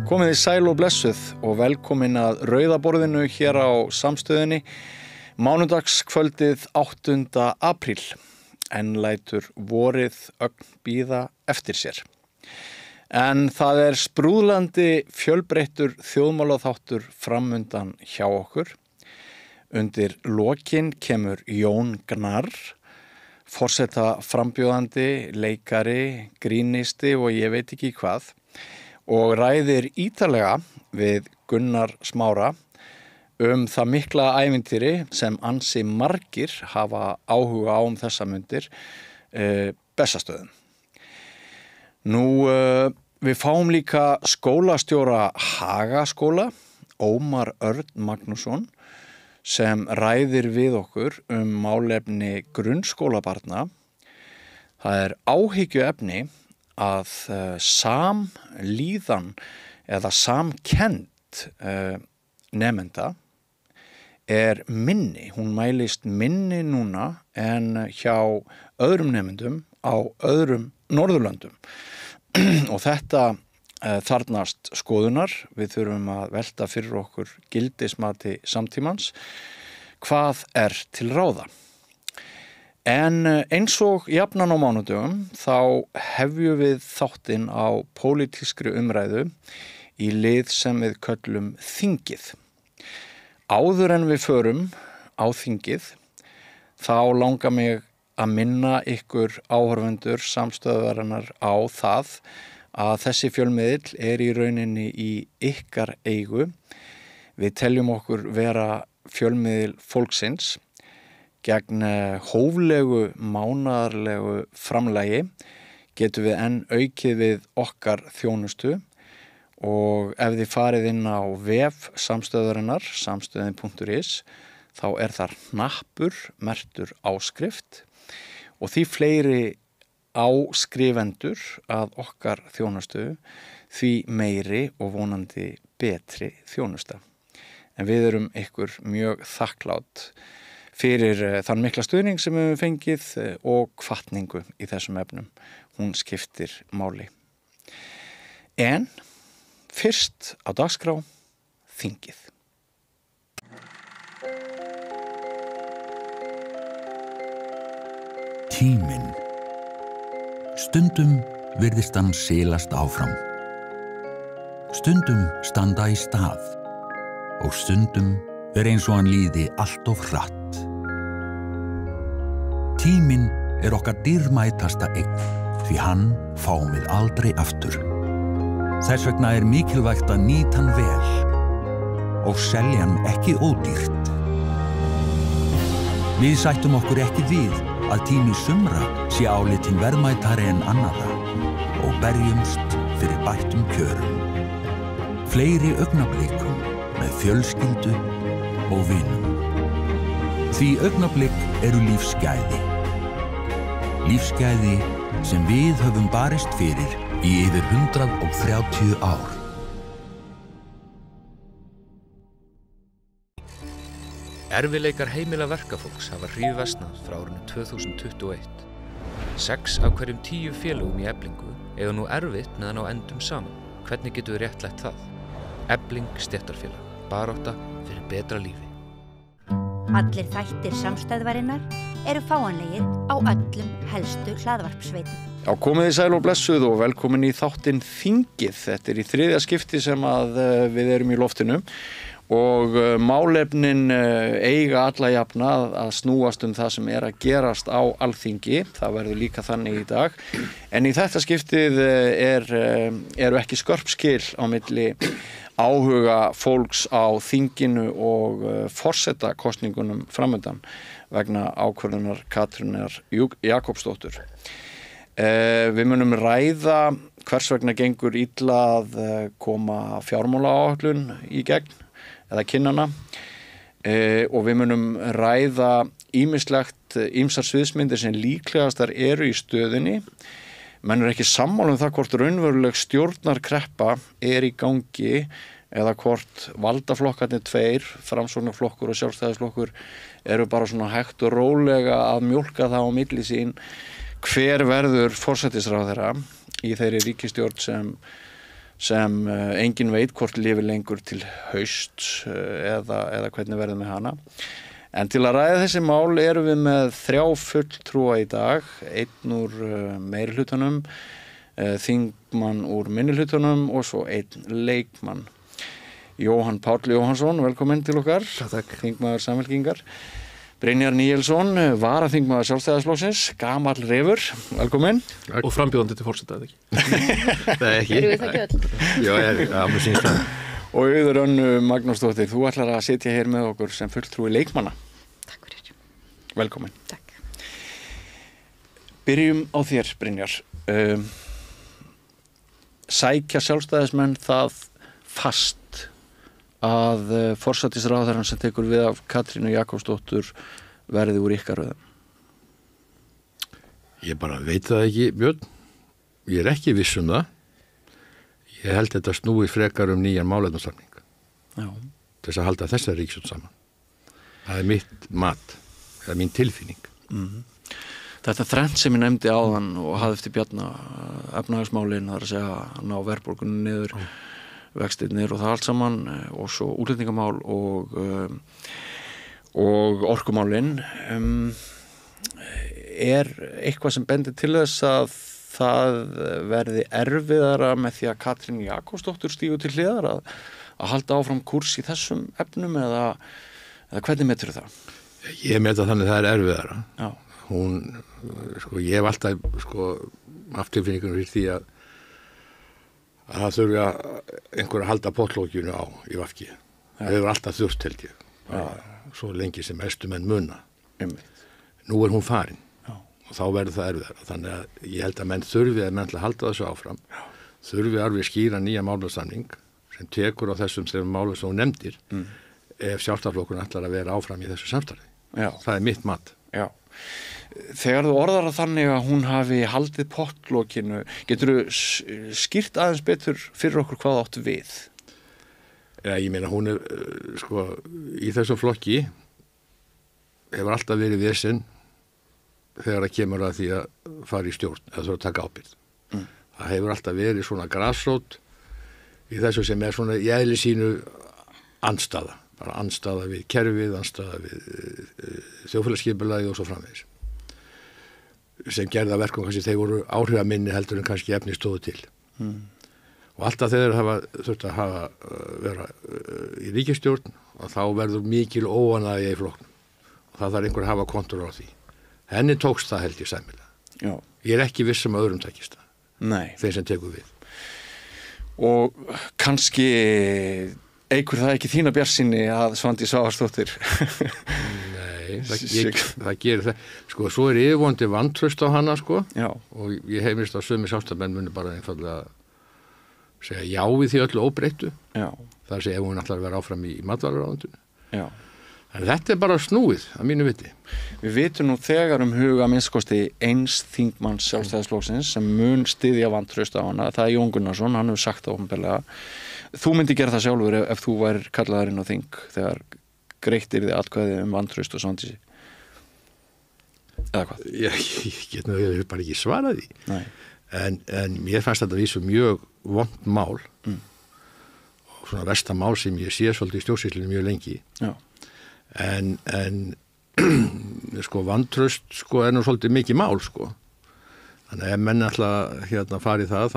Komið þið sæl og blessuð og velkomin að rauðaborðinu hér á Samstöðinni mánudagskvöldið 8. apríl en lætur vorið ögn bíða eftir sér. En það sprúðlandi fjölbreyttur þjóðmálaþáttur framundan hjá okkur. Undir lokin kemur Jón Gnarr, forseta frambjóðandi, leikari, grínisti og ég veit ekki hvað. Og ræðir ítarlega við Gunnar Smára það mikla ævintýri sem ansi margir hafa áhuga á þessa mundir, Bessastöðum. Nú, við fáum líka skólastjóra Hagaskóla, Ómar Örn Magnússon, sem ræðir við okkur málefni grunnskólabarna. Það áhyggjuefni að samlíðan eða samkennd nemenda minni. Hún mælist minni núna en hjá öðrum nemendum á öðrum Norðurlöndum. Og þetta þarfnast skoðunar. Við þurfum að velta fyrir okkur gildismati samtímans. Hvað til ráða? En eins og jafnan á mánudögum þá hefjum við þáttinn á pólitískri umræðu í lið sem við köllum þingið. Áður en við förum á þingið þá langar mig að minna ykkur áhorfendur Samstöðvarinnar á það að þessi fjölmiðill í rauninni í ykkar eigu. Við teljum okkur vera fjölmiðil fólksins. Gegn hóflegu mánaðarlegu framlagi getum við enn aukið við okkar þjónustu og ef þið farið inn á vef Samstöðvarinnar, samstöðin.is, þá þar hnappur merktur áskrift og því fleiri áskrifendur að okkar þjónustu, því meiri og vonandi betri þjónusta. En við erum ykkur mjög þakklát fyrir þann mikla stuðning sem við fengið og hvatningu í þessum efnum. Hún skiptir máli. En fyrst á dagskrá þingið. Tíminn. Stundum virðist hann silast áfram. Stundum standa í stað og stundum eins og hann líði allt of hratt. Tíminn okkar dýrmætasta eign, því hann fáum við aldrei aftur. Þess vegna mikilvægt að nýta hann vel og selja hann ekki ódýrt. Við sættum okkur ekki við að tími sumra sé álitinn verðmætari en annarra og berjumst fyrir bættum kjörum. Fleiri augnablikum með fjölskyldu og vinum. Því augnablik lífsgæði. Lífsgæði sem við höfum barist fyrir í yfir 130 ár. Erfiðleikar heimila verkafólks hafa hríðversnað frá árinu 2021. 6 af hverjum 10 félögum í Eflingu eiga nú erfitt meðan á endum saman. Hvernig getum við réttlætt það? Efling stéttarfélag. Barátta fyrir betra lífi. Allir þættir Samstöðvarinnar fáanlegir á öllum helstu hlaðvarpsveitum. Já, komið þið sæl og blessuð og velkomin í þáttinn Þingið. Þetta í þriðja skipti sem að við erum í loftinu og málefnin eiga alla jafna að snúast það sem að gerast á Alþingi. Það verður líka þannig í dag. En í þetta skiptið eru ekki skörp skil á milli áhuga fólks á þinginu og forsetakosningunum framundan vegna ákvörðunar Katrínar Jakobsdóttur. Við munum ræða hvers vegna gengur illa að koma fjármálaáætlun í gegn eða kynnana og við munum ræða ýmsar sviðsmyndir sem líklegastar í stöðunni. Menn ekki sammála það hvort raunveruleg stjórnarkreppa í gangi eða hvort valdaflokkarnir tveir, Framsóknarflokkur og Sjálfstæðisflokkur, bara svona hægt og rólega að mjólka það á milli sín hver verður forsætisráðherra í þeirri ríkisstjórn sem sem engin veit hvort lifir lengur til hausts eða hvernig verður með hana. En til að ræða þessi mál erum við með 3 fulltrúa í dag, einn úr meirihlutanum, þingmann úr minnihlutanum og svo einn leikmann. Jóhann Páll Jóhannsson, velkomin til okkar, þingmaður Samfylkingar. Brynjar Níelsson, varaþingmaður Sjálfstæðisflokksins, gamall refur, velkomin. Og frambjóðandi til forseta, eða ekki? Það ekki. Erum við það ekki öll? Já, mér sýnst það. Og Auður Önnu Magnúsdóttir, þú ætlar að sitja hér með okkur sem fulltrúi leikmanna. Takk fyrir. Velkomin. Takk. Byrjum á þér, Brynjar. Sækja sjálfstæðismenn það fast að forsætisráðherrann sem tekur við af Katrínu Jakobsdóttur verði úr ykkar röðum? Ég bara veit það ekki, Björn. Ég ekki viss það. Ég held þetta snúi frekar nýjan málefnasamning. Já. Til þess að halda þessa ríkisstjórn saman. Það mitt mat, það mín tilfinning. Þetta þrennt sem ég nefndi áðan og hafði eftir Bjarna efnahagsmálin, það að segja að ná verðbólgunni niður, vextirnir og það allt saman og svo útlendingamál og orkumálin. Er eitthvað sem bendir til þess að það verði erfiðara með því að Katrín Jakobsdóttur stígur til hliðar að halda áfram kúrs í þessum efnum eða hvernig metur það? Ég meta þannig það erfiðara. Já. Hún, ég hef alltaf haft tilfinningunum fyrir því að það þurfi einhver að halda pottlókinu á í VG. Það hefur alltaf þurft held ég. Svo lengi sem mestu menn muna. Nú hún farin. Og þá verður það erfiðara. Þannig að ég held að menn þurfi að menn til að halda þessu áfram. Þurfi alveg skýra nýja málefnasamning sem tekur á þessum þegar málum sem hún nefndir ef Sjálfstæðisflokkurinn ætlar að vera áfram í þessu samstarfi. Já. Það mitt mat. Já. Þegar þú orðar að þannig að hún hafi haldið pottlokinu, getur þú skýrt aðeins betur fyrir okkur hvað áttu við? Já, ég meina hún í þessu flokki hefur alltaf verið vesinn þegar það kemur að því að fara í stjórn eða þurfa að taka ábyrgð. Það hefur alltaf verið svona grasrót í þessu sem svona í eðli sínu andstaða. Bara andstaða við kerfið, andstaða við þjóðfélagsskipulagið og svo framvegis. Sem gerða verkum kannski þeir voru áhrifaminni heldur en kannski efni stóðu til. Og alltaf þeir þurft að vera í ríkisstjórn og þá verður mikil óánægja í flokknum. Og það þarf einhver að hafa kontroll á því. Henni tókst það held ég sæmilega. Já. Ég ekki viss að öðrum takist það. Nei. Þeir sem tekur við. Og kannski eikur það ekki þína bjartsýni að Svandís Svavarsdóttir? Nei, það gerir það. Svo yfirvonandi vantraust á hana, Já. Og ég heimist að sumir sjálfstæðismenn muni bara einfaldlega segja já við því öllu óbreyttu. Já. Það segja ef hún ætlar að vera áfram í matvælaráðuneytinu. Já. En þetta bara snúið að mínu viti. Við vitum nú þegar huga að minnskosti eins þingmanns Sjálfstæðisflokksins sem mun styðja vantraust á hana. Það Jón Gunnarsson, hann hefur sagt það opinberlega. Þú myndi gera það sjálfur ef þú værir kallaður inn á þing þegar greittir þið atkvæði vantraust og Svandísi. Eða hvað? Ég get nú bara ekki svarað því. Nei. En mér fannst þetta vísu mjög vont mál og svona versta mál sem ég sé svolítið í stjórnsýslunni mjög lengi. Já. En vantraust er nú svolítið mikið mál Þannig að ef menn alltaf farið það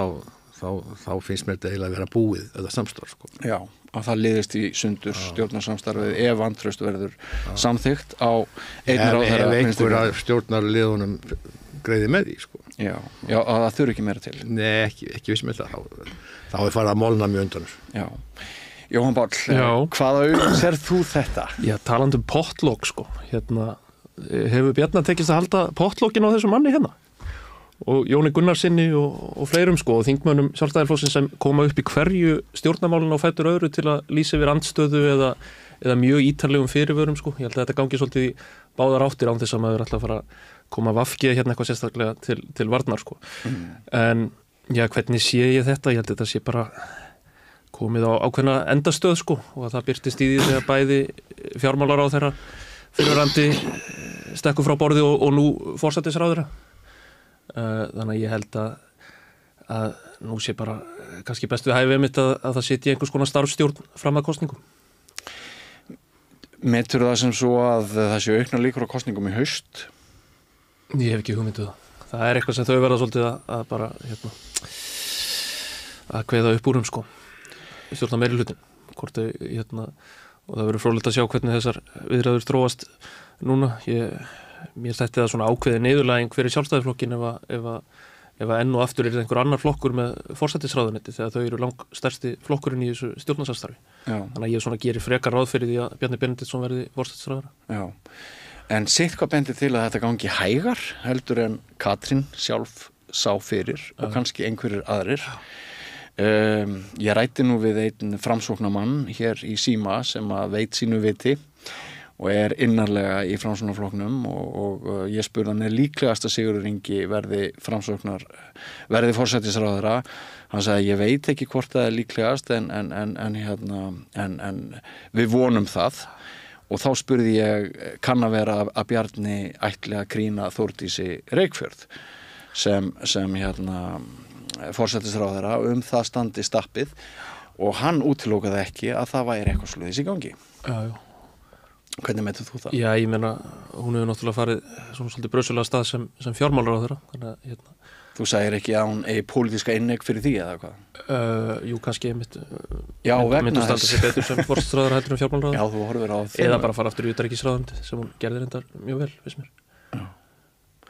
þá finnst mér þetta eiginlega að vera búið þetta samstarf Já, að það liðist í sundur stjórnarsamstarfið ef vantraust verður samþykkt á einn ráðherra. Ef einhver af stjórnarliðunum greiði með því Já, að það þurfi ekki meira til. Nei, ekki vissum þetta þá farið að molna mjög undan þessu. Já. Jóhann Páll, hvaða augum serð þú þetta? Já, talandi pottlokk hefur Bjarna tekist að halda pottlokkin á þessu manni hérna og Jóni Gunnarsinni og fleirum og þingmönnum Sjálfstæðisflokksins sem koma upp í hverju stjórnarmálinu á fætur öðru til að lýsa yfir andstöðu eða mjög ítarlegum fyrirvörum Ég held að þetta gangi svolítið í báðar áttir án þess að maður ætla að fara að koma VG hérna eitthvað sérstaklega til varnar En já, hvernig sé ég þetta? Ég held að þetta sé bara komið á ákveðna endastöð og að það birtist í því þegar bæði fjármálaráðherra fyrrverandi stekkur frá borði og nú forsætisráðherra. Þannig að ég held að að nú sé bara kannski best við hæfið mitt að það sitji einhvers konar starfsstjórn fram að kosningum. Metur það sem svo að það sé auknar líkur á kosningum í haust? Ég hef ekki hugmyndu það. Það er eitthvað sem þau verða svolítið að bara að kveða upp úr sko. Stjórna meiri hlutin. Hvort þau og það verður fróðlegt að sjá hvernig þessar viðræður þróast núna. Mér þætti það svona ákveðið niðurlæging fyrir Sjálfstæðisflokkinn ef enn og aftur einhver annar flokkur með forsætisráðuneyti þegar þau eru langstærsti flokkurinn í þessu stjórnarsamstarfi. Þannig að ég svona gerir frekar ráð fyrir því að Bjarni Benediktsson verði forsætisráðherra. Já. En sitthvað bendir til að þetta gangi hægar heldur en Katrín sjálf sá fyrir og kannski einhverjir aðrir. Ég ræddi nú við einn framsóknarmann hér í Síma sem að veit sínu viti og innarlega í Framsóknarflokknum og ég spurði hann líklegast að Sigurður Ingi verði forsætisráðherra. Hann sagði ég veit ekki hvort það líklegast en við vonum það. Og þá spurði ég kann að vera að Bjarni ætli að krýna Þórdísi Reykfjörð sem forsætisráðherra það standi stappið og hann útilokaði ekki að það væri eitthvað svoleiðis í gangi. Já. Hvernig metur þú það? Já, ég meina, hún hefur náttúrulega farið svona svolítið brösulega stað sem fjármálaráðherra. Þannig að Þú sagðir ekki að hún eigi pólitíska inneign fyrir því eða hvað? Jú, kannski einmitt. Já, vegna þess. Myndust sig betur sem forsætisráðherra heldur en fjármálaráðherra. Já, þú horfir á það. Eða bara fara aftur í utanríkisráðuneytið sem hún gerði reyndar mjög vel, finnst mér. Já.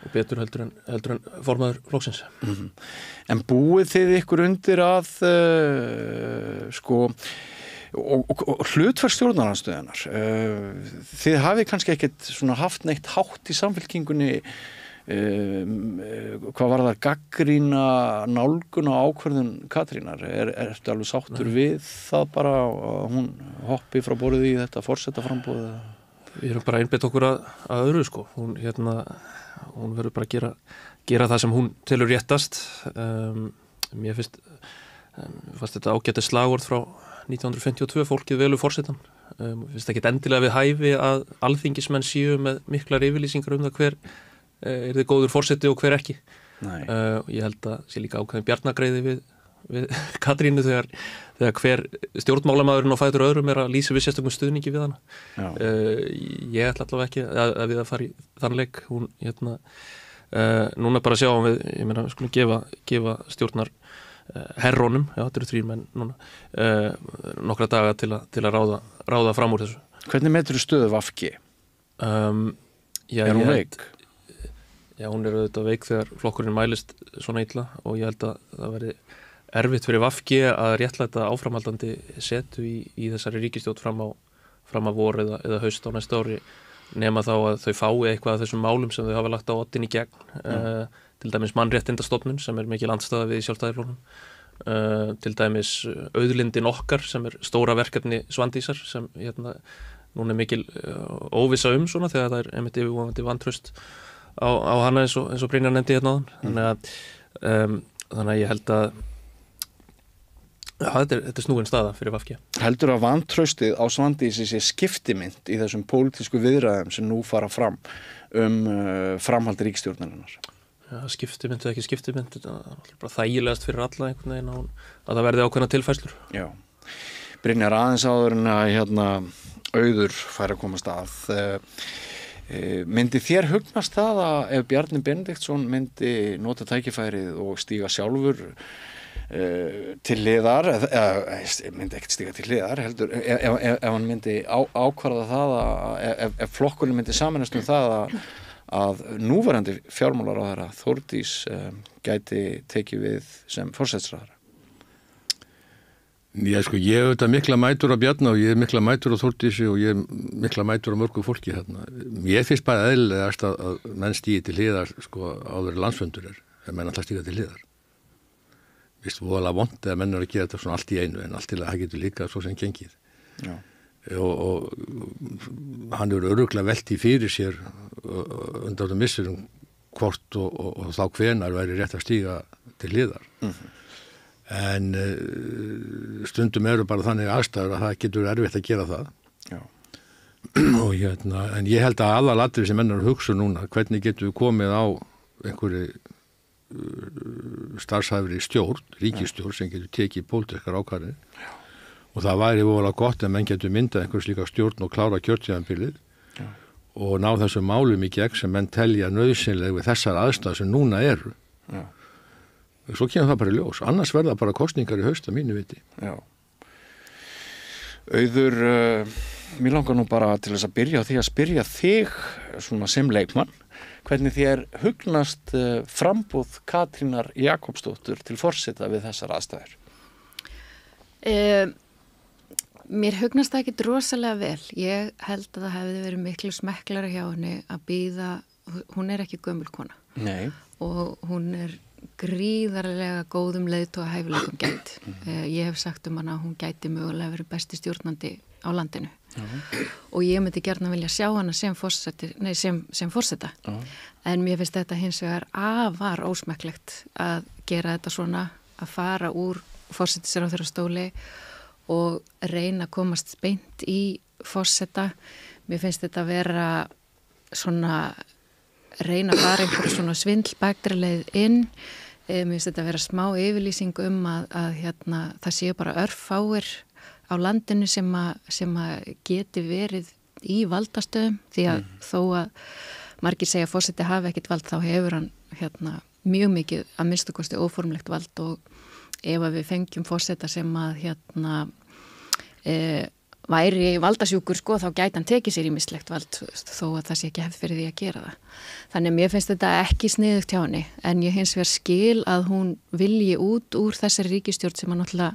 Og betur heldur en formaður flokksins. En búið þið ykkur undir að og hlutverk stjórnarandstöðunar þið hafið kannski ekkert svona haft neitt hátt í Samfylkingunni hvað var það gagnrýna nálgun og ákvörðun Katrínar ertu alveg sáttur við það bara að hún hoppi frá borðið í þetta forsetaframboð? Við erum bara einbeitt okkur að öðru sko. Hún verður bara að gera það sem hún telur réttast. Mér finnst þetta ágæti slagorð frá 1952, fólkið velur forsetan. Finnst ekki endilega við hæfi að alþingismenn séu með miklar yfirlýsingar það hver þið góður forseti og hver ekki. Ég held að sé líka ákveðin bjarnagreiði við Katrínu þegar hver stjórnmálamaðurinn á fætur öðrum að lýsa við sérstökum stuðningi við hana. Ég ætla allavega ekki að við að fara í þann leik. Hún núna bara sjáum við, ég meina við skulum gefa stjórnar herrónum, þetta eru 3 menn núna, nokkra daga til að ráða fram úr þessu. Hvernig metur þú stöðu VG? Hún veik? Já, hún auðvitað veik þegar flokkurinn mælist svona illa og ég held að það verði erfitt fyrir VG að réttlæta áframhaldandi setu í þessari ríkisstjórn fram á vor eða haust á næsta ári nema þá að þau fái eitthvað af þessum málum sem þau hafa lagt á oddinn í gegn. Til dæmis mannréttindastofnun sem mikil andstaða við í Sjálfstæðisflokknum, til dæmis auðlindin okkar sem stóra verkefni Svandísar sem núna mikil óvissa svona þegar það einmitt yfirvofandi vantraust á hana eins og Brynjar nefndi áðan. Þannig að ég held að þetta snúin staða fyrir VG. Heldur að vantraustið á Svandísi sé skiptimynt í þessum pólitísku viðræðum sem nú fara fram framhald ríkisstjórnarinnar? Ja, skiptimynd eða ekki skiptimynd, þetta er bara þægilegast fyrir alla einhvern veginn að það verði ákveðna tilfærslur. Já. Brynjar, aðeins áður en að Auður fær að komast að. Myndi þér hugnast það að ef Bjarni Benediktsson myndi nota tækifærið og stíga sjálfur til hliðar, myndi ekkert stíga til hliðar, heldur, ef hann myndi ákvarða það ef flokkurinn myndi sameinast það að núverandi fjármálaráðherra Þórdís gæti tekið við sem forsætisráðherra? Ég hef auðvitað mikla mætur á Bjarna og ég hef mikla mætur á Þórdísi og ég hef mikla mætur á mörgu fólki hérna. Ég finnst bara eðlilegast að menn stígi til hliðar áður landsfundur ef menn alltaf stíga til hliðar. Vist voðalega vont að menn að gera þetta svona allt í einu en allt til að það getur líka svo sem gengið. Já. Og hann er örugglega velt í fyrir sér undan þetta missurum hvort og þá hvenar væri rétt að stíga til hliðar. En stundum eru bara þannig aðstæður að það getur erfitt að gera það. Já. Og en ég held að aðalatriði sem menn eru að hugsa núna, hvernig getum við komið á einhverju starfshæfri stjórn, ríkisstjórn sem getur tekið pólitískar ákvarðanir og það væri voðalega gott að menn getur myndað einhvers líka stjórn og klára kjörtíðanbilið og ná þessum málum í gegn sem menn telja nauðsynleg við þessar aðstæður sem núna eru. Já. Svo kemur það bara í ljós. Annars verða bara kosningar í haust að mínu viti. Já. Auður, mér langar nú bara til þess að byrja á því að spyrja þig svona sem leikmann, hvernig þér hugnast frambúð Katrínar Jakobsdóttur til forseta við þessar aðstæður? Mér hugnast það ekki rosalega vel. Ég held að það hefði verið miklu smekklara hjá henni að bíða, hún er ekki gömul kona. Nei. Og hún er gríðarlega góðum leiðtoga hæfileikum gætt. Ég hef sagt hana að hún gæti mögulega verið besti stjórnandi á landinu. Og ég myndi gjarnan vilja sjá hana sem forseta. En mér finnst þetta hins vegar afar ósmekklegt að gera þetta svona, að fara úr forsætisráðherra stóli og reyna að komast beint í forseta. Mér finnst þetta vera svona, reyna að fara einhverju svona svindlbæktarleið inn. Mér finnst þetta vera smá yfirlýsing að það séu bara örfáir á landinu sem að geti verið í valdastöðum, því að þó að margir segja að forseti hafi ekkit vald, þá hefur hann mjög mikið að minnstu kosti óformlegt vald, og ef að við fengjum forseta sem að væri valdasjúkur, sko, þá gæti hann tekið sér ýmislegt vald, þó að það sé ekki hefð fyrir því að gera það. Þannig að mér finnst þetta ekki sniðugt hjá henni, en ég hins vegar skil að hún vilji út úr þessari ríkisstjórn sem að náttúrulega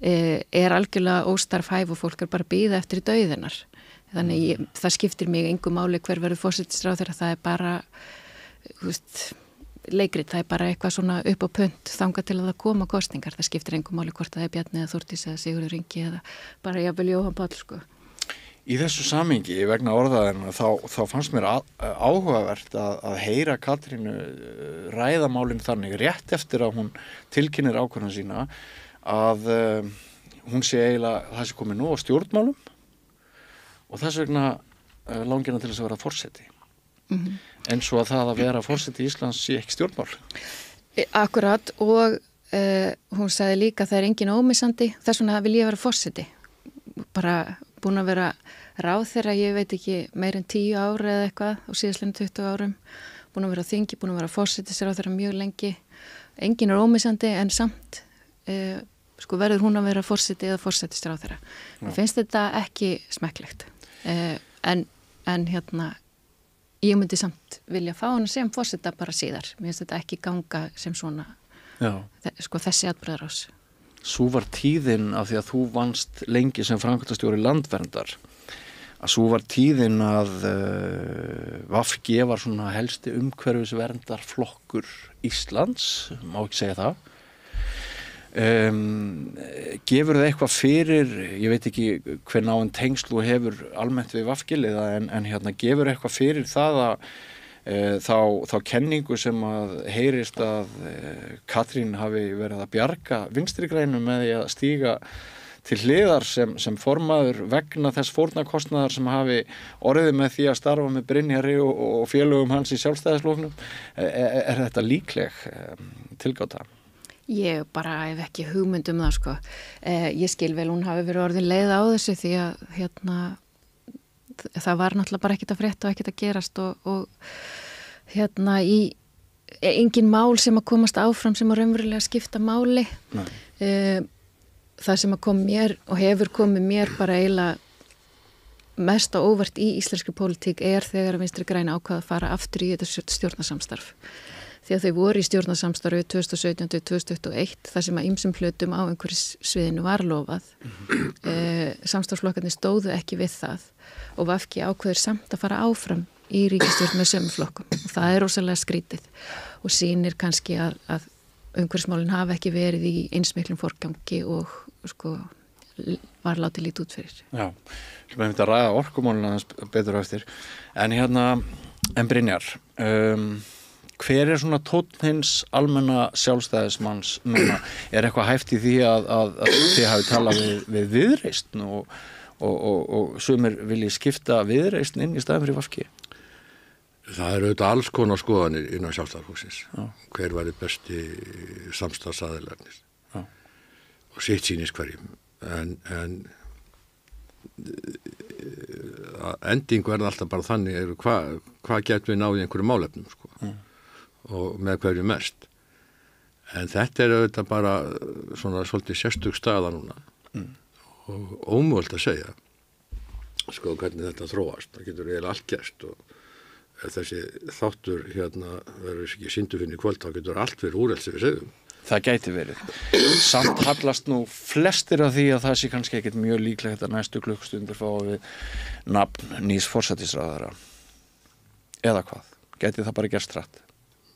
er algjörlega óstarfhæf og fólk er bara að bíða eftir dauðinnar. Þannig það skiptir mig engu máli hver verður forsætisráðherra, það er bara leikrit, það er bara eitthvað svona upp á punt þangað til að það koma kosningar. Það skiptir engu máli hvort það er Bjarni eða Þórdís eða Sigurður Ingi eða bara jafnvel Jóhann Páll, sko. Í þessu samhengi vegna orðaðina þá fannst mér áhugavert að heyra Katrínu ræðamálin þannig rétt eftir að hún tilkynnir ákvörðun sína að hún sé eiginlega það sé komið nú á stjórnmálum og þess vegna langina til þess að vera forseti. En svo að það að vera forseti í Íslands sé ekki stjórnmál. Akkurat, og hún sagði líka að það er engin ómissandi, þess vegna vil ég vera forseti. Bara búin að vera ráðherra, ég veit ekki, meir en 10 ár eða eitthvað á síðastlega 20 árum, búin að vera á þingi, búin að vera forsætisráðherra mjög lengi. Engin er ómissandi, en samt sko verður hún að vera forseti eða forsætisráðherra. Mér finnst þetta ekki smekklegt. En ég myndi samt vilja fá hana sem forseta bara síðar. Mér finnst þetta ekki ganga sem svona, sko þessi atburðarás. Sú var tíðin af því að þú vannst lengi sem framkvæmdastjóri Landverndar, að svo var tíðin að VG var svona helsti umhverfisverndarflokkur Íslands, má ekki segja það. Gefur það eitthvað fyrir, ég veit ekki hver náinn tengslu hefur almennt við VG-liða, en gefur eitthvað fyrir það að þá kenningu sem að heyrist að Katrín hafi verið að bjarga vinstri grænum með því að stíga til hliðar sem formaður vegna þess fórnarkostnaðar sem hafi orðið með því að starfa með Brynjari og félögum hans í Sjálfstæðisflokknum. Er þetta líkleg tilgáta? Ég bara hef ekki hugmynd það, sko. Ég skil vel, hún hafi verið orðin leið á þessu því að það var náttúrulega bara ekkert að frétta og ekkert að gerast og í engin mál sem að komast áfram sem að raunverulega skipta máli. Það sem að kom mér og hefur komið mér bara eiginlega mest á óvart í íslenskri pólitík er þegar að Vinstri græn ákvað að fara aftur í þetta stjórnarsamstarf. Því að þau voru í stjórnarsamstarfi 2017-2021, þar sem að ýmsum hlutum á einhverjum sviðinu var lofað. Samstarfsflokkarnir stóðu ekki við það og VG ákveður samt að fara áfram í ríkisstjórn með sömu flokkum. Og það er rosalega skrítið og sýnir kannski að umhverfismálin hafa ekki verið í eins miklum forgangi og sko var látið lítið út fyrir. Já, við höfum að ræða orkumálina betur á eftir. En Brynjar, hver er svona tónn hins almenna sjálfstæðismanns núna? Er eitthvað hæft í því að þið hafi talað við Viðreisn og sumir vilji skipta Viðreisn inn í staðinn fyrir VG? Það eru auðvitað alls konar skoðanir innan Sjálfstæðisflokksins. Hver væri besti samstarfsaðilarnir og sitt sýnist hverjum. En ending verða alltaf bara þannig hvað getum við náð í einhverju málefnum sko, og með hverju mest. En þetta auðvitað bara svona svolítið sérstök staða núna og ómögulegt að segja sko hvernig þetta þróast. Það getur eiginlega allt gerst og ef þessi þáttur verður ekki syndufinn í kvöld, þá getur allt verið úrelt sem við segjum. Það gæti verið. Samt hallast nú flestir af því að það sé kannski ekkert mjög líklegt að næstu klukkustundir fá við nafn nýs forsætisráðherra. Eða hvað? Gæti það bara gerst hratt?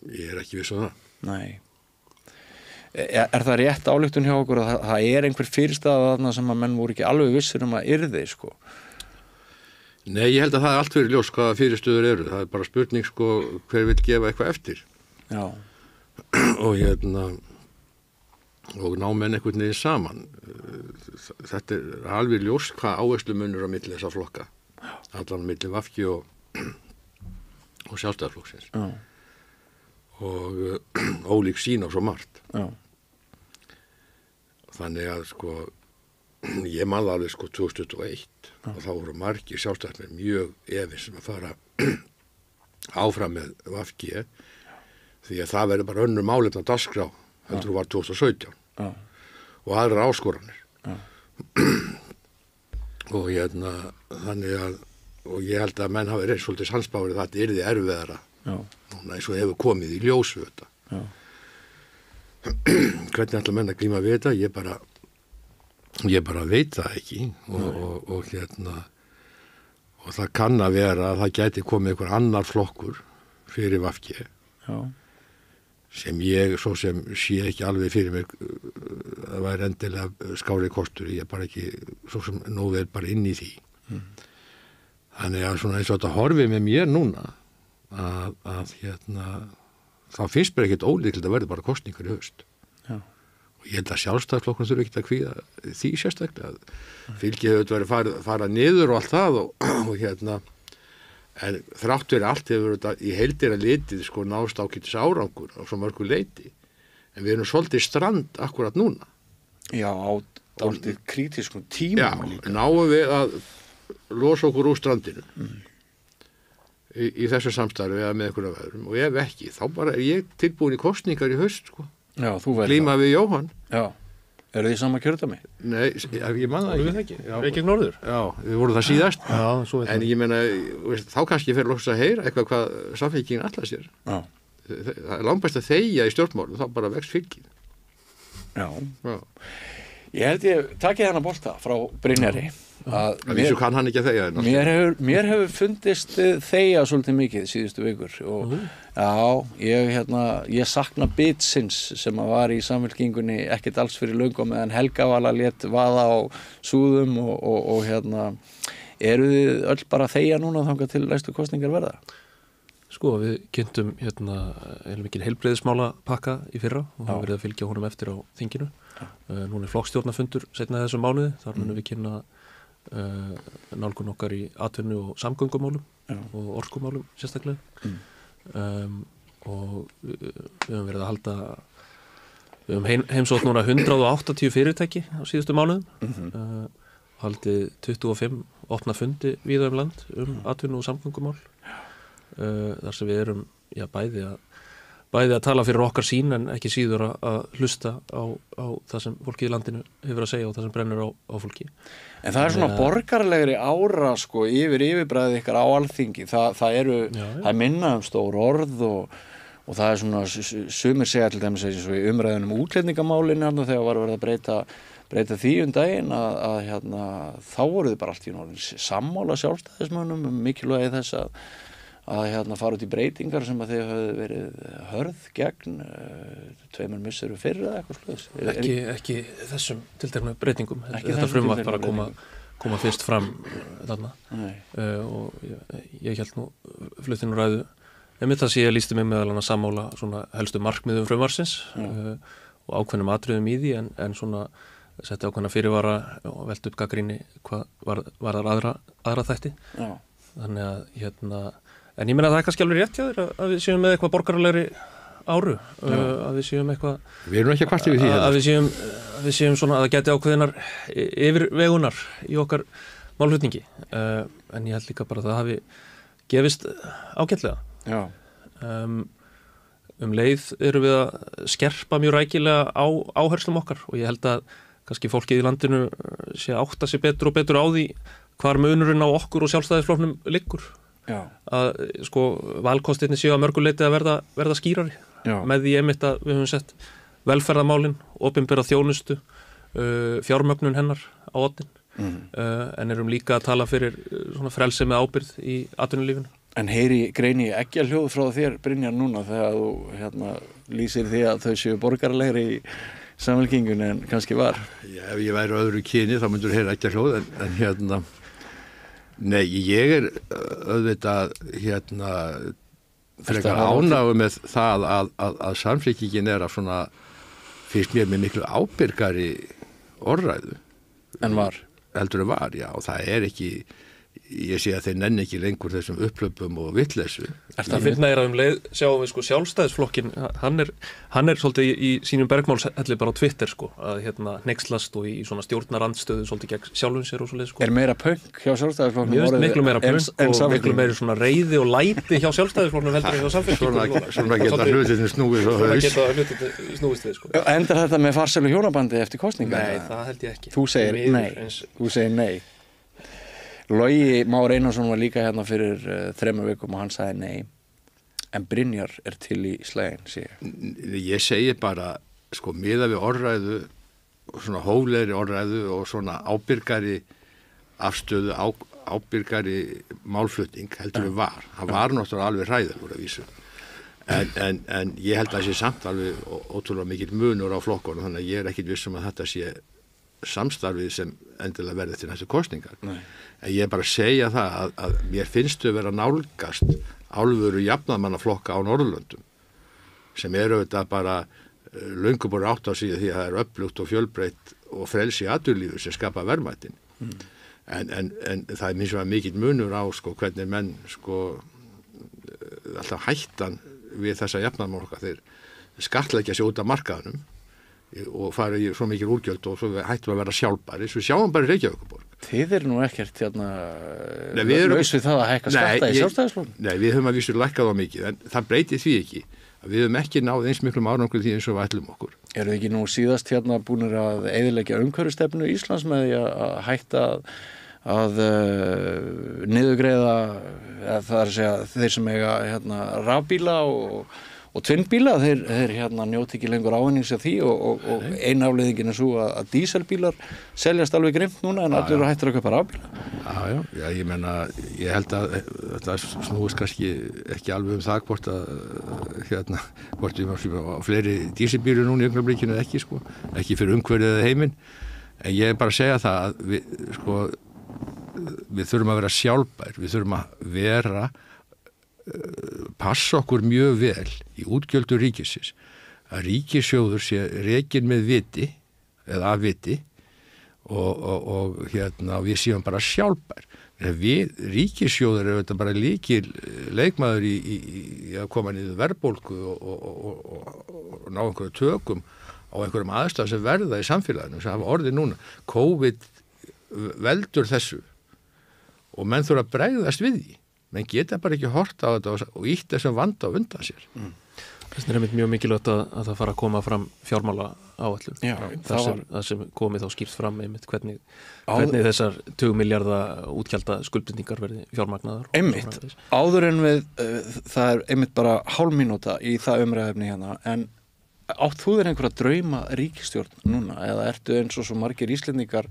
Ég ekki viss það. Nei. Er það rétt ályktun hjá okkur að það einhver fyrirstaða þarna sem að menn voru ekki alveg vissir að yrði, sko? Nei, ég held að það allt verið ljós hvaða fyrirstöður eru. Það bara spurning, sko, hver vill gefa eitthvað eftir. Já. Og ná menn einhvern veginn saman. Þetta alveg ljós hvað áherslumunur á milli þessa flokka. Allan á milli VG og Sjálfstæðisflokksins. Já. Og ólík sín á svo margt. Já. Þannig að sko ég man alveg sko 2021 og þá voru margir sjálfstæðismenn mjög efins sem að fara áfram með VG því að það verður bara önnur málefni á dagskrá heldur var 2017 og aðrar áskoranir og þannig að og ég held að menn hafi reist svolítið sansbárið að þetta yrði erfiðara núna eins og hefur komið í ljós við þetta. Hvernig ætla menn að glíma við þetta? Ég bara veit það ekki og það kann að vera að það gæti komið einhver annar flokkur fyrir VG sem ég svo sem sé ekki alveg fyrir mig það væri endilega skári kostur, ég bara ekki svo sem nóg vel bara inn í því. Þannig að svona eins og þetta horfið með mér núna að þá finnst mér ekkert ólíklegt að verði bara kosningar í haust. Og ég held að Sjálfstæðisflokkurinn þurfi ekkert að kvíða því sérstaklega. Fylgið hefur verið fara niður og allt það og en þrátt verið allt hefur þetta í heildina litið sko nást ágætis árangur á svo mörgu leiti. En við erum svolítið strand akkurat núna. Já, á dálítið krítískum tíma. Já, náum við að losa okkur úr strandinu í þessu samstarfi eða með einhverjum öðrum og ef ekki, þá bara er ég tilbúin í kosningar í haust sko. Já, þú verður Glíma við Jóhann. Já, eru þið sama kjördæmi? Nei, ég man það ekki. Reykjavík norður? Já, við vorum það síðast. Já, svo veit en ég meina, þá kannski fer loks að heyra eitthvað hvað Samfylkingin ætlar sér. Já. Það er langbæst að þegja í stjórnmálum, þá bara vext fylgið. Já. Ég held ég takið hana bolta frá Brynjari að vísu kann hann ekki að þegja mér hefur fundist þegja svolítið mikið síðustu vikur og ég sakna bitsins sem að var í Samfylkingunni ekkert alls fyrir löngu meðan Helga Vala lét vaða á súðum og eru þið öll bara að þegja núna þangað til næstu kosningar verða? Sko, við kynntum mikil heilbrigðismála pakka í fyrra og það verið að fylgja honum eftir á þinginu. Núna er flokkstjórnarfundur seinna þessum mánuði, þar munum við kynna nálgun okkar í atvinnu og samgöngumálum og orkumálum sérstaklega og við höfum verið að halda við höfum heimsótt núna 180 fyrirtæki á síðustu mánuðum haldið 25 opna fundi víða land atvinnu og samgöngumál þar sem við erum bæði að tala fyrir okkar sín en ekki síður að hlusta á það sem fólki í landinu hefur að segja og það sem brennur á fólki. En það er svona borgarlegri ára sko yfirbræðið ykkar á alþingi. Það er minna stór orð og það er svona sumir segja til dæmis eins og í umræðunum útlendingamálinu þegar var verið að breyta því daginn að þá voru þið bara allt í norðin sammála sjálfstæðismönnum mikilvægi þess að fara út í breytingar sem að þið höfðu verið hörð gegn 2 misserum fyrr eða eitthvað slúðis. Ekki þessum tilteknu breytingum. Þetta frumvarp bara koma fyrst fram þarna. Og ég held nú fluttinu ræðu einmitt það sé ég lýsti mig meðal annars sammála svona helstu markmiðum frumvarpsins og ákveðnum atriðum í því en svona setti ákveðna fyrirvara og velti upp gagnrýni hvað var aðra þætti. Já. Þannig að En ég meina það kannski alveg rétt hjá þér að við séum með eitthvað borgaralegri áru, að við séum eitthvað... Við erum ekki að kvarta við því. Að við séum svona að það geti ákveðinar yfirvegunar í okkar málflutningi. En ég held líka bara að það hafi gefist ágætlega. Já. Leið erum við að skerpa mjög rækilega á áherslum okkar og ég held að kannski fólkið í landinu sé að átta sig betur og betur á því hvar munurinn á okkur og Sjálfstæðisflokknum liggur. Já. Að sko valkostirnir séu að mörguleiti að verða skýrari. Já. Með því einmitt að við höfum sett velferðarmálin, opinbera þjónustu, fjármögnun hennar á oddinn, en erum líka að tala fyrir svona frelsi með ábyrgð í atvinnulífinu. En heyri greini ekki að hljóð frá þér, Brynjar, núna þegar þú lýsir því að þau séu borgaralegri í Samfylkingunni en kannski var? Já, ef ég væri öðru kyni þá myndur heyra ekki að hljóð en nei, ég auðvitað frekar ánægður með það að Samfylkingin að svona finnst mér með miklu ábyrgari orðræðu. En var? Heldur en var, já, og það ekki ég sé að þeir nenni ekki lengur þessum upplöpum og vitleysu. Það finna að leið sjáum við sko Sjálfstæðisflokkin hann er svolítið í sínum bergmálshelli bara á Twitter sko að hneykslast og í svona stjórnarandstöðu svolítið gegn sjálfum sér og svoleið sko. Meira pönk hjá Sjálfstæðisflokknum? Miklu meira pönk og miklu meira svona reiði og læti hjá Sjálfstæðisflokknum heldur en hjá Samfylkingunni. Svona geta hlutirnir snúið svo haus. Svona geta hlutirnir snúist við sko. Endar þetta með farsælu hjónabandi eftir kosningar? Nei, það held ég ekki. Þú segir nei. Logi Már Einarsson var líka hérna fyrir 3 vikum og hann sagði nei, en Brynjar til í slegin, sé ég segi bara, sko, miðað við orðræðu og svona hóflegri orðræðu og svona ábyrgari afstöðu, ábyrgari málflutning heldur við var. Það var náttúrulega alveg hræðilegur að vísu. En ég held að það sé samt alveg ótrúlega mikill munur á flokkunum, þannig að ég ekkit viss að þetta sé samstarfið sem endilega verði til næstu kosningar. Nei. En ég bara segja það að mér finnst þau vera nálgast álfuru jafnaðmannaflokka á Norðurlöndum sem auðvitað bara löngu búin átt á síðu því að það öflugt og fjölbreytt og frelsi atvinnulífið sem skapa verðmætin. En það minnst að mikill munur á sko hvernig menn sko alltaf hættan við þessa jafnaðmannaflokka þeir skattleggja sig út af markaðnum og fara í svo mikil úrgjöld og svo hættum að vera sjálfbæri, svo sjáum bara Reykjavíkurborg. Þið nú ekkert laus við það að hækka skatta í Sjálfstæðisflokknum? Nei, við höfum að vísu lækkað á mikið, en það breytir því ekki að við höfum ekki náð eins miklum árangri því eins og við ætlum okkur. Eru þið ekki nú síðast búnir að eyðileggja umhverfisstefnu Íslands með því að hætta að niðurgreiða, það að segja þeir sem eiga rafbíla og tvinnbíla, þeir njóti ekki lengur ávinnings af því og ein afleiðingin svo að díselbílar seljast alveg grimt núna en allir hættir að kaupa rafbíla. Já, ég meina, ég held að þetta snúist kannski ekki alveg það hvort hvort við á fleiri díselbílu núna í augnablikinu ekki, sko, ekki fyrir umhverfið eða heiminn, en ég bara að segja það að við þurfum að vera sjálfbær, við þurfum að passa okkur mjög vel í útgjöldu ríkisins að ríkissjóður sé rekinn með viti eða af viti og við séum bara sjálfbær. Ríkissjóður þetta bara líkil leikmaður í að koma niður verðbólgu og ná einhverju tökum á einhverjum aðstæðum sem verða í samfélaginu sem hafa orðið núna. COVID veldur þessu og menn þurfa að bregðast við því. Menn geta bara ekki hort á þetta og ítt þessum vanda á undan sér. Þess vegna mjög mikilvægt að það fara að koma fram fjármála áætlun. Já, það sem komið þá skýrt fram einmitt hvernig þessar 20 milljarða útgjalda skuldbindningar verði fjármagnaðar. Einmitt, áður en við, það einmitt bara hálf mínúta í það umræðefni hérna, en átt þú þér einhverja drauma ríkisstjórn núna eða ertu eins og svo margir Íslendingar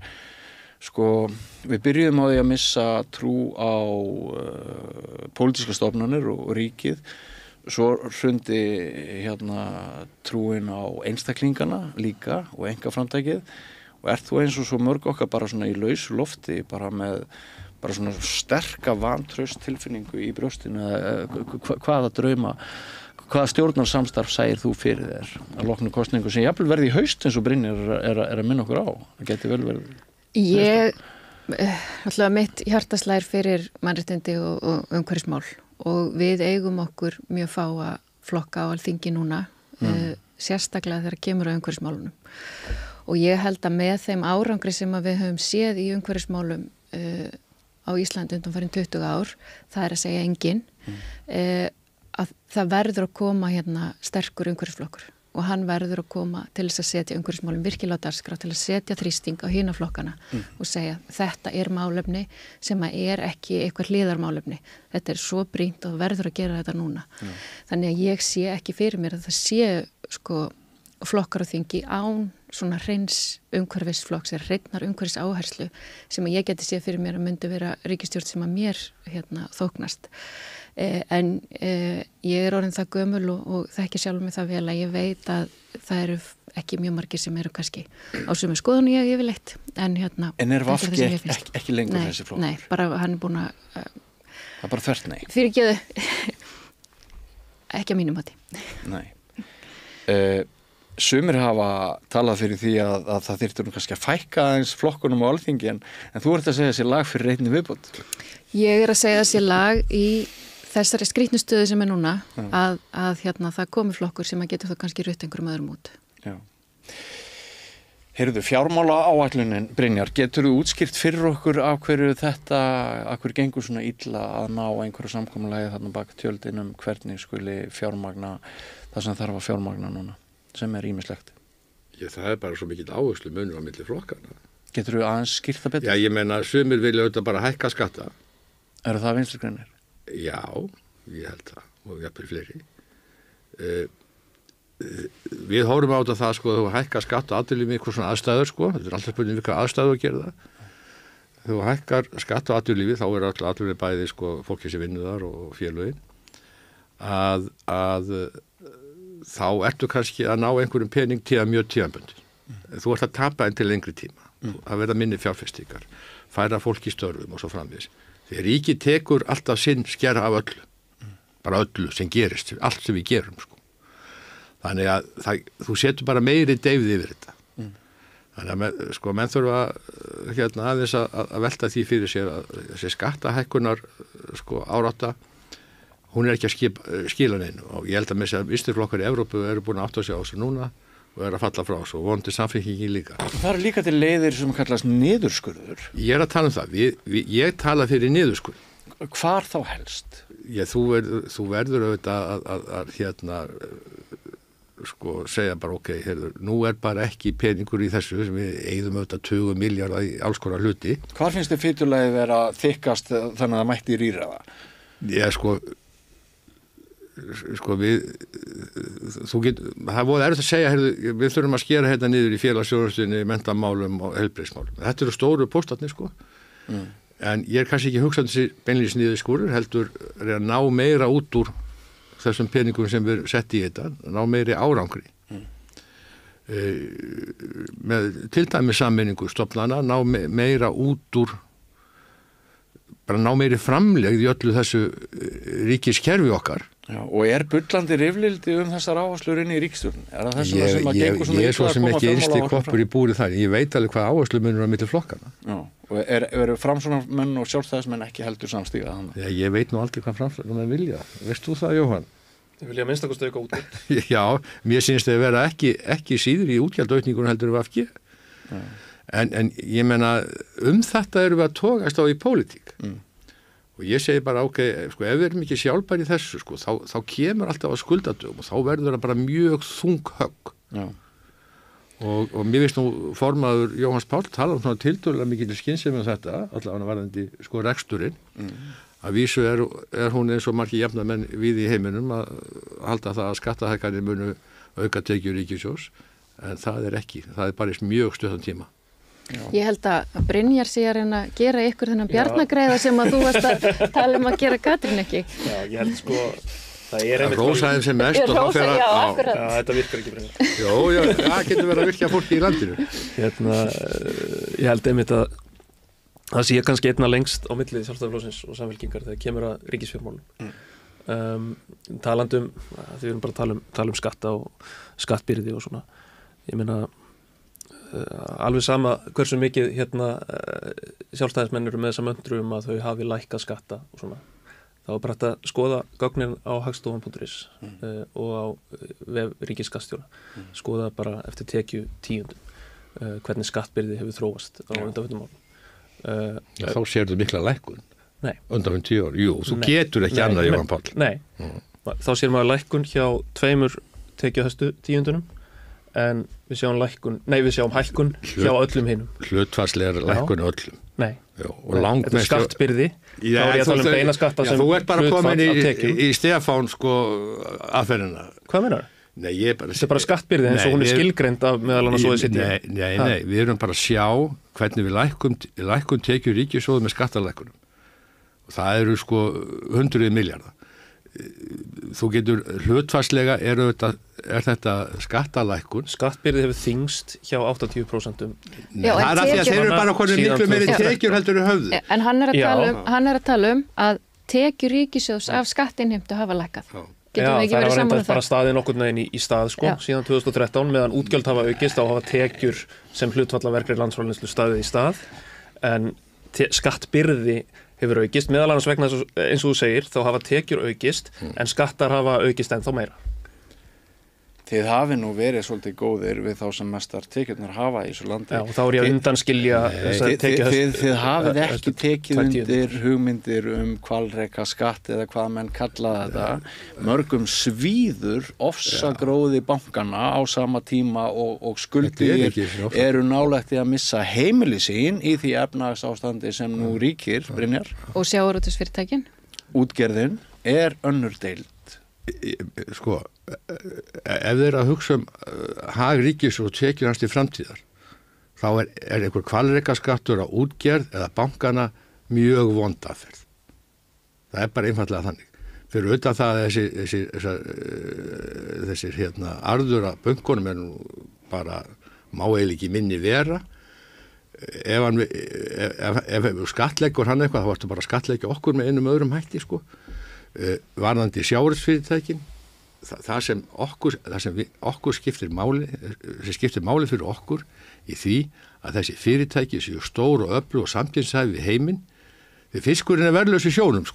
sko, við byrjuðum á því að missa trú á pólitíska stofnanir og ríkið, svo hrundi trúin á einstaklingana líka og einkaframtakið og ert þú eins og svo mörg okkar bara svona í lausu lofti, bara með bara svona sterka vantraust tilfinningu í brjóstinu, hvaða drauma, hvaða stjórnarsamstarf sæir þú fyrir þér að loknu kosningu sem jafnvel verði í haust eins og Brynjar að minna okkur á, það geti vel verið. Ég, alltaf mitt hjartaslær fyrir mannréttindi og umhverfismál og við eigum okkur mjög fáa flokka á Alþingi núna, sérstaklega þegar kemur á umhverfismálunum. Og ég held að með þeim árangri sem að við höfum séð í umhverfismálum á Íslandi undanfarin 20 ár, það er að segja engin, að það verður að koma hérna sterkur umhverfisflokkur og hann verður að koma til þess að setja umhverfismálum virkilega á dagskrá, til að setja þrýsting á hina flokkana og segja þetta er málefni sem að er ekki eitthvað hliðarmálefni. Þetta er svo brýnt og verður að gera þetta núna. Þannig að ég sé ekki fyrir mér að það sé sko flokkar á þingi án svona hreins umhverfisflokks eða hreinnar umhverfis áherslu sem að ég geti séð fyrir mér að myndi vera ríkisstjórn sem að mér þóknast. En ég er orðin það gömul og þekki sjálf mig það vel að ég veit að það eru ekki mjög margir sem eru kannski á sömu skoðun ég yfirleitt. En er VG ekki lengur þessi flokkur? Nei, bara hann er búin að... Það er bara þvert nei? Fyrirgeðu, ekki að mínum mati. Nei. Sumir hafa talað fyrir því að það þyrftur kannski að fækka eins flokkunum á Alþingi en þú ert að segja þessi lag fyrir einni viðbót. Ég er að segja þessi lag í þessari skrýtnu stöðu sem er núna að það komi flokkur sem að getur þá kannski rutt einhverjum öðrum út. Já. Heyrðu, fjármála áætlunin, Brynjar, getur þú útskýrt fyrir okkur af hverju gengur svona illa að ná einhverju samkomulagi þarna bak tjöldinum, hvernig skuli fjármagna það sem þarf að fjármagna núna, sem er ýmislegt? Það er bara svo mikill áherslu munur á milli flokkana. Getur þú aðeins skýrt það betur? Já, ég meina, sumir vilja auðvitað bara hækka skatta. Eru það Vinstri-grænir? Já, ég held það og jafnvel fleiri. Við horfum á þetta það sko að þú hækkar skatt og atvinnulíf með eitthvað svona aðstæður sko, þetta er alltaf spurning við hvað aðstæður að gera það. Þú hækkar skatt og atvinnulífi þá er allir bæði sko fólki sem vinnur þar og félögin að þá ertu kannski að ná einhverjum pening mjög tímabundið. Þú ert að tapa til lengri tíma, að verða minni fjárfestingar, færa fólki í störfum og svo framvegis. Þegar ríkið tekur alltaf sinn skera af öllu, bara öllu sem gerist, allt sem við gerum sko. Þannig að þú setur bara meiri deyfð yfir þetta. Þannig að menn þurfa aðeins að velta því fyrir sér að þessi skattahækkunar sko árátta, hún er ekki að skila neinu og ég held að með þess að vinstriflokkar í Evrópu eru búin að átta sig á þessu núna og eru að falla frá þessu og vonandi samfélkingin líka. Það eru líka til leiðir sem kallast niðurskurður. Ég er að tala um það. Ég tala fyrir niðurskurð. Hvar þá helst? Þú verður auðvitað að sko segja bara ok, nú er bara ekki peningur í þessu sem við eyðum auðvitað 20 milljarða í alls konar hluti. Hvar finnst þið fitulegi vera þykkast þannig að það mætti rýra það? Það voru erfitt að segja, við þurfum að skera hérna niður í félagsþjónustunni, menntamálum og heilbrigðismálum. Þetta eru stóru póstarnir sko, en ég er kannski ekki hugsað þessi beinlínis niðurskurður, heldur að ná meira út úr þessum peningum sem við settum í þetta, ná meiri árangri. Með til dæmis sammenningu stofnana, ná meira út úr, bara ná meiri framlegð í öllu þessu ríkiskerfi okkar. Já, og er bullandi rifrildi þessar áherslur inn í ríkisstjórn? Er það þessum sem að gengur svona illa að koma fjármála? Ég er svo sem ekki einsti koppur í búri þar. Ég veit alveg hvað áherslu munur á milli flokkana. Já, og eru framsóknarmenn og sjálfstæðismenn ekki heldur samstíga þannig? Já, ég veit nú aldrei hvað framsóknarmenn vilja. Veist þú það, Jóhann? Ég vilja minnst að auka útgjöld. Já, mér sýnist þau vera ekki síður í útgjaldaaukningunum heldur við VG. En ég meina þetta erum við að togast á í pólitík. Og ég segi bara, ok, sko, ef við erum ekki sjálfbæri í þessu, sko, þá kemur alltaf að skuldadögum og þá verður það bara mjög þung högg. Já. Og mér finnst nú formaður Jóhanns Páll tala svona tiltölulega mikil skynsemi þetta, allavega varðandi sko reksturinn. Að vísu er hún eins og margir jafnamenn við í heiminum að halda það að skattahækkanir munu auka tekjur ríkissjóðs, en það er ekki, það er bara í mjög stuttan tíma. Já. Ég held að Brynjar sé að reyna að gera ykkur þennan bjarnagreiða sem að þú varst að tala að gera Katrín ekki. Já, ég held sko það er einmitt rósaðin sem mest og þá fer að þetta virkar ekki Brynjar. Já, það getur verið að virkja fólki í landinu. Ég held einmitt að það sé kannski einna lengst á milli Sjálfstæðisflokksins og Samfylkingar þegar kemur að ríkisfjármálum. Talandum, því við erum bara að tala um skatta og skattbyrði og svona. Ég meina alveg sama hversu mikið sjálfstæðismenn eru með þessa möndru að þau hafi lækkað skatta og svona. þá er bara hægt að skoða gögnin á hagstofan.is og á vef ríkisskattstjóra, skoða bara eftir tekju tíundum hvernig skattbyrði hefur þróast á undanförnum árum. Þá sérðu mikla lækkun undanförnum 10 ár. Jú, þú getur ekki annað, Jóhann Páll. Nei, þá sér maður lækkun hjá 2 tekjuhæstu tíundunum, en við sjáum hækkun hjá öllum hinum. Hlutfallslega lækkun öllum. Nei, þetta er skattbyrði, þá er ég að tala um beina skatta sem þú ert bara komin tekjum. í Stefán aðferðina. Hvað meinar það? Nei, þetta er bara skattbyrði eins og hún er skilgreind af meðal annars OECD. Nei, við erum bara að sjá hvernig við lækkum tekjur ríkissjóð með skattalækkunum. Og það eru 100 milljarða. Þú getur hlutfallslega er þetta skattalækkun. Skattbyrði hefur þyngst hjá 80%. Það er af því að þeir eru bara konur miklu meiri tekjur heldur í höfðu. En hann er að tala um að tekjur ríkissjóðs af skattinnheimtu hafa lækkað. Það var reyndar bara staðið nokkurn veginn í stað síðan 2013, meðan útgjöld hafa aukist á að hafa tekjur sem hlutfall af vergri landsframleiðslu staðið í stað, en skattbyrði hefur aukist, meðal annars vegna eins og þú segir, þá hafa tekjur aukist en skattar hafa aukist ennþá meira. Þið hafi nú verið svolítið góðir við þá sem mestar tekjurnar hafa í þessu landi. Já, og þá er ég að undanskilja Þið hafið ekki tekið undir hugmyndir hvalreka skatt eða hvað menn kalla þetta. Mörgum svíður ofsagróði bankana á sama tíma og skuldir eru nálægt í að missa heimili sín í því efnahagsástandi sem nú ríkir, Brynjar. Og sjávarútvegsfyrirtækin? Útgerðin er önnur deild. Ef þeir að hugsa hag ríkis og tekjur hans til framtíðar, þá er einhver hvalrekaskattur á útgerð eða bankana mjög vond aðferð. Það er bara einfaldlega þannig. Fyrir utan það að þessir arður að bönkunum er nú bara má eiginlega ekki minni vera. Ef skattleggur hann eitthvað, þá varstu bara að skattleggja okkur með einum öðrum hætti, varðandi sjávarútvegsfyrirtækin. Það sem okkur skiptir máli fyrir okkur í því að þessi fyrirtæki séu stór og öflug og samkeppnishæf við heiminn, því fiskurinn er verðlaus í sjónum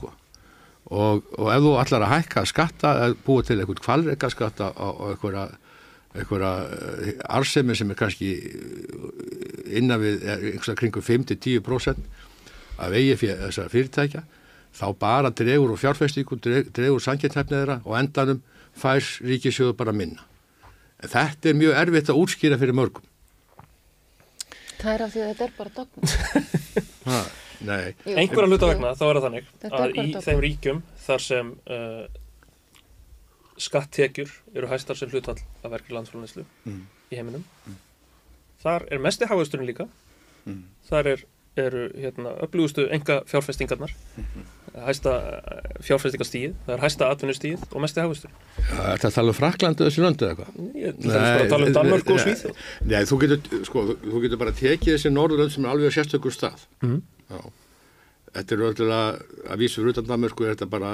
og ef þú ætlar að hækka skatta, búa til einhvern hvalrekaskatta á einhverja arðsemi sem er kannski innan við einhverja kringum 5-10% af eigið þessara fyrirtækja, þá bara dregur úr fjárfestingu, dregur úr samkeppnishæfni þeirra og endanum fær ríkissjóður bara minna. En þetta er mjög erfitt að útskýra fyrir mörgum. Það er af því að þetta er bara dogma. Nei. Einhverja hluta vegna, þá er það þannig að í þeim ríkjum þar sem skatttekjur eru hæstar sem hlutfall af vergri landsframleiðslu í heiminum, þar er mesti hagvöxturinn líka, þar eru öflugustu enga fjárfestingarnar, hæsta fjárfestingastigið, það er hæsta atvinnustigið og mesti hagvöxtur. Er þetta að tala um Frakland eða þessu löndu eða eitthvað? Ég ætla bara að tala um Danmörku og Svíþjóð. Nei, þú getur bara tekið þessi Norðurlönd sem er alveg á sérstökur stað. Þetta er öll að vísu fyrir utan Danmörku er þetta bara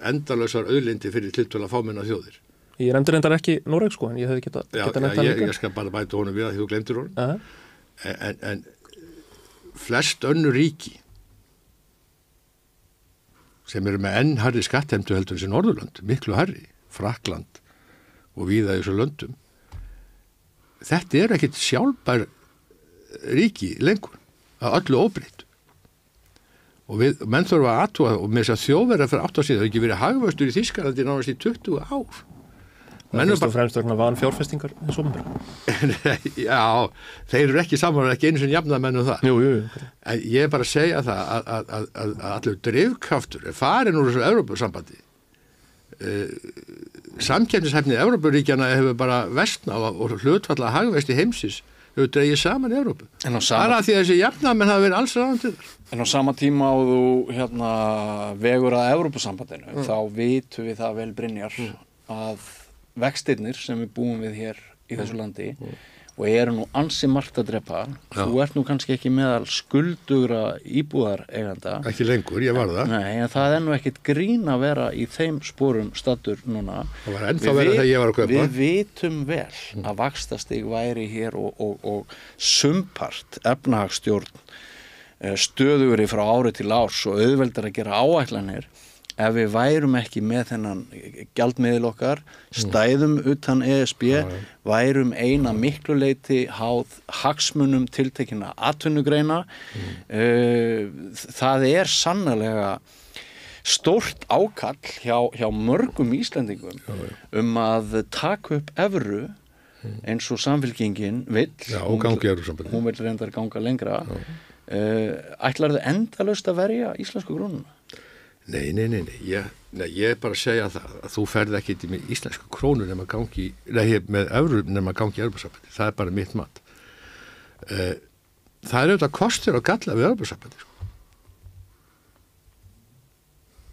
endalausar auðlindi fyrir tiltölulega fámennar þjóðir. Ég nefndir reyndar ekki Noreg en ég hefði getað nefnt það líka. Ég skal bara bæta honum við að þú glemtir honum. En flest önnur ríki sem eru með enn hærri skattheimtu heldur sem Norðurlönd, miklu hærri, Frakland og víða í þessu löndum. Þetta er ekkit sjálfbær ríki lengur, að öllu óbreytt. Og menn þurfa að athuga og með þess að þjóðverðar fyrir 8 ára síðan, það hefur ekki verið hagvöxtur í Þýskalandi nánast í 20 ár. Það er fyrst og fremst vegna van fjárfestingar eins og Já, þeir eru ekki saman, ekki einu sem jafna menn það. Jú. En ég er bara að segja það að allur drifkraftur er farin úr þessu Evrópusambandi. Samkeppnishæfni Evrópuríkjana hefur bara versnað og hlutfalla hagvexti heimsins hefur dregið saman í Evrópu. Það er að því að þessi jafnamenn hafa verið alls ráðan til þar. En á sama tíma á þú vegur að Evrópusambandinu, þá vitum við það vel, Brynjar, að vextirnir sem við búum við hér í þessu landi og eru nú ansi margt að drepa. Þú ert nú kannski ekki meðal skuldugra íbúðareiganda. Ekki lengur, ég var það. Nei, en það er nú ekkit grín að vera í þeim sporum staddur núna. Það var ennþá verið þegar ég var að kaupa. Við vitum vel að vaxtastig væri hér og sumpart efnahagsstjórn stöðugri frá ári til árs og auðveldar að gera áætlanir ef við værum ekki með þennan gjaldmiðil okkar, stæðum utan ESB, værum eina miklu leyti háð hagsmunum tiltekinna atvinnugreina. Það sannarlega stórt ákall hjá mörgum Íslendingum að taka upp evru eins og Samfylkingin vill. Já, og gangi Evrópusambandið. Hún vill reyndar ganga lengra. Ætlarðu endalaust að verja íslensku krónuna? Nei. Ég bara að segja það að þú ferð ekki með íslensku krónu nema gangi, með evru nema gangi Evrópusambandið. Það bara mitt mat. Það auðvitað kostur og galla við Evrópusambandið, sko.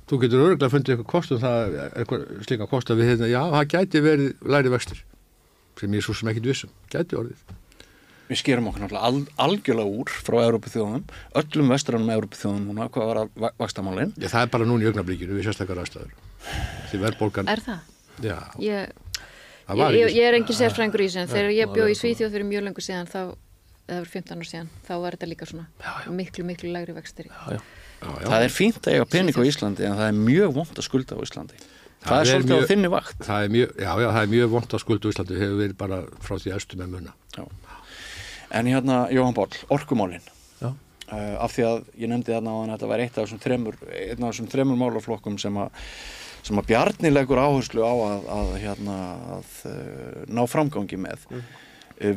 Þú getur örugglega fundið eitthvað kostum það, eitthvað slíka kost að við hérna, já, það gæti verið læri vextir, sem ég svo sem ekkit vissum, gæti orðið. Við skerum okkur náttúrulega algjörlega úr frá Evrópuþjóðum, öllum vestrænum Evrópuþjóðum núna, hvað var að vaxtamálin? Já, það bara núna í augnablikinu við sérstakar aðstæður. Því verðbólgan... það? Já. Ég engin sérfræðingur í þessu, en þegar ég bjó í Svíþjóð fyrir mjög lengur síðan, eða 15 ára síðan, þá var þetta líka svona miklu lægri vextir. Já. Það fínt að eiga pening á Íslandi, en það mjög vont að skulda á Íslandi. Það svolítið á þinni vakt. Það er mjög vont að skulda á Íslandi, hefur verið bara frá því æstu með munna. Já. En hérna, Jóhann Páll, orkumálin. Af því að ég nefndi þarna að þetta væri einn af þessum þremur málaflokkum sem að Bjarni leggur áherslu á að ná framgangi með.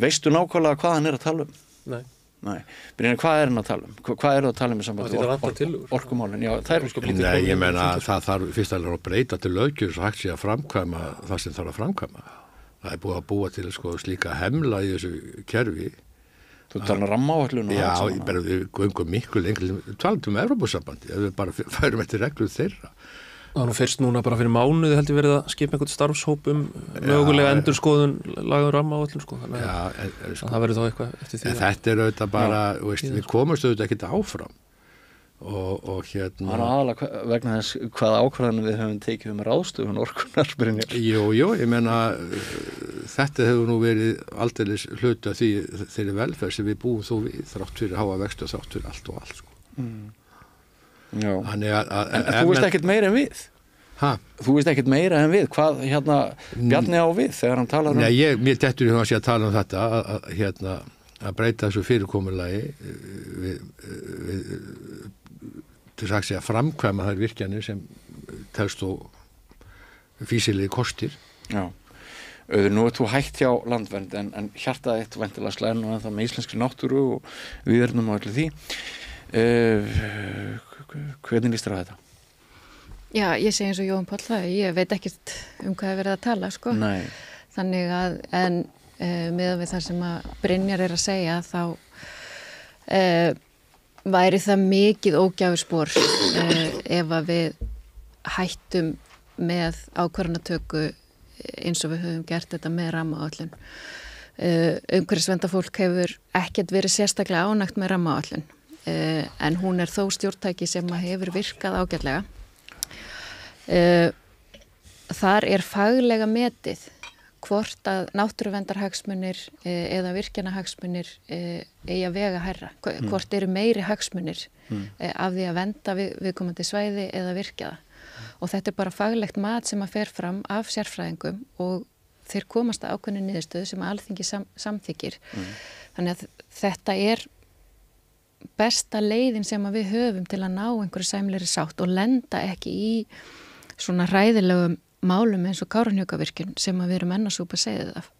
Veistu nákvæmlega hvað hann að tala um? Nei. Brynjar, hvað hann að tala um? Hvað að tala um í sambandi orkumálin? Já, það sko lítið. Nei, ég meina að það þarf fyrst að breyta til löggjöf svo hægt sé að framkvæma það sem þarf að framkvæma. Það búið að búa til sko slíka hemla í þessu kerfi. Þú talar rammaáætlun og já, við göngum miklu lengri, talum Evrópusambandi, ef við bara færum eftir reglur þeirra. Það var nú fyrst núna bara fyrir mánuði heldur verið að skipa einhvern starfshóp mögulega endurskoðun laga rammaáætlun, sko. Þannig að það verður þá eitthvað eftir því. Þetta auðvitað bara, við komumst auðvitað ekkert áfram. Og hérna... Það aðalega vegna þess hvaða ákvarðanir við höfum tekið ráðstöfun orkunar, Brynjar. Jú, ég meina þetta hefur nú verið aldeilis hluti af þeirri velferð sem við búum þó við, þrátt fyrir háa vexti og þrátt fyrir allt og allt, sko. Já. En þú veist ekkert meira en við? Þú veist ekkert meira en við? Hvað Bjarni á við þegar hann talar um? Nei, mér dettur í huga að tala um þetta, að breyta þessu fyrirkomulagi til að segja framkvæma þær virkjanir sem telst og fýsilegi kostir. Já. Nú þú hægt hjá Landvernd en hjartað eitt væntilega slæðin og það með íslenskri náttúru og við erum á allir því. Hvernig líst þér á þetta? Já, ég segi eins og Jóhann Páll það, ég veit ekkert hvað er verið að tala, sko. Nei. Þannig að, meðan við það sem að Brynjar að segja, þá væri það mikið ógjafurspor ef að við hættum með ákvarðanatöku eins og við höfum gert þetta með rammaáætlun. Umhverfisverndafólk hefur ekkert verið sérstaklega ánægt með rammaáætlun, en hún þó stjórntæki sem hefur virkað ágætlega. Þar faglega metið hvort að náttúruverndarhagsmunir eða virkjanahagsmunir eigi að vega hærra, hvort meiri hagsmunir af því að vernda viðkomandi svæði eða virkja það. Og þetta bara faglegt mat sem að fer fram af sérfræðingum og þeir komast að ákveðnu niðurstöðu sem Alþingi samþykkir. Þannig að þetta besta leiðin sem að við höfum til að ná einhverju sæmilegri sátt og lenda ekki í svona hræðilegum málum eins og Kárahnjúkavirkjun sem að við erum enn að súpa segið af.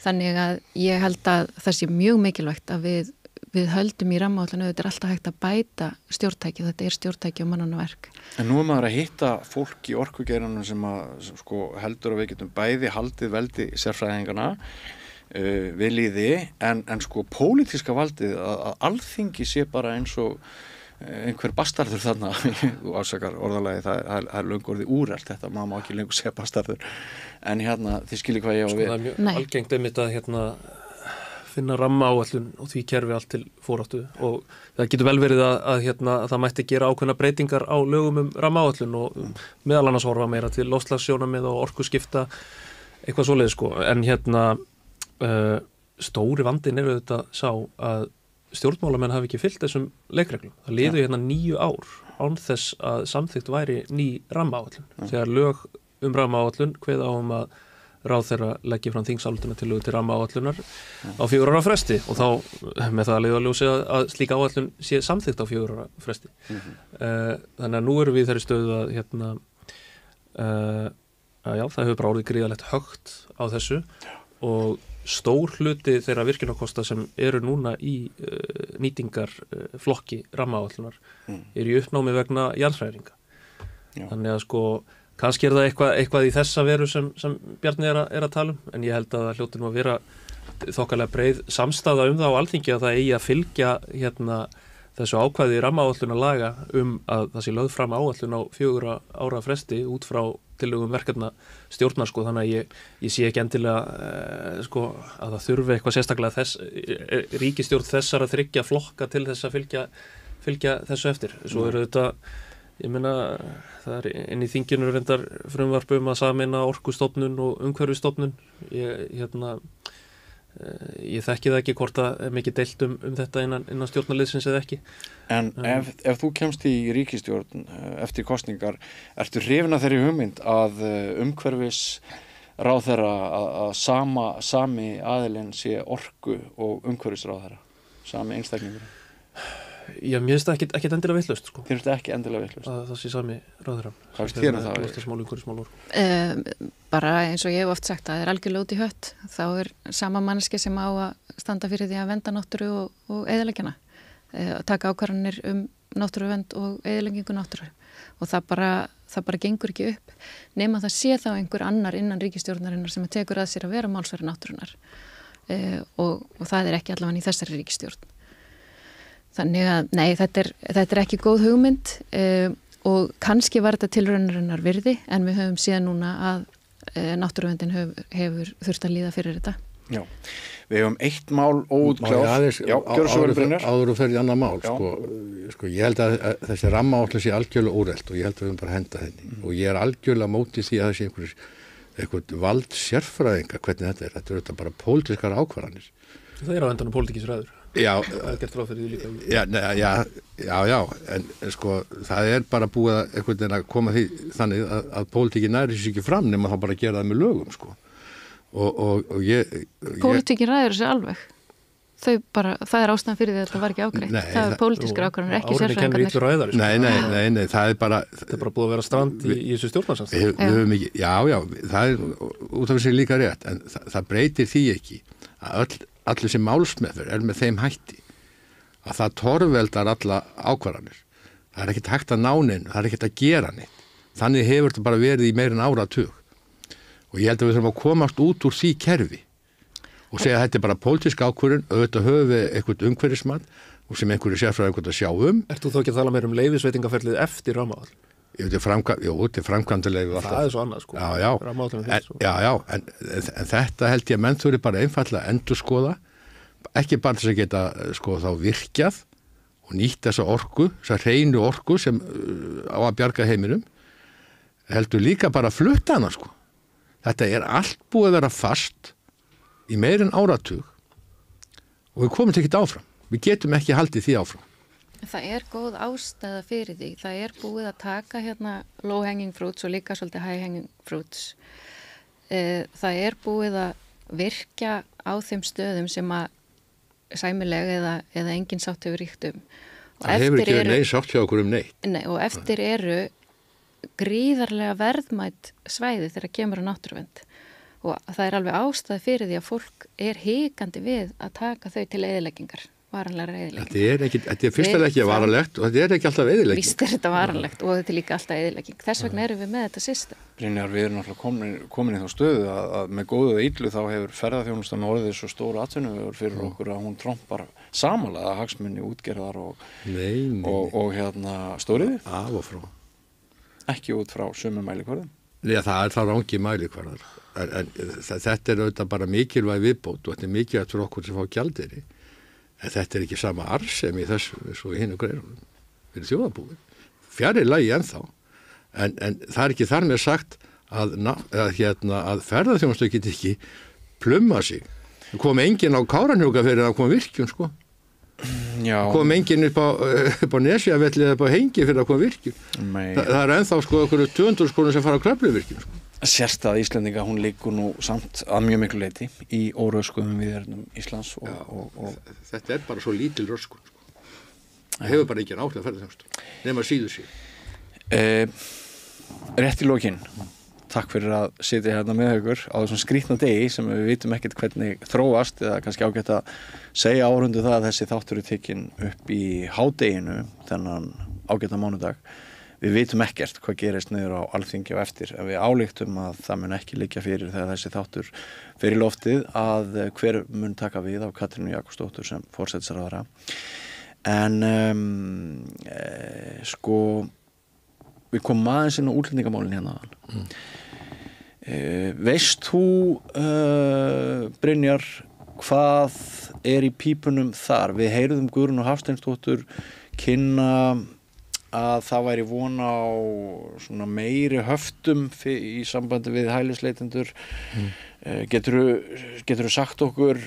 Þannig að ég held að það sé mjög mikilvægt að við höldum í rammaáætlun, þetta alltaf hægt að bæta stjórntæki, þetta stjórntæki og mannanverk. En nú maður að hitta fólk í orkugeiranum sem að heldur að við getum bæði haldið veldi sérfræðingana við líði, en pólitíska valdið að Alþingi sé bara eins og einhver bastardur þarna, þú ásakar orðalagi, það löngu orðið úrelt þetta, maður má ekki lengur segja bastardur, en þið skiljið hvað ég á við. Það mjög algengt einmitt að finna rammaáætlun og því kerfi allt til foráttu og það getur vel verið að það mætti gera ákveðna breytingar á lögum rammaáætlun og meðal annars horfa meira til loftslagssjónarmið og orkuskipta, eitthvað svoleiðis, sko. En stóri vandinn auðvitað sá að stjórnmálamenn hafi ekki fylgt þessum leikreglum. Það liðu hérna 9 ár án þess að samþykkt væri ný rammaáætlun. Þegar lög rammaáætlun kveða á að ráðherra leggi fram þingsályktunartillögu til rammaáætlunar á 4 ára fresti og þá með það að leiðarljósi að slík áætlun sé samþykkt á 4 ára fresti. Þannig að nú erum við í þeirri stöðu að já, það hefur bara orðið gríðalegt högt á þessu og stór hluti þeirra virkjunarkosta sem eru núna í nýtingarflokki rammaáætlunar eru í uppnámi vegna jarðhræringa. Þannig að kannski það eitthvað í þessa veru sem Bjarni er að tala en ég held að það hljóti nú að vera þokkalega breið samstaða það á Alþingi að það eigi að fylgja þessu ákvæði rammaáætlunarlaga að það sé lögð fram áætlun á 4 ára fresti út frá tillögum verkefna stjórnar þannig að ég sé ekki endilega að það þurfi eitthvað sérstaklega ríkisstjórn þessara 3 flokka til þess að fylgja þessu eftir. Svo eru þetta ég meina, það er inn í þinginu reyndar frumvarp að sameina Orkustofnun og Umhverfisstofnun. Ég þekki það ekki hvort það er mikið deilt um þetta innan stjórnarliðsins eða ekki. En ef þú kemst í ríkisstjórn eftir kosningar, ertu hrifin af þeirri hugmynd að umhverfisráðherra að sami aðilinn sé orku og umhverfisráðherra, sami einstaklingur? Já, mér finnst það ekkert endilega vitlaust Þér finnst það ekki endilega vitlaust? Að það sé sami ráðherra. Hvað finnst þér það? Bara eins og ég hef oft sagt að það er algjörlega út í hött. Þá er sama manneski sem á að standa fyrir því að vernda náttúru og eyðileggjana. Taka ákvarðanir náttúruvernd og eyðileggingu náttúru. Og það bara gengur ekki upp. Nema það sé þá einhver annar innan ríkisstjórnarinnar sem tekur að sér að vera málsvari náttúrunar. Og það er ekki allavega í þessari ríkisstjórn. Þannig að, nei, þetta er ekki góð hugmynd og kannski var þetta tilraunarinnar virði en við höfum síðan núna að náttúruverndin hefur þurft að líða fyrir þetta. Já, við höfum 1 mál óútkljáð. Já, gjör svo vel Brynjar. Áður og fer í annað mál, ég held að þessi rammaáætlun sé algjörlega úrelt og ég held að við höfum bara henda henni og ég er algjörlega móti því að það sé einhver vald sérfræðinga hvernig þetta er. Þetta er þetta bara pólitískar ákvarðanir. Það er á endanum pólitíkisræður. Já, það er gert ráð fyrir því líka. Já, en það er bara búið að einhvern veginn að koma því þannig að pólitíkin næri sér ekki fram nema þá bara að gera það með lögum, og ég... Pólitíkin ræður þessu alveg. Það er ástæðan fyrir því að þetta var ekki ágreitt. Það er pólitískar ákvarðanir, ekki sérfræðingarnir. Nei, það er bara... Þetta er bara búið að vera strand í þessu stjórnarsamstarfi. Já, það er út af þessi líka rétt, en það breytir því ekki að allir sem málsmeðferð með þeim hætti að það torveldar alla ákvarðanir. Það er ekkert hægt að ná neinu, það er ekkert að gera neitt. Þannig hefur þetta bara verið í meira en áratug. Og ég held að við þurfum að komast út úr því kerfi og segja að þetta er bara pólitísk ákvörðun, auðvitað höfum við eitthvað umhverfismat og sem einhverju sérfræðingur að sjá Ert þú þá ekki að tala meira leyfisveitingaferlið eftir rammaáætlun? Þetta er framkvæmdaleyfi alltaf. Það er svo annað, Já, en þetta held ég að menn þurfi bara einfaldlega að endurskoða, ekki bara þess að geta þá virkjað og nýtt þessa orku, þessa hreinu orku sem á að bjarga heiminum, heldur líka bara að flutta hana, Þetta er allt búið að vera fast í meira en áratug og við komum ekki áfram. Við getum ekki haldið því áfram. Það er góð ástæða fyrir því. Það er búið að taka low hanging fruits og líka svolítið high hanging fruits. Það er búið að virkja á þeim stöðum sem að sæmileg eða engin sátt hefur ríkt Það hefur ekki verið sátt hjá okkur neitt. Nei, og eftir eru gríðarlega verðmætt svæði þegar kemur á náttúruvernd. Og það er alveg ástæða fyrir því að fólk er hikandi við að taka þau til eyðileggingar. Varanlegar eyðilegging. Þetta er fyrst ekki varanlegt og þetta er ekki alltaf eyðilegging. Víst er þetta varanlegt og þetta er líka alltaf eyðilegging. Þess vegna erum við með þetta system. Brynjar, við erum náttúrulega komin í þá stöðu að með góðu og illu þá hefur ferðaþjónustan orðið svo stóru atvinnuvegur fyrir okkur að hún trompar samanlega hagsmunni útgerðar og stóriði. Af og frá. Ekki út frá sömu mælikvarðum. Nei, það er þá rangi mælikvarðar. En þetta er auðvitað bara mikilvæg viðbót og þetta er mikilvægt fyrir okkur sem fá gjaldeyri. En þetta er ekki sama arðsemi í þessu eins og í hinu greinunum fyrir þjóðarbúið. Fjarri lagi ennþá. En það er ekki þar með sagt að ferðaþjónustu geti ekki plumma sig. Það kom enginn á Kárahnjúka fyrir að koma virkjun, kom enginn upp á Nesjavelli eða upp á Hengi fyrir að koma virkjun. Það er ennþá sko okkur 200 krónur sem fara á Kröfluvirkjun sko. Sérstæða Íslendinga, hún liggur nú samt að mjög miklu leyti í óröskuðum viðernum Íslands og þetta er bara svo lítil röskun sko. Það hefur bara ekki áhrif að ferðaþjónustu nema síður sér. Rétt í lokin, takk fyrir að sitja hérna með ykkur á þessum skrýtna degi sem við vitum ekkert hvernig þróast, eða kannski ágætt að segja árundu það að þessi þáttur er tekinn upp í hádeginu þennan ágæta mánudag. Við vitum ekkert hvað gerist niður á Alþingi og eftir, en við ályktum að það mun ekki liggja fyrir þegar þessi þáttur fer í loftið að hver mun taka við af Katrínu Jakobsdóttur sem forsætisráðherra. En sko, við komum aðeins inn á útlendingamálin hérna. Veist þú, Brynjar, hvað er í pípunum þar? Við heyruðum Guðrúnu Hafsteinsdóttur kynna að það væri von á svona meiri höftum í sambandi við hælisleitendur. Geturðu sagt okkur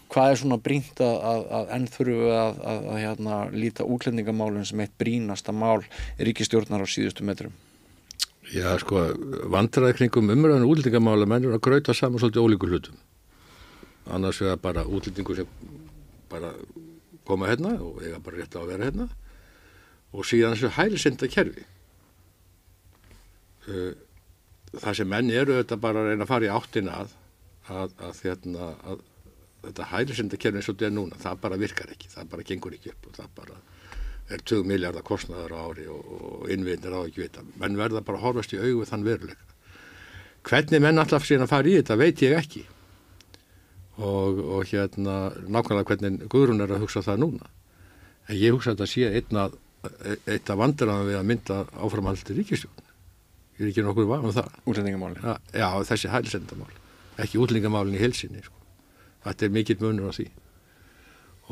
hvað er svona brýnt að enn þurfum við að líta útlendingamálin sem eitt brýnasta mál ríkisstjórnar á síðustu metrum? Já, sko, vandræði kringum umræðan útlendingamála menn eru að grauta saman svolítið ólíku hlutum. Annars vegar bara útlendingur sem bara koma hérna og eiga bara rétt á að vera hérna. Og síðan þessu hælisleitendakerfi. Það sem menn eru þetta bara að reyna að fara í áttina að þetta hælisleitendakerfi eins og þetta er núna, það bara virkar ekki, það bara gengur ekki upp og það bara er 20 milljarðar kostnaðar á ári og innviðnir á ekki vita. Menn verða bara að horfast í augu við þann veruleika. Hvernig menn alltaf síðan að fara í þetta veit ég ekki. Og nákvæmlega hvernig Guðrún er að hugsa það núna. En ég hugsa að þetta sé eitt af vandræðum við að mynda áframhaldandi ríkisstjórn. Ég er ekki nokkuð vafa um það. Útlendingamálin? Já, þessi hælisleitendamál. Ekki útlendingamálin í heilsinni. Sko. Þetta er mikill munur á því.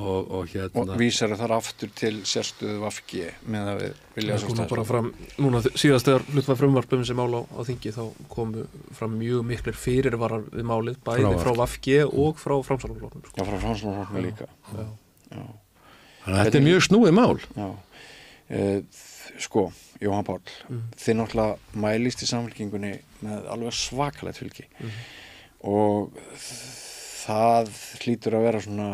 Og vísar þar aftur til sérstöðu VG með að við vilja svo stæða. Núna síðast þegar hlutum að frumvarpum sem mál á þingi þá komu fram mjög miklir fyrirvarar við málið, bæði frá VG og frá Framsóknarflokknum. Sko. Já, frá Framsóknarflokknum líka. Já. Þannig að þetta er mjög snúið mál. Já. Sko, Jóhann Páll, þið náttúrulega mælist í Samfylkingunni með alveg svakalegt fylgi og það hlýtur að vera svona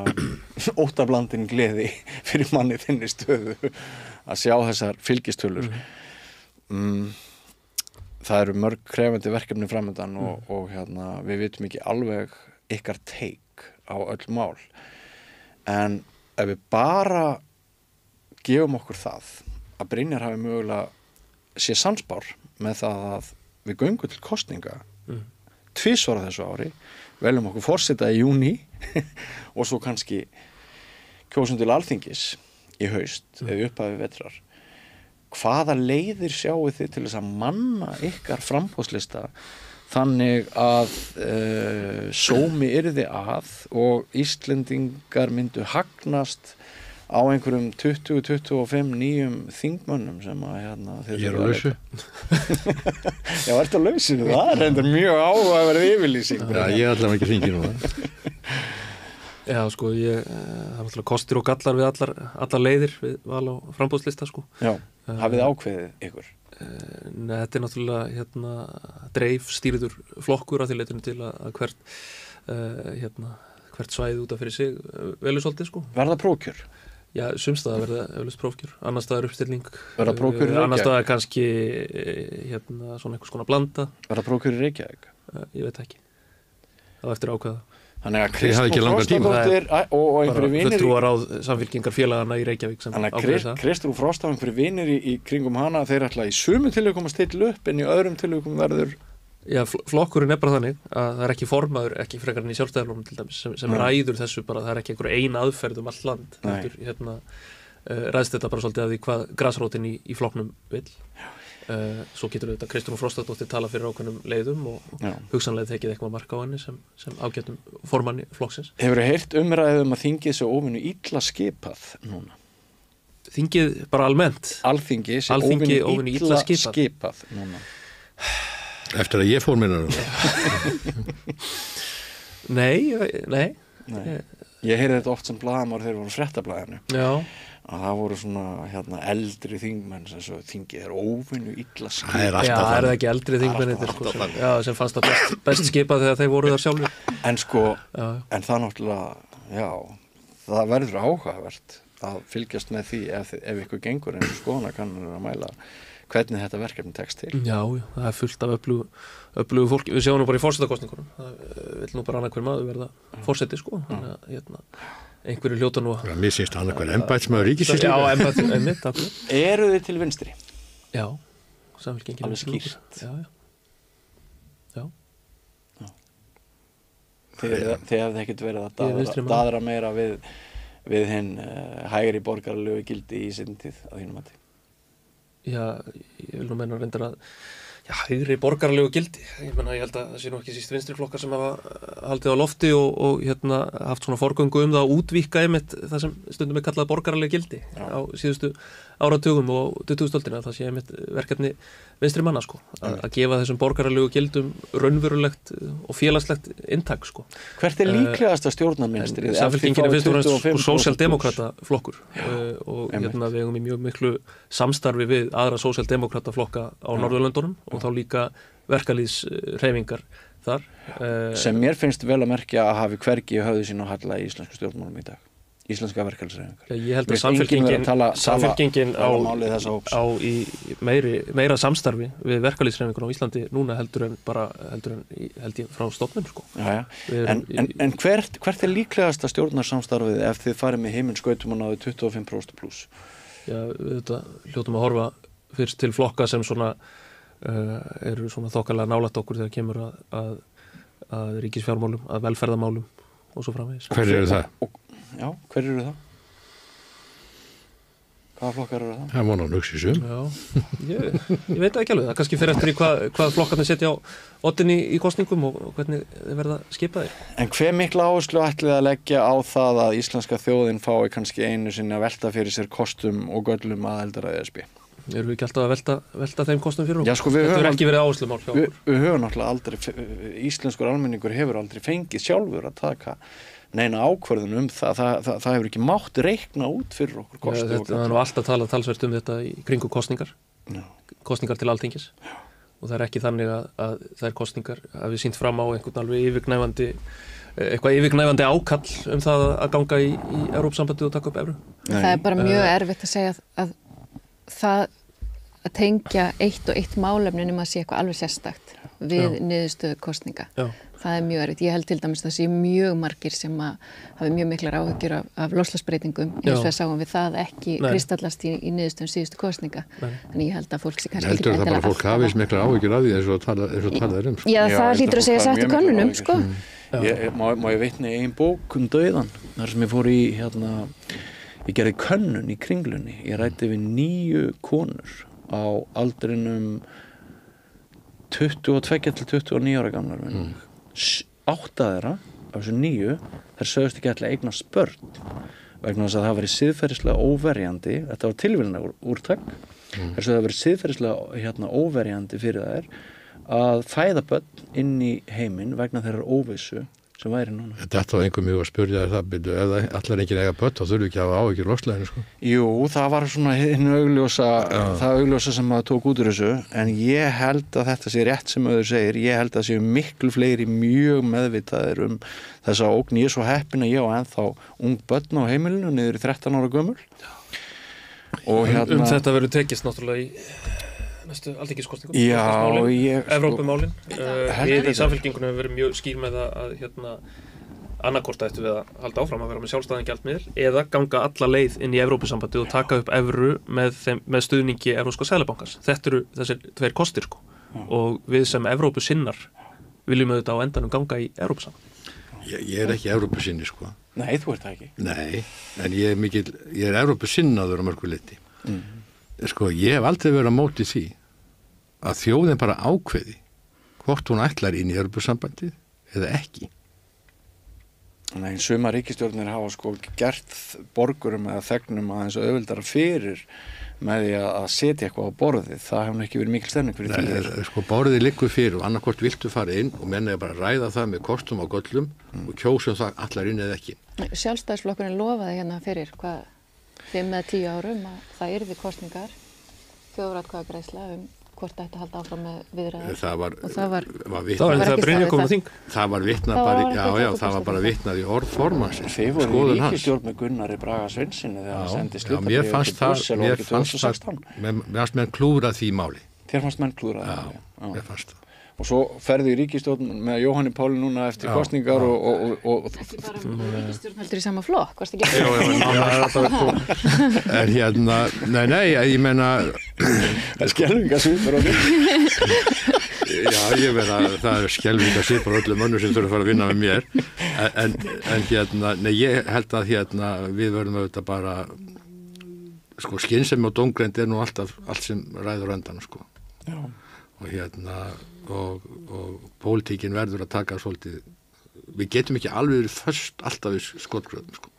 óttablandin gleði fyrir manni þinni stöðu að sjá þessar fylgistölur. Það eru mörg krefandi verkefni framöndan og við vitum ekki alveg ykkar take á öll mál, en ef við bara gefum okkur það að Brynjar hafi mögulega sé sannspár með það að við göngum til kosninga tvisvar á þessu ári, veljum okkur forseta í júní og svo kannski kjósum til Alþingis í haust eða upphafi vetrar. Hvaða leiðir sjáu þið til þess að manna ykkar framboðslista þannig að sómi yrði að og Íslendingar myndu hagnast á einhverjum 20-25 nýjum þingmönnum sem að ég er á lausu. Já, ertu á lausu? Það er reyndar mjög áhugaverð yfirlýsing. Já, ég er allavega ekki hringi núna. Já, sko, það er alltaf kostir og gallar við allar leiðir við val á framboðslista, sko. Já, hafið ákveðið ykkur? Nei, þetta er náttúrulega dreif stýriður flokkur að því leitinu til að hvert svæði út af fyrir sig velur svolítið, sko. Verða prófkjör? Já, sumstaða verða eflaust prófkjör, annar staðar uppstilling, verða prófkjör í Reykjavík? Annar staðar kannski svona einhvers konar blanda. Verða prófkjör í Reykjavík? Ég veit ekki. Það var eftir ákveða. Þannig að Kristrún Frostadóttir og einhverju vinir fulltrúar á Samfylkingar félagana í Reykjavík sem ákveða það. Kristrún Frost og einhverju vinir í kringum hana, þeir ætla í sumu tilvikum að stilla upp en í öðrum tilvikum verður. Já, flokkurinn er bara þannig að það er ekki formaður, ekki frekar en í Sjálfstæðisflokknum til dæmis sem ræður þessu bara, það er ekki einhver ein aðferð allt land. Ræðst þetta bara svolítið af því hvað grasrótin í flokknum vill. Svo getur þetta Kristrún Frostadóttir tala fyrir ákveðnum leiðum og hugsanlega tekið eitthvað mark á henni sem ágætum formanni flokksins. Hefurðu heyrt umræðum að þingið sé óvinnu illa skipað núna? Þingið bara almennt? Alþingi sé óvinnu illa skipað núna. Eftir að ég fór minna Nei. Ég heyrði þetta oft sem blaðamaður þegar voru fréttablaðinu. Já. Að það voru svona eldri þingmenn sem svo þingið óvinnu illa skipað. Það er alltaf Já, þannig. það ekki eldri þingmenn sko, sem fannst það best skipað þegar þeir voru þar sjálfur. En sko, en það náttúrulega, já, það verður áhugavert að fylgjast með því ef ykkur gengur eins og skoðanakannanir að mæla hvernig þetta verkefni tekst til. Já, það er fullt af öflugu fólki. Við sjáum nú bara í forsetakosningunum. Það vill nú bara annað hver maður verða forseti, sko. Þannig að einhverju hljóta nú að... Mér sýnst annað hver embættismaður ríkisins. Já, embættismaður, takk. Eru þið til vinstri? Já, Samfylkingin. Alveg skýrt. Já. Þið hefði ekkert verið að daðra meira við hinn hægri borgaralegu gildi í sinni tíð á þínum mati. Já, ég vil nú meina reyndar að hægri borgaralegu gildi. Ég held að það sé nú ekki síst vinstri flokkar sem hafa haldið á lofti og haft svona forgöngu það að útvíkka einmitt það sem stundum er kallað borgaralegu gildi á síðustu áratugum og 2000-öldina. Það sé einmitt verkefni vinstri manna, sko. Að gefa þessum borgaralegu gildum raunverulegt og félagslegt inntak, sko. Hvert er líklegasta stjórnarmynstrið? Samfylkingin er fyrst og fremst sósíaldemókrata flokkur og við eigum í mjög miklu samstarfi við aðra sósíaldemókrata flokka á Norðurlöndunum og þá líka verkalýðshreyfingar þar. Sem mér finnst vel að merkja að hafi hvergi höfðu sín á halla í íslensku stjórnmálum í dag. Íslenska verkalýðshreyfingar. Ég held að samfylkingin á í meira samstarfi við verkalýðshreyfingun á Íslandi núna heldur en held ég frá stofnun, sko. Já. En hvert er líklegasta stjórnarsamstarfið ef þið farið með himinskautum og náðu 25% pluss? Já, við hljótum að horfa fyrst til flokka sem svona eru svona þokkalega nálægt okkur þegar kemur að ríkisfjármálum, að velferðarmálum og svo framvegis. Hver eru það? Já, hver eru það? Hvaða flokkar eru það? Það var náttúrulega Nuxisum. Já, ég veit ekki alveg. Það kannski fer eftir í hvað flokkarnir setja á oddinni í kosningum og hvernig þeir verða skipaðir. En hve mikla áherslu ætlið að leggja á það að íslenska þjóðin fái kannski einu sinni að velta fyrir sér kostum og göllum aðildar að ESB? Erum við ekki alltaf að velta þeim kostum fyrir okkur? Já, sko, þetta hefur ekki verið áherslumál hjá okkur. Við höfum náttúrulega aldrei, íslenskur almenningur hefur aldrei fengið sjálfur að taka neina ákvörðun það hefur ekki mátt reikna út fyrir okkur kosti. Það er nú alltaf talað talsvert þetta í kringu kosningar. Kosningar til Alþingis. Og það er ekki þannig að þær kosningar hafi sýnt fram á einhvern alveg yfirgnæfandi ákall það að ganga í Evrópusambandið og taka upp evru. Það er bara mjög erfitt að segja að það að tengja eitt og eitt málefni nema að sé eitthvað alveg sérstakt við niðurstöðu kosninga. Já. Það er mjög erfitt. Ég held til dæmis að það sé mjög margir sem hafi mjög miklar áhyggjur af loftslagsbreytingum eins og sáum við það ekki kristallast í niðurstöðum síðustu kosninga. Þannig ég held að fólk sé kannski ekki heldur það bara fólk hafi miklar áhyggjur af því eins og talað um. Já, það hlýtur að segja satt í könnunum, sko. Má ég vitna í ein bók dauðan þar sem ég fór í ég gerði könnun í Kringlunni. Ég ræddi við 9 konur á aldrinum 22 til 29 ára gamlar. 8 þeirra af þessu 9 þær sögðust ekki ætla að eignast börn vegna þess að það væri siðferðislega óverjandi, þetta var tilvíðanlega úrtak, þær sögðu að það væri siðferðislega óverjandi fyrir þær að fæða börn inn í heiminn vegna þeirrar óvissu sem væri núna. Þetta var einhver mjög að spyrja það byrju, ef það allar enginn eiga börn þá þurfu ekki að hafa áhyggjur loftslaginu, sko. Jú, það var svona það augljósa sem maður tók út úr þessu, en ég held að þetta sé rétt sem auður segir, ég held að séu miklu fleiri mjög meðvitaðir þessa ógn. Ég er svo heppin að ég á ennþá ung börn á heimilinu niður í 13 ára gömul. Og þetta verður tekist náttúrulega í næstu alþingiskosningum. Já, Evrópumálin. Við í samfylkingunum hefur verið mjög skýr með að annarkvort ættu við að halda áfram að vera með sjálfstæðan gjaldmiðil eða ganga alla leið inn í Evrópusambandið og taka upp evru með stuðningi Evrópska seðlabankans. Þetta eru þessir 2 kostir, sko. Og við sem Evrópusinnar viljum auðvitað á endanum ganga í Evrópusambandið. Ég er ekki Evrópusinni, sko. Nei, þú ert það ekki. Nei, en ég er Evrópusinnaður á mörgu leyti. Sko, ég hef aldrei verið á móti því að þjóðin bara ákveði hvort hún ætlar inn í Evrópusambandið eða ekki. Nei, sumar ríkisstjórnir hafa sko gert borgurum eða þegnum aðeins auðveldara fyrir með því að setja eitthvað á borðið. Það hefur ekki verið mikil stemning fyrir því. Sko borðið liggur fyrir og annarkvort viltu fara inn og menn er bara að ræða það með kostum og göllum og kjósum það allar inn eða ekki. Sjálfstæðisflokkurinn lofaði hérna fyrir 5 eða 10 árum að það yrði kosningar, þjóðaratkvæðagreiðsla hvort ætti að halda áfram með viðræður. Það var bara vitnað í orð formannsins. Þið voru í ríkisstjórn með Gunnari Braga Sveinssyni þegar hann sendi sluttabréf til Brussel árið 2016. Mér fannst menn klúðra því máli. Þér fannst menn klúðra því máli? Já, mér fannst það. Og svo ferði í ríkisstjórn með Jóhanni Páli núna eftir kosningar og Ekki bara ríkisstjórn heldur í sama flokk, varst ekki? En hérna, nei, ég meina skelfingasvipur á því. Já, ég meina, það skelfingasvipur á öllum mönnum sem þurfa að fara að vinna með mér. En hérna, nei, ég held að hérna við verðum auðvitað bara sko skynsemi og dómgreind nú allt sem ræður endan, sko. Já. Og hérna og pólitíkin verður að taka svolítið, við getum ekki alveg verið föst alltaf við skotgröðum, sko.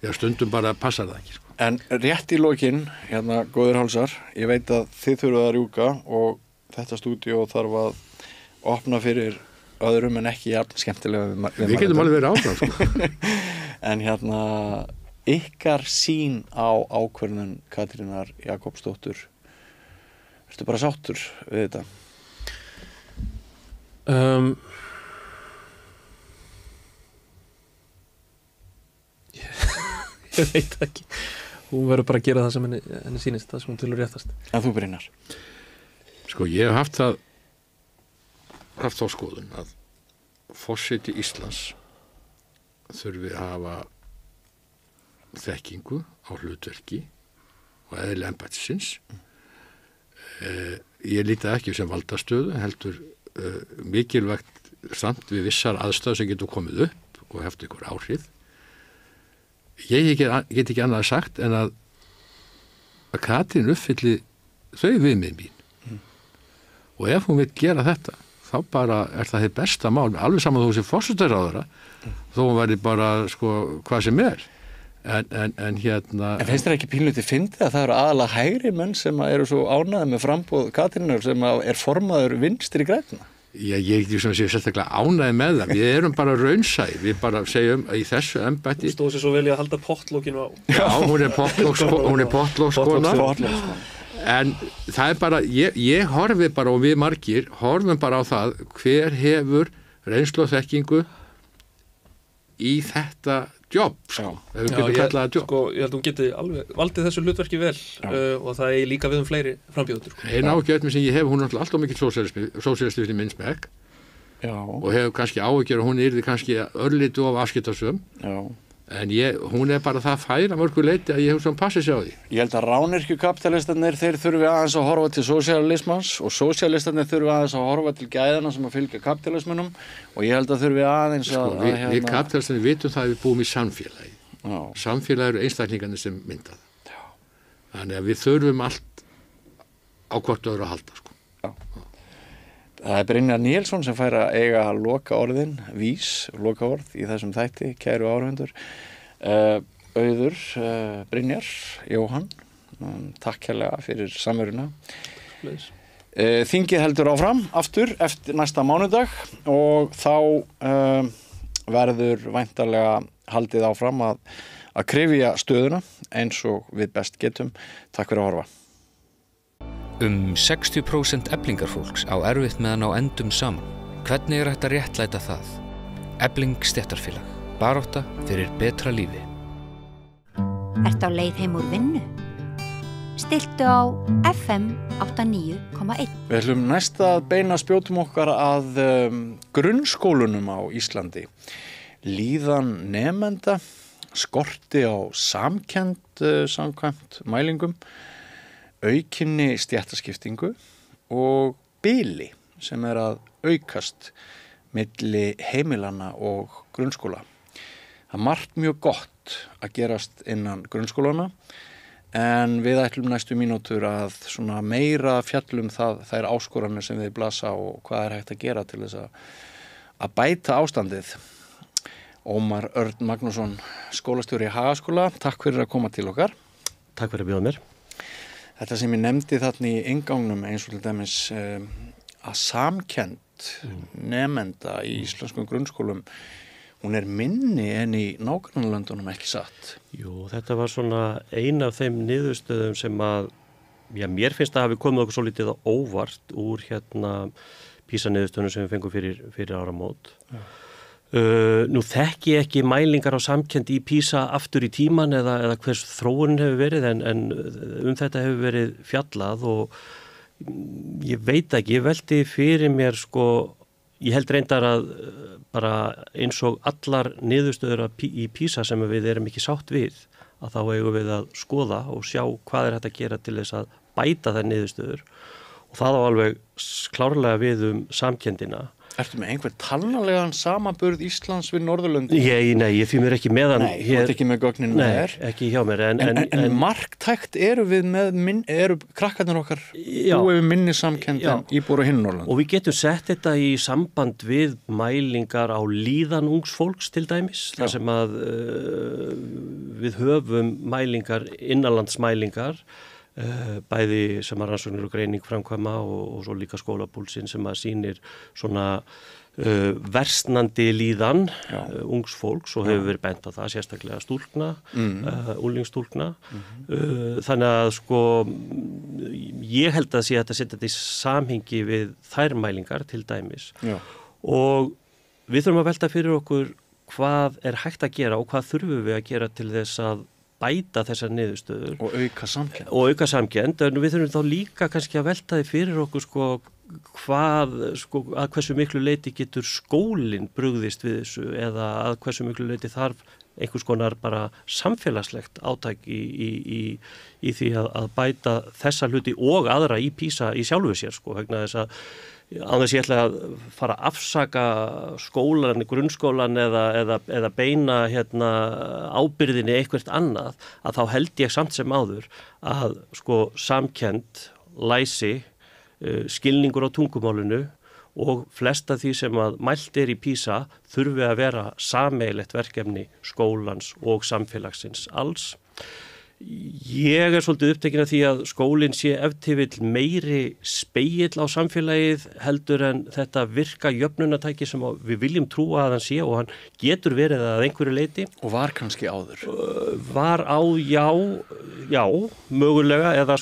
Þegar stundum bara passar það ekki, sko. En rétt í lokin, hérna góðir hálsar, ég veit að þið þurfum að rjúka og þetta stúdíó þarf að opna fyrir öðrum en ekki jafn skemmtilega við getum alveg verið áfram, sko. En hérna ykkar sýn á ákvörðun Katrínar Jakobsdóttur, ertu bara sáttur við þetta? Ég veit ekki. Hún verður bara að gera það sem henni sýnist, það sem hún tilur réttast. En þú Brynjar? Sko, ég hef haft þá skoðun að forseti Íslands þurfi að hafa þekkingu á hlutverki og eðli embættisins. Ég líti það ekki sem valdastöðu, heldur mikilvægt samt við vissar aðstæður sem getur komið upp og haft ykkur áhrif. Ég get ekki annað sagt en að Katrín uppfylli þau viðmið mín. Og ef hún vil gera þetta, þá bara það þitt besta mál, alveg saman þú sem forsetaráðherra, þó hún væri bara sko hvað sem er. En hérna... En finnst þér ekki pínlítið fyndið að það eru aðalega hægri menn sem eru svo ánægðir með framboð Katrínar sem er formaður vinstri grænna? Já, ég er ekki sem að sé sérstaklega ánægði með það. Við erum bara raunsæ. Við bara segjum að í þessu embætti... Þú stóð sér svo vel í að halda pottlókinu á... Já, hún er pottlókskona. En það er bara, ég horfi bara og við margir horfum bara á það hver hefur reynslu og þekkingu í þetta jobb, sko. Ég held að hún geti alveg valdið þessu hlutverki vel og það er líka við fleiri frambjóðendur. Einu ágjörn sem ég hef, hún er alltaf mikið sósíalisti fyrir minn smekk og hefur kannski ágjör og hún yrði kannski örlítið of afskiptasöm. En hún er bara það fær að mörgu leiti að ég hef svona passið sig á því. Ég held að rányrkjukapitalistarnir, þeir þurfi aðeins að horfa til sósíalismans og sósíalistarnir þurfi aðeins að horfa til gæðana sem að fylgja kapitalismunum og ég held að þurfi aðeins að... Við kapitalistarnir vitum það að við búum í samfélagi. Samfélagi eru einstaklingarnir sem mynda það. Þannig að við þurfum allt á hvort öðru að halda, sko. Það er Brynjar Níelsson sem fær að eiga loka orðin, loka orð í þessum þætti, kæru áhorfendur. Auður, Brynjar, Jóhann, takk hérlega fyrir samveruna. Þingið heldur áfram aftur eftir næsta mánudag og þá verður væntanlega haldið áfram að krifja stöðuna eins og við best getum. Takk fyrir að horfa. 60% Eflingarfólks á erfitt með að ná endum saman. Hvernig er hægt að réttlæta það? Efling stéttarfélag. Barátta fyrir betra lífi. Ertu á leið heim úr vinnu? Stilltu á FM 89,1. Við ætlum næst að beina spjótum okkar að grunnskólunum á Íslandi. Líðan nemenda, skorti á samkennd samkvæmt mælingum, aukinni stéttaskiptingu og bili sem er að aukast milli heimilanna og grunnskóla. Það er margt mjög gott að gerast innan grunnskólana en við ætlum næstu mínútur að svona meira fjallum þær áskoranir sem við blasa og hvað er hægt að gera til þess að bæta ástandið. Ómar Örn Magnússon, skólastjóri í Hagaskóla. Takk fyrir að koma til okkar. Takk fyrir að bjóða mér. Þetta sem ég nefndi þarna í inngangnum eins og til dæmis að samkennd nemenda í íslenskum grunnskólum, hún minni en í nágrannalöndunum, ekki satt? Jú, þetta var svona ein af þeim niðurstöðum sem að, mér finnst að hafi komið okkur svo lítið óvart úr PISA-niðurstöðunum sem við fengum fyrir áramót. Nú þekki ég ekki mælingar á samkennd í PISA aftur í tíman eða hvers þróunin hefur verið en þetta hefur verið fjallað og ég veit ekki, ég velti fyrir mér ég held reyndar að bara eins og allar niðurstöður í PISA sem við erum ekki sátt við, að þá eigum við að skoða og sjá hvað hægt að gera til þess að bæta þær niðurstöður og það á alveg klárlega við samkenndina. Ertu með einhver talnalegan samanburð Íslands við Norðurlöndum? Nei, ég því mér ekki með hann. Nei, þú ert ekki með gögnin með þér? Nei, ekki hjá mér. En marktækt eru við eru krakkarnir okkar búið við minni samkennd en íbúar á hinn Norðurlöndum? Og við getum sett þetta í samband við mælingar á líðan ungs fólks til dæmis, þar sem að við höfum mælingar, innanlandsmælingar, bæði sem að rannsóknir og greining framkvæma og svo líka skólapúlsinn sem að sýnir svona versnandi líðan ungs fólks og hefur verið bent á það sérstaklega stúlkna, unglingsstúlkna. Þannig að ég held að sé að þetta setja þetta í samhengi við þær mælingar til dæmis. Og við þurfum að velta fyrir okkur hvað hægt að gera og hvað þurfum við að gera til þess að bæta þessar niðurstöður. Og auka samkennd. En við þurfum þá líka kannski að velta því fyrir okkur að hversu miklu leyti getur skólinn brugðist við þessu eða að hversu miklu leyti þarf einhvers konar bara samfélagslegt átak í því að bæta þessa hluti og aðra í PISA í sjálfu sér vegna þess að án þess ég ætla að fara að afsaka skólan, grunnskólan eða beina ábyrðinni eitthvað annað, að þá held ég samt sem áður að samkennd, læsi, skilningur á tungumálinu og flesta því sem að mælt í PISA þurfi að vera sameiginlegt verkefni skólans og samfélagsins alls. Ég svolítið upptekin af því að skólinn sé ef til vill meiri spegill á samfélagið heldur en þetta virka jöfnunartæki sem við viljum trúa að hann sé og hann getur verið að einhverju leyti. Og var kannski áður? Var já, mögulega eða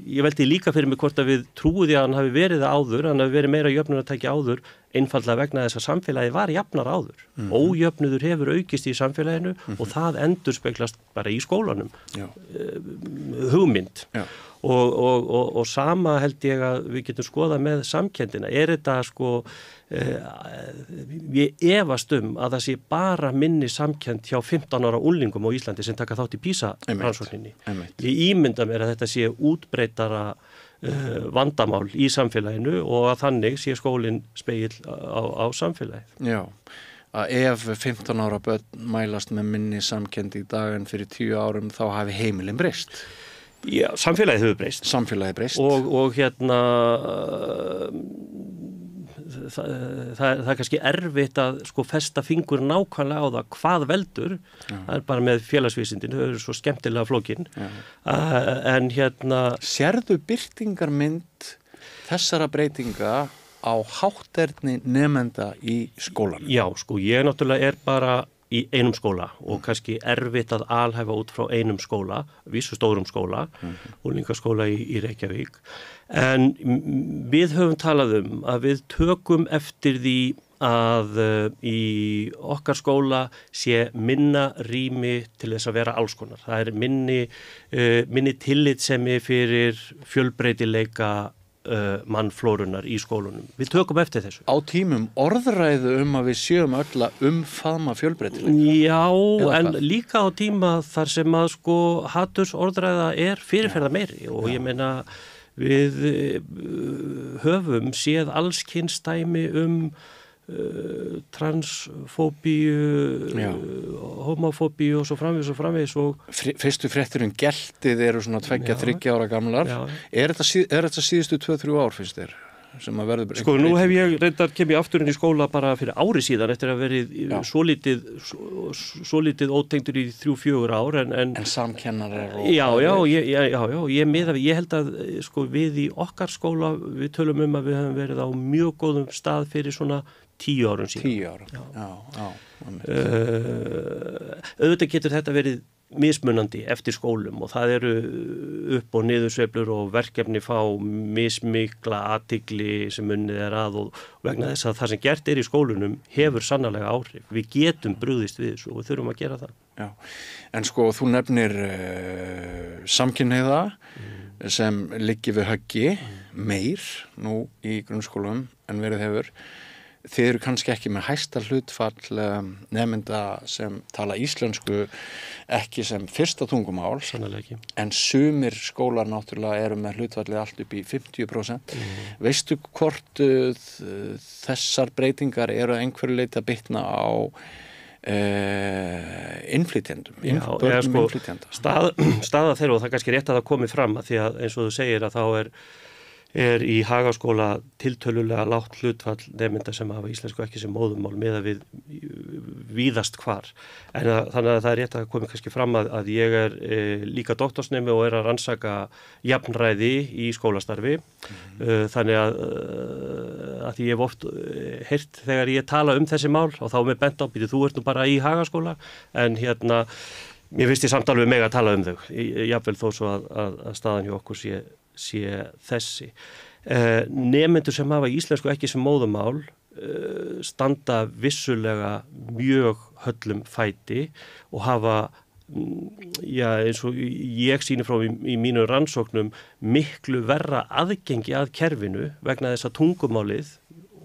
ég velti líka fyrir mig hvort að við trúiði að hann hafi verið áður, hann hafi verið meira jöfnunartæki áður, einfaldlega vegna þess að samfélagið var jafnar áður. Ójöfnuður hefur aukist í samfélaginu og það endurspeglast bara í skólanum. Hugmynd. Og sama held ég að við getum skoðað með samkenndina. Þetta ég efast að það sé bara minni samkennd hjá 15 ára unglingum á Íslandi sem taka þátt í PISA-rannsókninni. Ég ímynda mér að þetta sé útbreyttara vandamál í samfélaginu og að þannig sé skólinn spegill á samfélagið. Já, að ef 15 ára börn mælast með minni samkennd í dag en fyrir 10 árum þá hafi heimilin breyst. Já, samfélagið hefur breyst. Samfélagið breyst. Og það kannski erfitt að festa fingur nákvæmlega á það hvað veldur. Það bara með félagsvísindin, þau eru svo skemmtilega flókin. En Sérðu birtingarmynd þessara breytinga á hátterni nemenda í skólanum? Já, ég náttúrulega bara í einum skóla og kannski erfitt að alhæfa út frá einum skóla, vissu stórum skóla, unglingaskóla í Reykjavík. En við höfum talað að við tökum eftir því að í okkar skóla sé minna rými til þess að vera alls konar. Það minni tillitssemi fyrir fjölbreytileika mannflórunar í skólunum. Við tökum eftir þessu. Á tímum orðræðu að við séum öll að umfaðma fjölbreytileika. Já, en líka á tíma þar sem að haturs orðræða fyrirferða meiri og ég meina við höfum séð alls kyns dæmi transfóbíu, homofóbíu og svo framvegis og fyrstu fréttir geltið eru svona 2-3 ára gamlar. Er þetta síðustu 2-3 ár finnst þér? sem að verður Sko, nú hef ég reyndar kemur aftur inn í skóla bara fyrir ári síðan eftir að verið svolítið ótengdur í 3-4 ár en samkennarar og Já, ég held að sko við í okkar skóla við tölum að við höfum verið á mjög góðum stað fyrir svona 10 árum síðan. 10 árum, já. Auðvitað getur þetta verið mismunandi eftir skólum og það eru upp- og niðursveiflur og verkefni fá mismikla athygli sem unnið að og vegna þess að það sem gert í skólunum hefur sannarlega áhrif. Við getum brugðist við þessu og við þurfum að gera það. Já, en sko þú nefnir samkynhneigða sem liggi við höggi meir nú í grunnskólum en verið hefur. Þið eru kannski ekki með hæsta hlutfall nemenda sem tala íslensku ekki sem fyrsta tungumál, sannarlega ekki. En sumir skólar náttúrulega eru með hlutfallið allt upp í 50%. Veistu hvort þessar breytingar eru að einhverju leyti að bitna á innflytjendum, börnum innflytjenda? Staða þeirra og það er kannski rétt að það komi fram að því að eins og þú segir að þá er í Hagaskóla tiltölulega lágt hlutfall nemenda sem hafa íslensku ekki sem móðurmál miðað við víðast hvar. En þannig að það er rétt að komi kannski fram að ég er líka doktorsnemi og er að rannsaka jafnræði í skólastarfi. Þannig að því ég hef oft heyrt þegar ég tala þessi mál og þá með bent á býtu þú ert nú bara í Hagaskóla en mér finnst ég samt alveg meg að tala þau. Jafnvel þó svo að staðan hjá okkur sé þessi. Nemendur sem hafa íslensku ekki sem móðurmál standa vissulega mjög höllum fæti og hafa eins og ég sýni frá í mínum rannsóknum miklu verra aðgengi að kerfinu vegna þess að tungumálið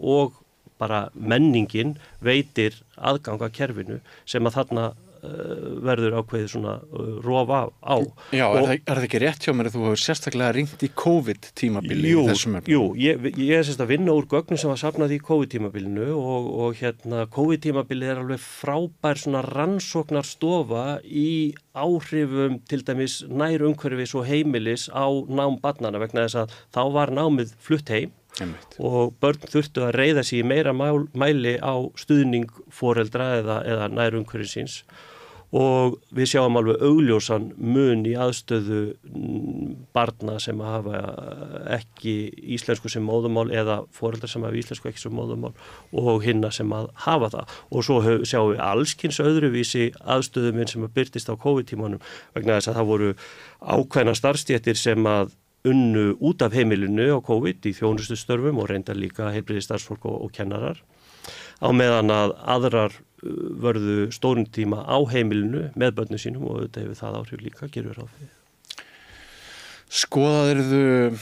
og bara menningin veitir aðgang að kerfinu sem að þarna verður ákveðið svona rof á. Já, er það ekki rétt hjá mér að þú hefur sérstaklega ringt í COVID-tímabili í þessum efnum? Jú, ég er að vinna úr gögnum sem var safnað í COVID-tímabilinu og COVID-tímabilið er alveg frábær svona rannsóknarstofa í áhrifum til dæmis nærumhverfis og heimilis á nám barnanna vegna þess að þá var námið flutt heim og börn þurftu að reiða sig í meira mæli á stuðning foreldra eða nærumhverfisins og við sjáum alveg augljósan mun í aðstöðu barna sem hafa ekki íslensku sem móðurmál eða foreldrar sem hafa íslensku ekki sem móðurmál og hinna sem að hafa það og svo sjáum við allskyns öðruvísi aðstöðuminn sem að byrtist á COVID-tímanum vegna þess að það voru ákveðna starfsstéttir sem að unnu út af heimilinu á COVID í þjónustustörfum og reyndar líka heilbrigðisstarfsfólk og kennarar á meðan að aðrar vörðu stórum tíma á heimilinu með börnum sínum og auðvitað hefur það áhrif líka gerur ráð fyrir. Skoðaðirðu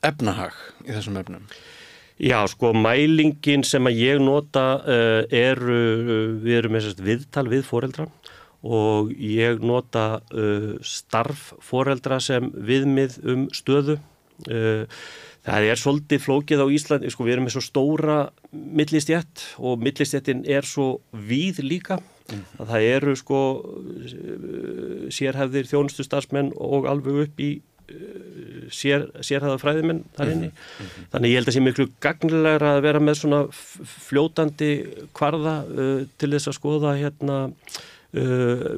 efnahag í þessum efnum? Já, sko mælingin sem að ég nota við erum með viðtal við foreldra og ég nota starf foreldra sem viðmið stöðu. Það svolítið flókið á Íslandi, sko við erum með svo stóra millistétt og millistéttin svo víð líka. Það eru sko sérhæfðir þjónustustarfsmenn og alveg upp í sérhæfða fræðimenn þar inni. Þannig ég held að sé miklu gagnlegra að vera með svona fljótandi kvarða til þess að skoða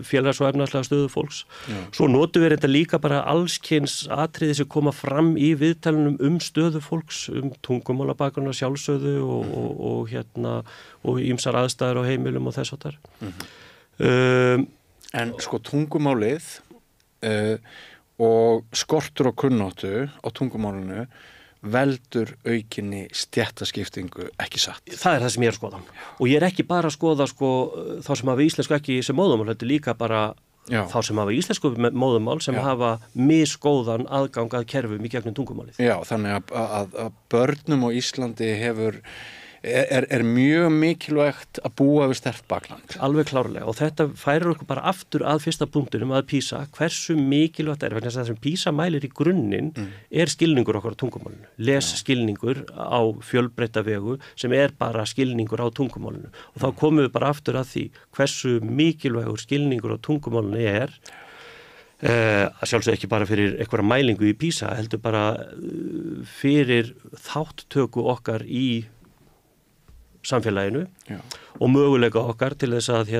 félags- og efnahagslega stöðu fólks. Já. Svo notum við þetta líka bara allskyns atriði sem koma fram í viðtalunum stöðu fólks, tungumálabakgrunn og sjálfsögðu og ýmsar aðstæður á heimilum og þess áttar. En sko tungumálið og skortur og kunnáttu á tungumálinu veldur aukinni stéttaskiptingu ekki satt. Það það sem ég að skoða. Og ég ekki bara að skoða þá sem hafa íslensku ekki sem móðurmál, þetta líka bara þá sem hafa íslensku móðurmál sem hafa misgóðan aðgang að kerfum í gegnum tungumálið. Já, þannig að börnum á Íslandi er mjög mikilvægt að búa við sterkt bakland. Alveg klárlega og þetta færir okkur bara aftur að fyrsta punktunum að PISA, hversu mikilvægt vegna þess að það sem PISA mælir í grunninn skilningur okkar á tungumálinu, lesskilningur á fjölbreytta vegu sem bara skilningur á tungumálinu og þá komum við bara aftur að því hversu mikilvægur skilningur á tungumálinu að sjálfsög ekki bara fyrir einhverja mælingu í PISA, heldur bara fyrir þátttöku okkar í samfélaginu og möguleika okkar til þess að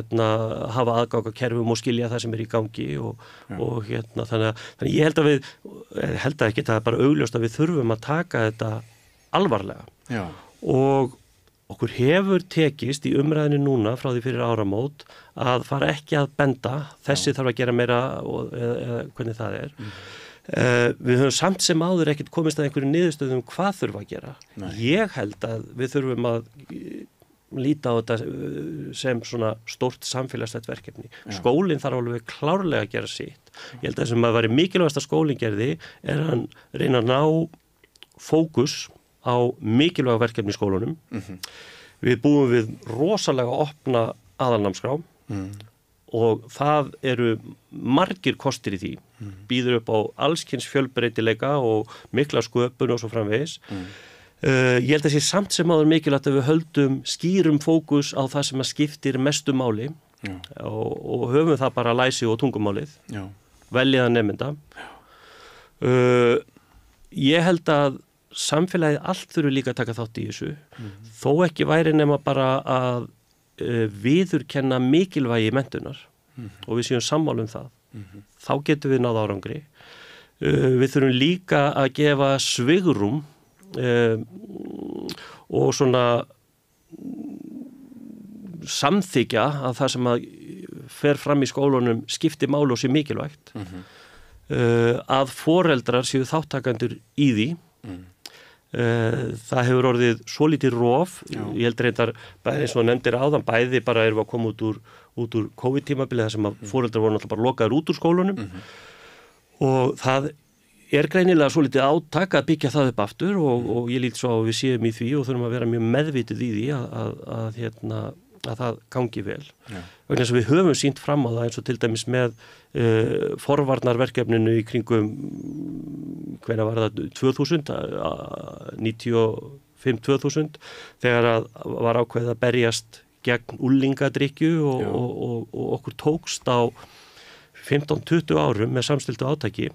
hafa aðgang að kerfum og skilja það sem í gangi og þannig ég held að ekki, það er bara augljóst að við þurfum að taka þetta alvarlega og okkur hefur tekist í umræðinu núna frá því fyrir áramót að fara ekki að benda, þessi þarf að gera meira eða hvernig það er. Við höfum samt sem áður ekkert komist að einhverju niðurstöðum hvað þurfa að gera. Ég held að við þurfum að líta á þetta sem svona stórt samfélagslegt verkefni. Skólinn þarf alveg klárlega að gera sitt. Ég held að það sem að væri mikilvægast að skólinn gerði er að hann reyna að ná fókus á mikilvæga verkefni í skólunum. Við búum við rosalega opna aðalnámskrá og það eru margir kostir í því, býður upp á allskyns fjölbreytileika og mikla sköpun og svo framvegis. Ég held að sé samt sem áður mikilvægt að við höldum skýrum fókus á það sem að skiptir mestu máli og höfum það bara læsi og tungumálið, veljaða nemenda. Ég held að samfélagið allt þurfi líka að taka þátt í þessu, þó ekki væri nema bara að viðurkenna mikilvægi menntunar og við séum sammála það. Þá getum við náð árangri. Við þurfum líka að gefa svigrúm og svona samþykja að það sem að fer fram í skólunum skipti máli og sé mikilvægt. Að foreldrar séu þáttakendur í því. Það hefur orðið svolítið rof, ég held reyndar eins og nefndir áðan, bæði bara erum við að koma út úr COVID-tímabilið þar sem að foreldrar voru náttúrulega bara lokaður út úr skólunum og það er greinilega svolítið átak að byggja það upp aftur og ég lít svo að við séum í því og þurfum að vera mjög meðvitið í því að það gangi vel. Vegna þess að við höfum sýnt fram á það eins og til dæmis með forvarnarverkefninu í kringum hvenær var það 2000, 95-2000 þegar að var ákveðið að berjast gegn úlingadrykkju og okkur tókst á 15-20 árum með samstilltu átaki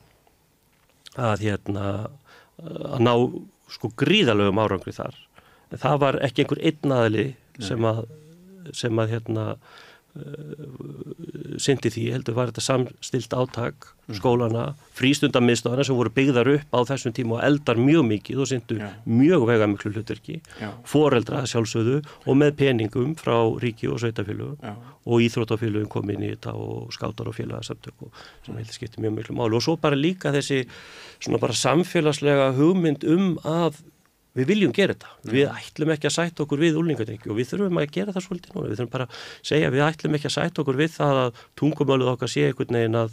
að ná sko gríðarlegum árangri þar. En það var ekki einhver einn aðili sem að syndi því, heldur var þetta samstillt átak skólana, frístundamiðstofana sem voru byggðar upp á þessum tíma og eldar mjög mikið og syndu mjög veigamiklu hlutverki, foreldra sjálfsögðu og með peningum frá ríki og sveitafélögum og íþróttafélögum kom inn í þetta og skátar og félagasamtök sem heldur skipti mjög miklu máli og svo bara líka þessi svona bara samfélagslega hugmynd að við viljum gera þetta. Við ætlum ekki að sætta okkur við úlingadrykkju og við þurfum að gera það svolítið núna. Við þurfum bara að segja við ætlum ekki að sætta okkur við það að tungumálið okkar sé einhvern veginn að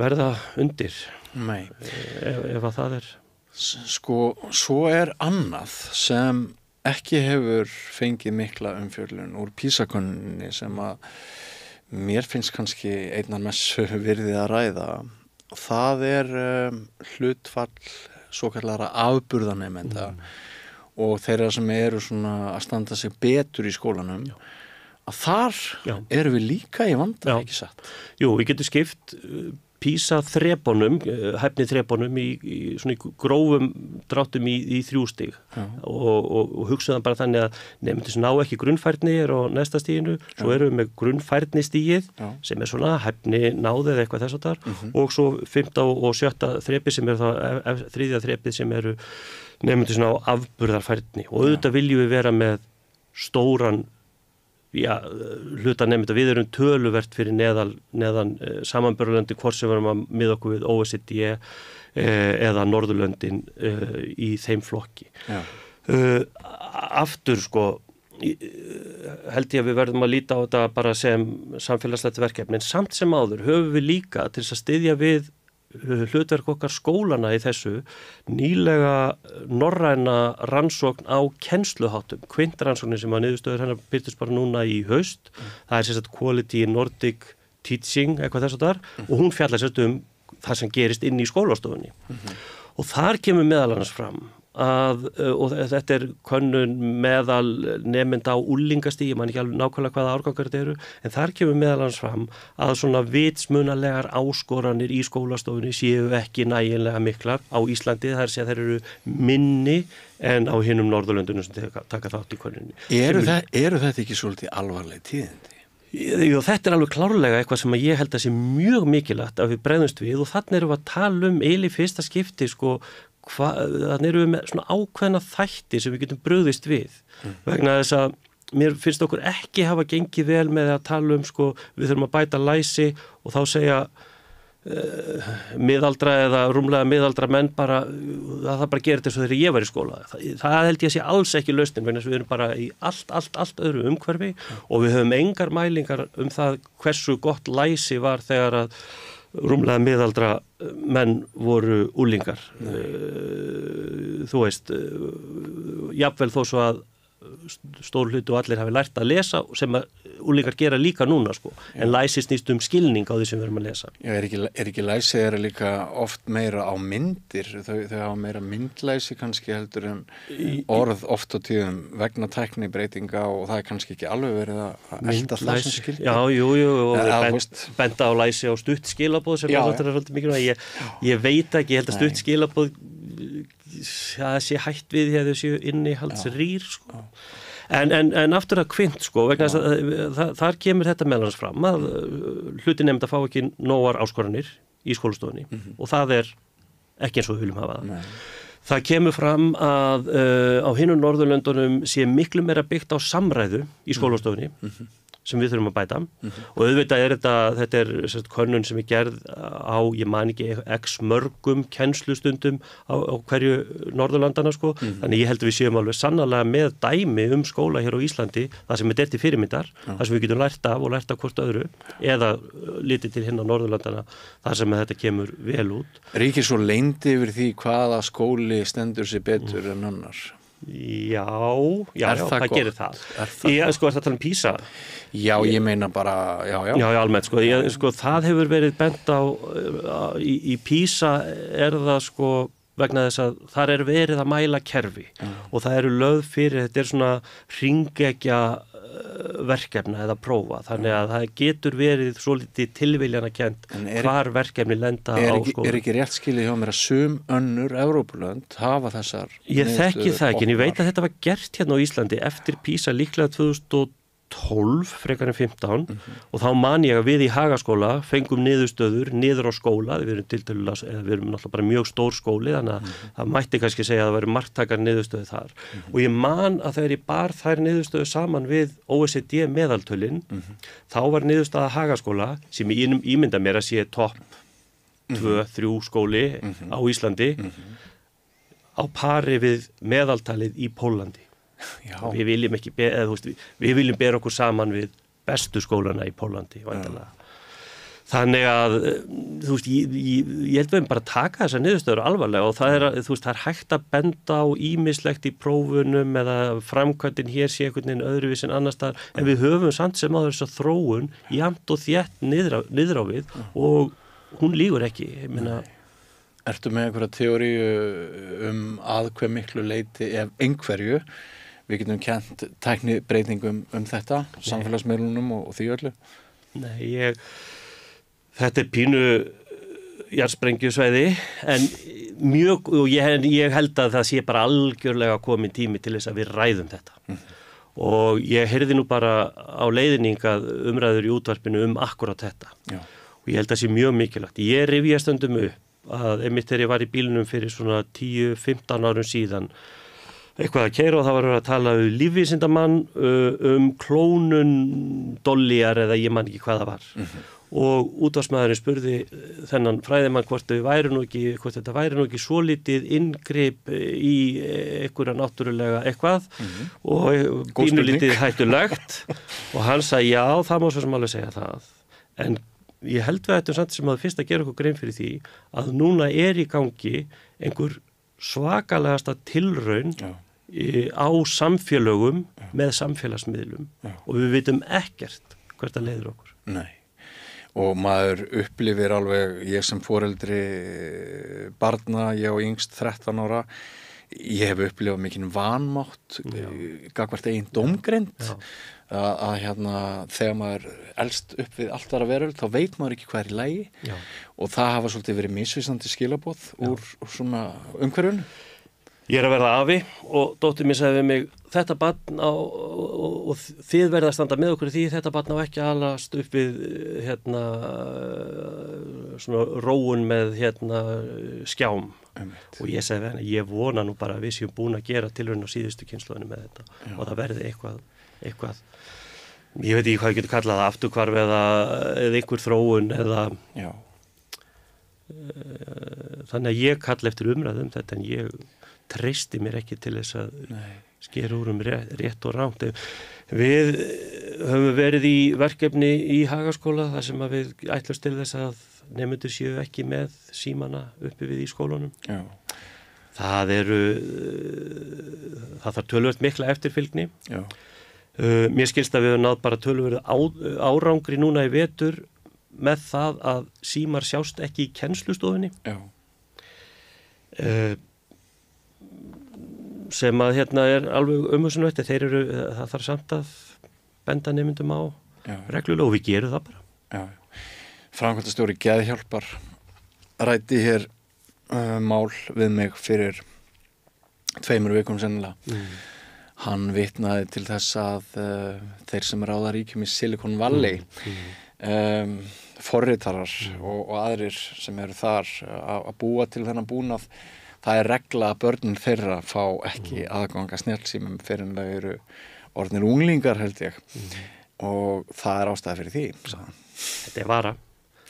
verða undir. Nei. Ef að það er. Sko, svo er annað sem ekki hefur fengið mikla umfjöllun úr PISA-könnuninni sem að mér finnst kannski einnar messu virðið að ræða. Það er hlutfall svokallara afburðanemenda og þeirra sem eru svona að standa sig betur í skólanum að þar eru við líka í vanda, ekki satt? Jú, við getum skipt PISA-þrepunum, hæfni-þrepunum í svona grófum dráttum í 3 stig og hugsaðan bara þannig að nemendur sem ná ekki grunnfærni er á næsta stiginu, svo erum við með grunnfærnistigið sem er svona hæfni náð eða eitthvað þess að þar og svo 5. og 7. þrepi sem er það 3. þrepið sem eru nemendur sem ná afburðarfærni og auðvitað viljum við vera með stóran hluta nefnda, við erum töluvert fyrir neðan samanburðarlöndin hvort sem við erum að miða okkur við OECD eða Norðurlöndin í þeim flokki. Aftur sko held ég að við verðum að líta á þetta bara sem samfélagslegt verkefni en samt sem áður höfum við líka til þess að styðja við hlutverk okkar skólana í þessu nýlega norræna rannsókn á kennsluháttum, kvintrannsóknin sem að niðurstöður hennar byrtist bara núna í haust, það er sérstætt Quality in Nordic Teaching, eitthvað þess að þar og hún fjallar sérstætt það sem gerist inn í skólastofunni og þar kemur meðal annars fram og þetta könnun meðal nemenda á úlingastigi, man ekki alveg nákvæmlega hvaða árgangar þetta eru, en þar kemur meðal hans fram að svona vitsmunalegar áskoranir í skólastofunni séu ekki nægilega miklar á Íslandi, það að þeir eru minni en á hinum Norðurlöndunum sem taka þátt í könnunni. Eru þetta ekki svolítið alvarleg tíðindi? Jú, þetta alveg klárlega eitthvað sem ég held að sé mjög mikilvægt að við bregðumst við, og þannig erum við að tala eiginlega í fyrsta skipti þannig erum við með svona ákveðna þætti sem við getum brugðist við vegna þess að mér finnst okkur ekki hafa gengið vel með að tala við þurfum að bæta læsi og þá segja miðaldra eða rúmlega miðaldra menn bara að það bara gerir þetta eins og þegar ég var í skóla. Það held ég að sé alls ekki lausnin vegna þess að við erum bara í allt öðru umhverfi og við höfum engar mælingar það hversu gott læsi var þegar að rúmlega miðaldra menn voru úlingar. Þú veist, jafnvel þó svo að stór hluti og allir hafi lært að lesa sem að úlingar gera líka núna en læsi snýst skilning á því sem við erum að lesa. Já, er ekki læsi líka oft meira á myndir, þau hafa meira myndlæsi kannski heldur en orð oft á tíðum vegna tæknibreytinga og það kannski ekki alveg verið að elda það sem skildi. Já, og benda á læsi á stutt skilaboð sem þetta svolítið mikilvægt. Ég veit ekki, ég held að stutt skilaboð það sé hætt við því að þau séu innihaldsrýr en aftur að kvint vegna þar kemur þetta meðal annars fram að hluti nefnd að fá ekki nógar áskoranir í skólastofunni og það ekki eins og við viljum hafa það. Það kemur fram að á hinum Norðurlöndunum sé miklu meira byggt á samræðu í skólastofunni sem við þurfum að bæta og auðvitað þetta könnun sem gerð á, ég man ekki x mörgum kennslustundum á hverju Norðurlandana þannig ég held að við séum alveg sannarlega með dæmi skóla hér á Íslandi það sem til fyrirmyndar, það sem við getum lært af og lært af hvort öðru eða litið til hinn á Norðurlandana þar sem þetta kemur vel út. Ríkir svo leyndi yfir því hvaða skóli stendur sér betur en annar? Já, það gerir það. Er það að tala PISA? Já, ég meina bara, já. Já, almennt, það hefur verið bent á, í PISA það vegna þess að þar verið að mæla kerfi og það lögð fyrir, þetta svona hringekja verkefna eða prófa, þannig að það getur verið svolítið tilviljanakennt hvar verkefni lenda á skóla. Er ekki rétt skilið hjá mér að önnur Evrópulönd hafa þessar? Ég þekki það ekki, en ég veit að þetta var gert hérna á Íslandi eftir PISA líklega 2012 frekar en 15 og þá man ég að við í Hagaskóla fengum niðurstöður niður á skóla, við erum náttúrulega bara mjög stór skóli þannig að það mætti kannski segja að það væri marktakar niðurstöðu þar og ég man að þegar ég bar þær niðurstöðu saman við OECD meðaltölin þá var niðurstaða Hagaskóla sem ég ímynda mér að sé topp 2-3 skóli á Íslandi á pari við meðaltalið í Póllandi. Við viljum ekki við viljum bera okkur saman við bestu skólana í Póllandi væntanlega. Þannig að ég held við bara taka þessar niðurstöður alvarlega og það er hægt að benda á ýmislegt í prófunum eða framkvæmdin hér sé einhvern veginn öðruvísi en annars staðar en við höfum samt sem áður þessa þróun jafnt og þétt niður á við og hún lýgur ekki, ég meina. Ertu með einhverja teóríu að hve miklu leyti ef einhverju við getum kennt tæknibreytingum þetta, samfélagsmiðlunum og því öllu? Nei, þetta pínu jarðsprengjusvæði en mjög, og ég held að það sé bara algjörlega komin tími til þess að við ræðum þetta. Og ég heyrði nú bara á leiðningað umræður í útvarpinu akkurat þetta. Og ég held að það sé mjög mikilvægt. Ég rifja stundum upp að einmitt þegar ég var í bílnum fyrir svona 10-15 árum síðan eitthvað að keyra og það var að tala lífvísindamann klónun dollíar eða ég man ekki hvað það var og útvarpsmaðurinn spurði þennan fræðimann hvort þetta væri nú ekki svolítið inngrip í einhverja náttúrulega eitthvað og pínulítið hættulegt og hann sagði já, það má svo sem alveg segja það en ég held við ættum samt sem að fyrst að gera okkur grein fyrir því að núna í gangi einhver svakalegasta tilraun á samfélögum með samfélagsmiðlum og við vitum ekkert hvert að leiður okkur. Nei, og maður upplifir alveg, ég sem foreldri barna, ég og yngst 13 ára, ég hef upplifað mikinn vanmátt gagnvart eigin dómgreind að þegar maður elst upp við allt þar að veröld þá veit maður ekki hvað í lagi og það hafa svolítið verið misvísandi skilaboð úr svona umhverfunu. Ég er að verða afi og dóttir mér sagði við mig þetta barn og þið verða að standa með okkur því þetta barn á ekki að alast upp við svona róun með skjám og ég sagði við henni, ég vona nú bara að við séum búin að gera tilraun á síðustu kynslóðinu með þetta og það verði eitthvað ég veit ekki hvað ég getur kallað það afturhvarf eða einhver þróun eða þannig að ég kalla eftir umræðum þetta en ég treysti mér ekki til þess að skera úr rétt og rangt. Við höfum verið í verkefni í Hagaskóla þar sem að við ætlumst til þess að nemendur séu ekki með símana uppi við í skólanum. Það þarf töluvert mikla eftirfylgni. Mér skilst að við höfum náð bara töluvert árangri núna í vetur með það að símar sjást ekki í kennslustofunni. Sem að er alveg umhugsunarvert það þarf samt að benda nemyndum á reglulega og við gerum það bara. Framkvæmdastjóri Geðhjálpar ræddi hér mál við mig fyrir 2 vikum sennilega. Hann vitnaði til þess að þeir sem ráða ríkjum í Silicon Valley forritarar og aðrir sem eru þar að búa til þennan búnað það regla að börnin þeirra fá ekki aðgang að snjallsímum fyrir en þau eru orðnir unglingar held ég og það ástæða fyrir því. Þetta er vara.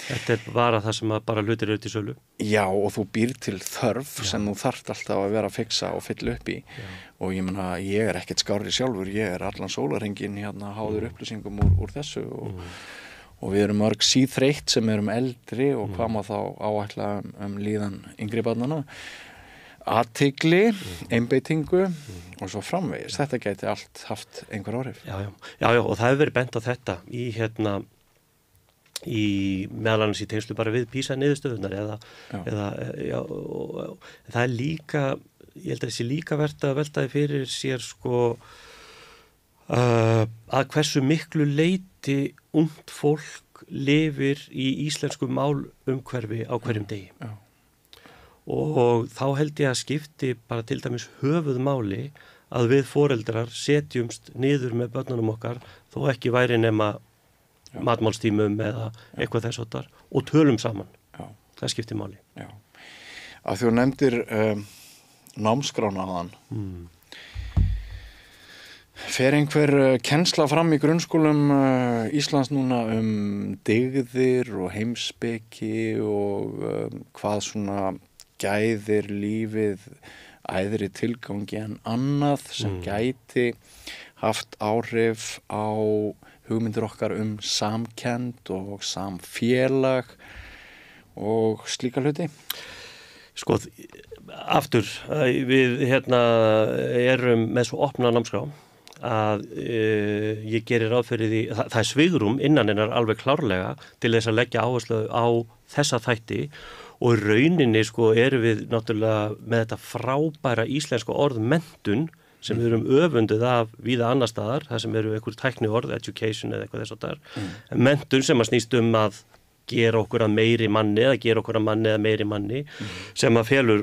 Þetta er vara það sem að bara hlutir eru til sölu. Já og þú býr til þörf sem þú þarft alltaf að vera að fixa og fylla upp í og ég meina ég er ekkert skárri sjálfur, ég er allan sólarhringinn háður upplýsingum úr þessu og við erum mörg síþreytt sem erum eldri og hvað má þá áætla líðan yngri barnanna. Athygli, einbeitingu og svo framvegis. Þetta gæti allt haft einhver áhrif. Já, og það hefur verið bent á þetta í meðal annars í tengslu bara við PISA-niðurstöðurnar eða það er líka, ég held að þessi líka vert að veltaði fyrir sér að hversu miklu leyti ungt fólk lifir í íslensku málumhverfi á hverjum degi. Og þá held ég að skipti bara til dæmis höfuðmáli að við foreldrar setjumst niður með börnunum okkar þó ekki væri nema matmálstímum eða eitthvað þess áttar og tölum saman. Það skiptir máli. Að þú nefndir námskrána á þann. Fer einhver kennsla fram í grunnskólum Íslands núna dygðir og heimspeki og hvað svona gæðir lífið æðri tilgangi en annað sem gæti haft áhrif á hugmyndir okkar samkennd og samfélag og slíka hluti? Aftur, við erum með svo opna námskrá að ég gerir ráð fyrir því, það er svigrúm innan hennar alveg klárlega til þess að leggja áherslu á þessa þætti og rauninni erum við náttúrulega með þetta frábæra íslenska orð menntun sem við erum öfunduð af víða annar staðar, það sem eru einhver tækni orð, education eða eitthvað þess að það menntun sem að snýst að gera okkur að meiri manni eða gera okkur að manni eða meiri manni sem að felur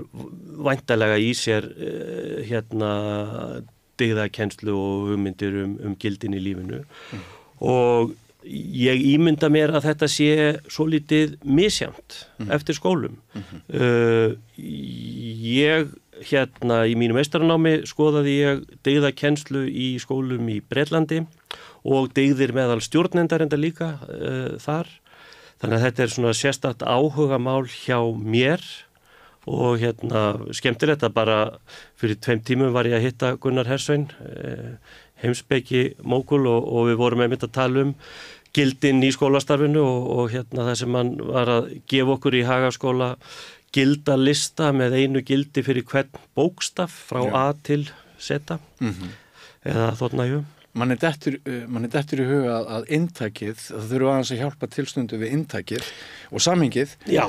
væntanlega í sér dygðakennslu og hugmyndir gildin í lífinu og ég ímynda mér að þetta sé svolítið misjafnt eftir skólum. Ég í mínu meistaranámi skoðaði ég dygðakennslu í skólum í Bretlandi og dygðir meðal stjórnendar enda líka þar. Þannig að þetta er svona sérstakt áhugamál hjá mér og skemmtilegt að bara fyrir 2 tímum var ég að hitta Gunnar Hersvein, heimspeki mógul og við vorum einmitt að tala gildin í skólastarfinu og það sem hann var að gefa okkur í Hagaskóla gildalista með einu gildi fyrir hvern bókstaf frá A til Z eða þóttnæju. manni dettur í huga að inntakið, það þurfa aðeins að hjálpa tilstundu við inntakið og samhengið. Já,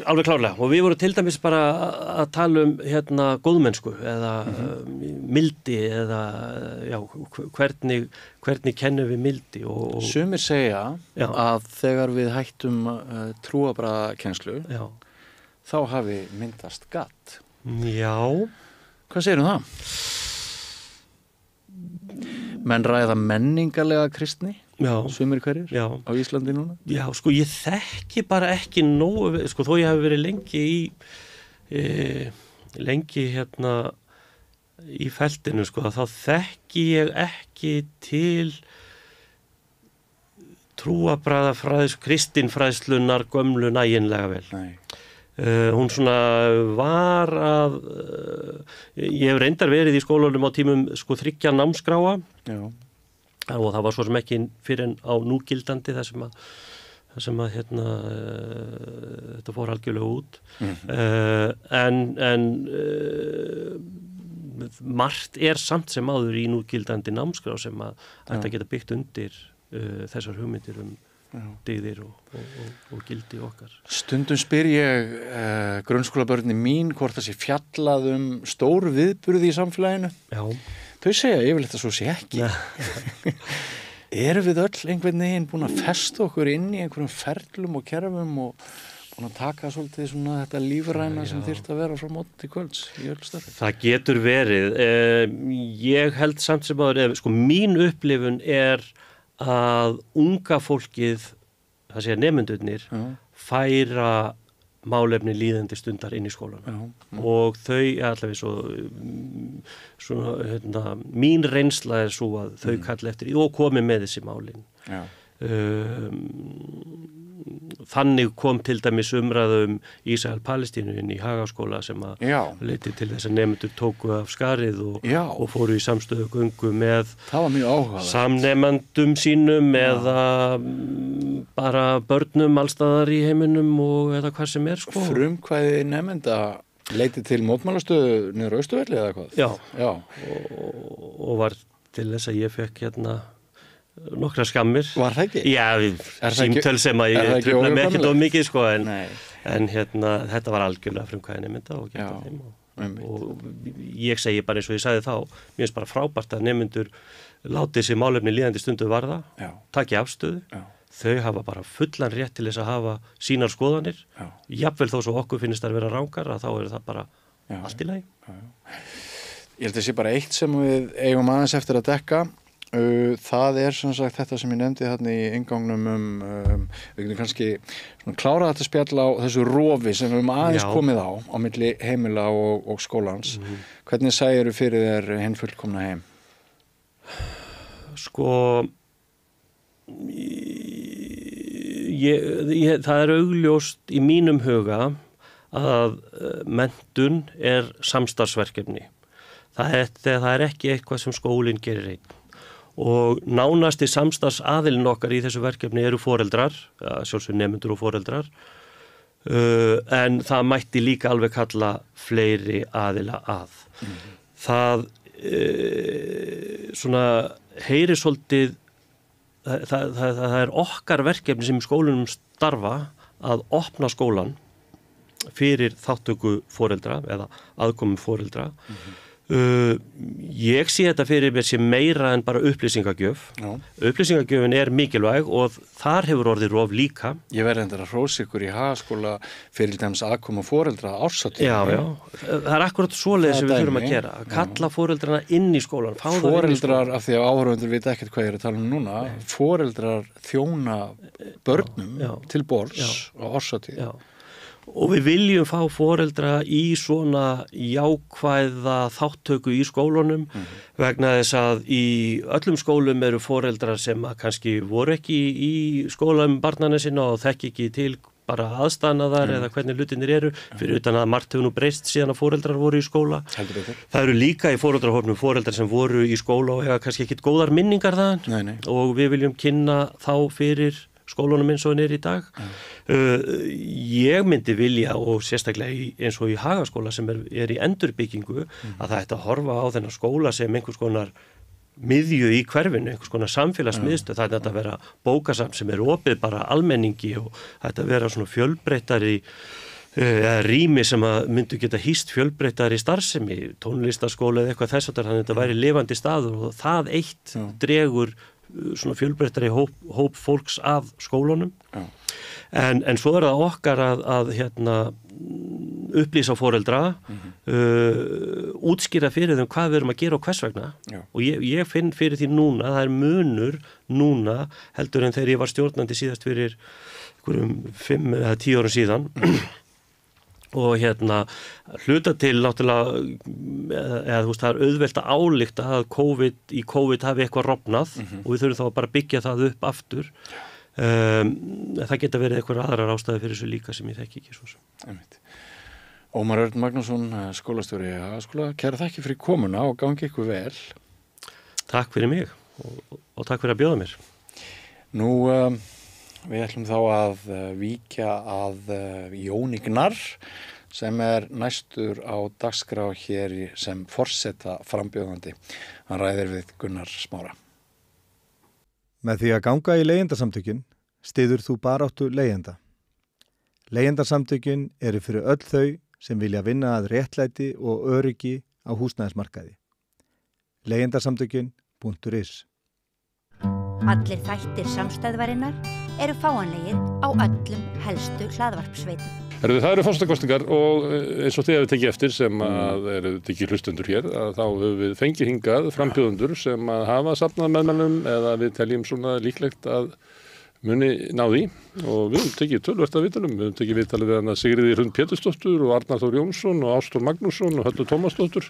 alveg klárlega og við vorum til dæmis bara að tala góðmennsku eða mildi eða hvernig kennum við mildi og Sumir segja að þegar við hættum trúarbragðakennslu þá hafi myndast gatt. Já. Hvað segir það? Menn ræða menningarlega kristni? Sumir hverjir á Íslandi núna? Já, sko ég þekki bara ekki nógu, sko þó ég hafi verið lengi í feltinu, sko, þá þekki ég ekki til trúarbragðafræðis, kristinfræðslunar gömlu næginlega vel. Nei. Hún svona var að ég hef reyndar verið í skólanum á tímum sko 3 námskráa og það var svo sem ekki fyrir en á núgildandi þar sem að þetta fór algjörlega út en margt samt sem áður í núgildandi námskrá sem að þetta geta byggt undir þessar hugmyndir dygðir og gildi okkar. Stundum spyr ég grunnskólabörnin mín hvort það sé fjallað stór viðburði í samfélaginu. Já. Þau segja yfirleitt að svo sé ekki. Erum við öll einhvern veginn búin að festa okkur inn í einhverjum ferlum og kerfum og búin að taka svolítið svona þetta lífræna sem þyrfti að vera frá móti til kvölds í öll starfi? Það getur verið. Ég held samt sem áður, sko mín upplifun að unga fólkið, það sé nemendurnir, færa málefni líðandi stundar inn í skólanum og þau allavega svona mín reynsla svo að þau kalla eftir og komi með þessi málin. Þannig kom til dæmis umræða Ísrael-Palestínu inn í Hagaskóla sem að leiti til þess að nemendur tóku af skarið og fóru í samstöðu göngu með samnemandum sínum eða bara börnum allstaðar í heiminum og eða hvað sem sko. Frumkvæði nemenda leiti til mótmálastöðu niður á Austurvelli eða hvað? Já. Og var til þess að ég fekk nokkra skammir. Var það ekki? Já, símtöl sem að ég trufla mig ekkert of mikið sko en þetta var algjörlega frumkvæði nemenda og geta þeim og ég segi bara eins og ég sagði þá, mér finnst bara frábært að nemendur láti sér málefni líðandi stundu varða, taki afstöðu, þau hafa bara fullan rétt til þess að hafa sínar skoðanir, jafnvel þó svo okkur finnst það að vera rangar að þá það bara allt í lagi. Ég held að sé bara eitt sem við eigum aðeins eftir að dekka. Það sem sagt þetta sem ég nefndi þarna í inngangnum við getum kannski klára þetta spjall á þessu rofi sem við aðeins komið á milli heimila og skólans. Hvernig sæirðu fyrir þér hinn fullkomna heim? Sko það augljóst í mínum huga að menntun samstarfsverkefni. Það ekki eitthvað sem skólinn gerir einn. Og nánasti samstarfsaðilinn okkar í þessu verkefni eru foreldrar, sjálfsög nemendur og foreldrar, en það mætti líka alveg kalla fleiri aðila að. Það svona heyri svolítið, það okkar verkefni sem í skólunum starfa að opna skólan fyrir þáttöku foreldra eða aðkomu foreldra. Ég sé þetta fyrir mér sem meira en bara upplýsingagjöf. Upplýsingagjöfin mikilvæg og þar hefur orðið rof líka. Ég verði endur að hrósa ykkur í Hagaskóla fyrir dæmis aðkomu foreldra árshátíð. Já. Það akkurat svoleiðis sem við þurfum að gera. Að kalla foreldrana inn í skólan. Foreldrar, af því að áhorfendur vita ekkert hvað ég að tala núna, foreldrar þjóna börnum til borðs á árshátíð. Og við viljum fá foreldra í svona jákvæða þáttöku í skólunum vegna þess að í öllum skólum eru foreldrar sem kannski voru ekki í skólanum barnana sinna og þekki ekki til bara aðstæðnaðar eða hvernig hlutinir eru fyrir utan að margt hefur nú breyst síðan að foreldrar voru í skóla. Það eru líka í foreldrahópnum foreldrar sem voru í skóla og hefa kannski ekkit góðar minningar þaðan og við viljum kynna þá fyrir skólunum eins og hann í dag. Ég myndi vilja og sérstaklega eins og í Hagaskóla sem í endurbyggingu að það ætti að horfa á þennan skóla sem einhvers konar miðju í hverfinu, einhvers konar samfélagsmiðstöð, það þetta að vera bókasafn sem opið bara almenningi og þetta vera svona fjölbreyttari rými sem að myndu geta hýst fjölbreyttari starfsemi, tónlistaskóla eða eitthvað þess að þetta væri lifandi staður og það eitt dregur svona fjölbreyttari hóp fólks af skólunum. En svo það okkar að upplýsa foreldra, útskýra fyrir þeim hvað við erum að gera og hvers vegna. Og ég finn fyrir því núna, það munur núna heldur en þegar ég var stjórnandi síðast fyrir 5 eða 10 árum síðan. Og hluta til náttúrulega, eða þú veist, það auðvelt að álykta að COVID hafi eitthvað rofnað og við þurfum þá að bara byggja það upp aftur. Það geta verið eitthvað aðrar ástæði fyrir þessu líka sem ég þekki ekki svo sem. Ómar Örn Magnússon, skólastjóri Hagaskóla, kæra þakki fyrir komuna og gangi ykkur vel. Takk fyrir mig og takk fyrir að bjóða mér. Nú, við ætlum þá að víkja að Jóni Gnarr sem næstur á dagskrá hér sem forseta frambjóðandi. Hann ræðir við Gunnar Smára. Með því að ganga í leigjendasamtökin styður þú baráttu leigjenda. Leigjendasamtökin eru fyrir öll þau sem vilja vinna að réttlæti og öryggi á húsnæðismarkaði. Leigjendasamtökin.is. Allir þættir samstæðvarinnar eru fáanlegir á öllum helstu hlaðvarpsveitum. Það eru forsetakosningar og eins og þið hefur tekið eftir sem að eru tekið hlustendur hér að þá höfum við fengið hingað frambjóðendur sem að hafa safnað meðmælum eða við teljum svona líklegt að muni ná því og við höfum tekið töluvert af viðtalum. Við höfum tekið viðtalið við Sigríði Hrund Pétursdóttur og Arnar Þór Jónsson og Ástór Magnússon og Höllu Tómasdóttur,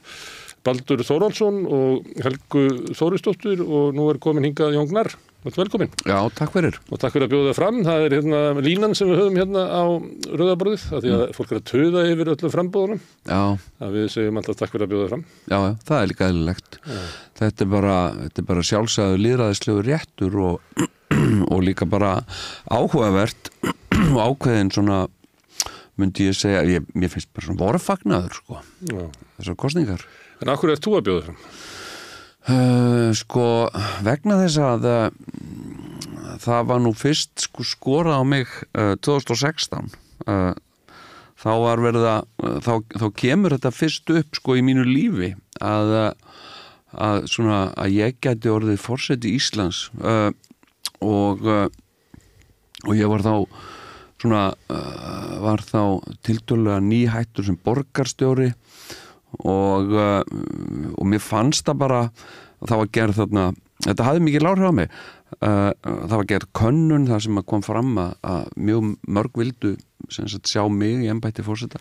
Baldur Þórhallsson og Helgu Þórisdóttur og nú komin hingað Jón Gnarr. Velkomin. Já, takk fyrir. Og takk fyrir að bjóða það fram. Það er línan sem við höfum á rauðaborðið, af því að fólk að tuða yfir öllum frambúðunum. Já. Að við segjum alltaf takk fyrir að bjóða það fram. Já, það er líka eðlilegt. Þetta er bara sjálfsagður lýðræðislegur réttur og líka bara áhugavert og ákveðin svona, myndi ég segja, mér finnst bara svona vorfagnaður, sko. Já. Þessar kosningar. En af hverju ert þú að bjóða fram? Vegna þess að það var nú fyrst skorað á mig 2016 þá var verið að þá kemur þetta fyrst upp í mínu lífi að ég gæti orðið forseti Íslands og ég var þá tiltölulega nýhættur sem borgarstjóri og mér fannst það bara það var gerð þarna, þetta hafði mikið áhrif á mig það var gerð könnun þar sem kom fram að mjög mörg vildu sjá mig í embætti forseta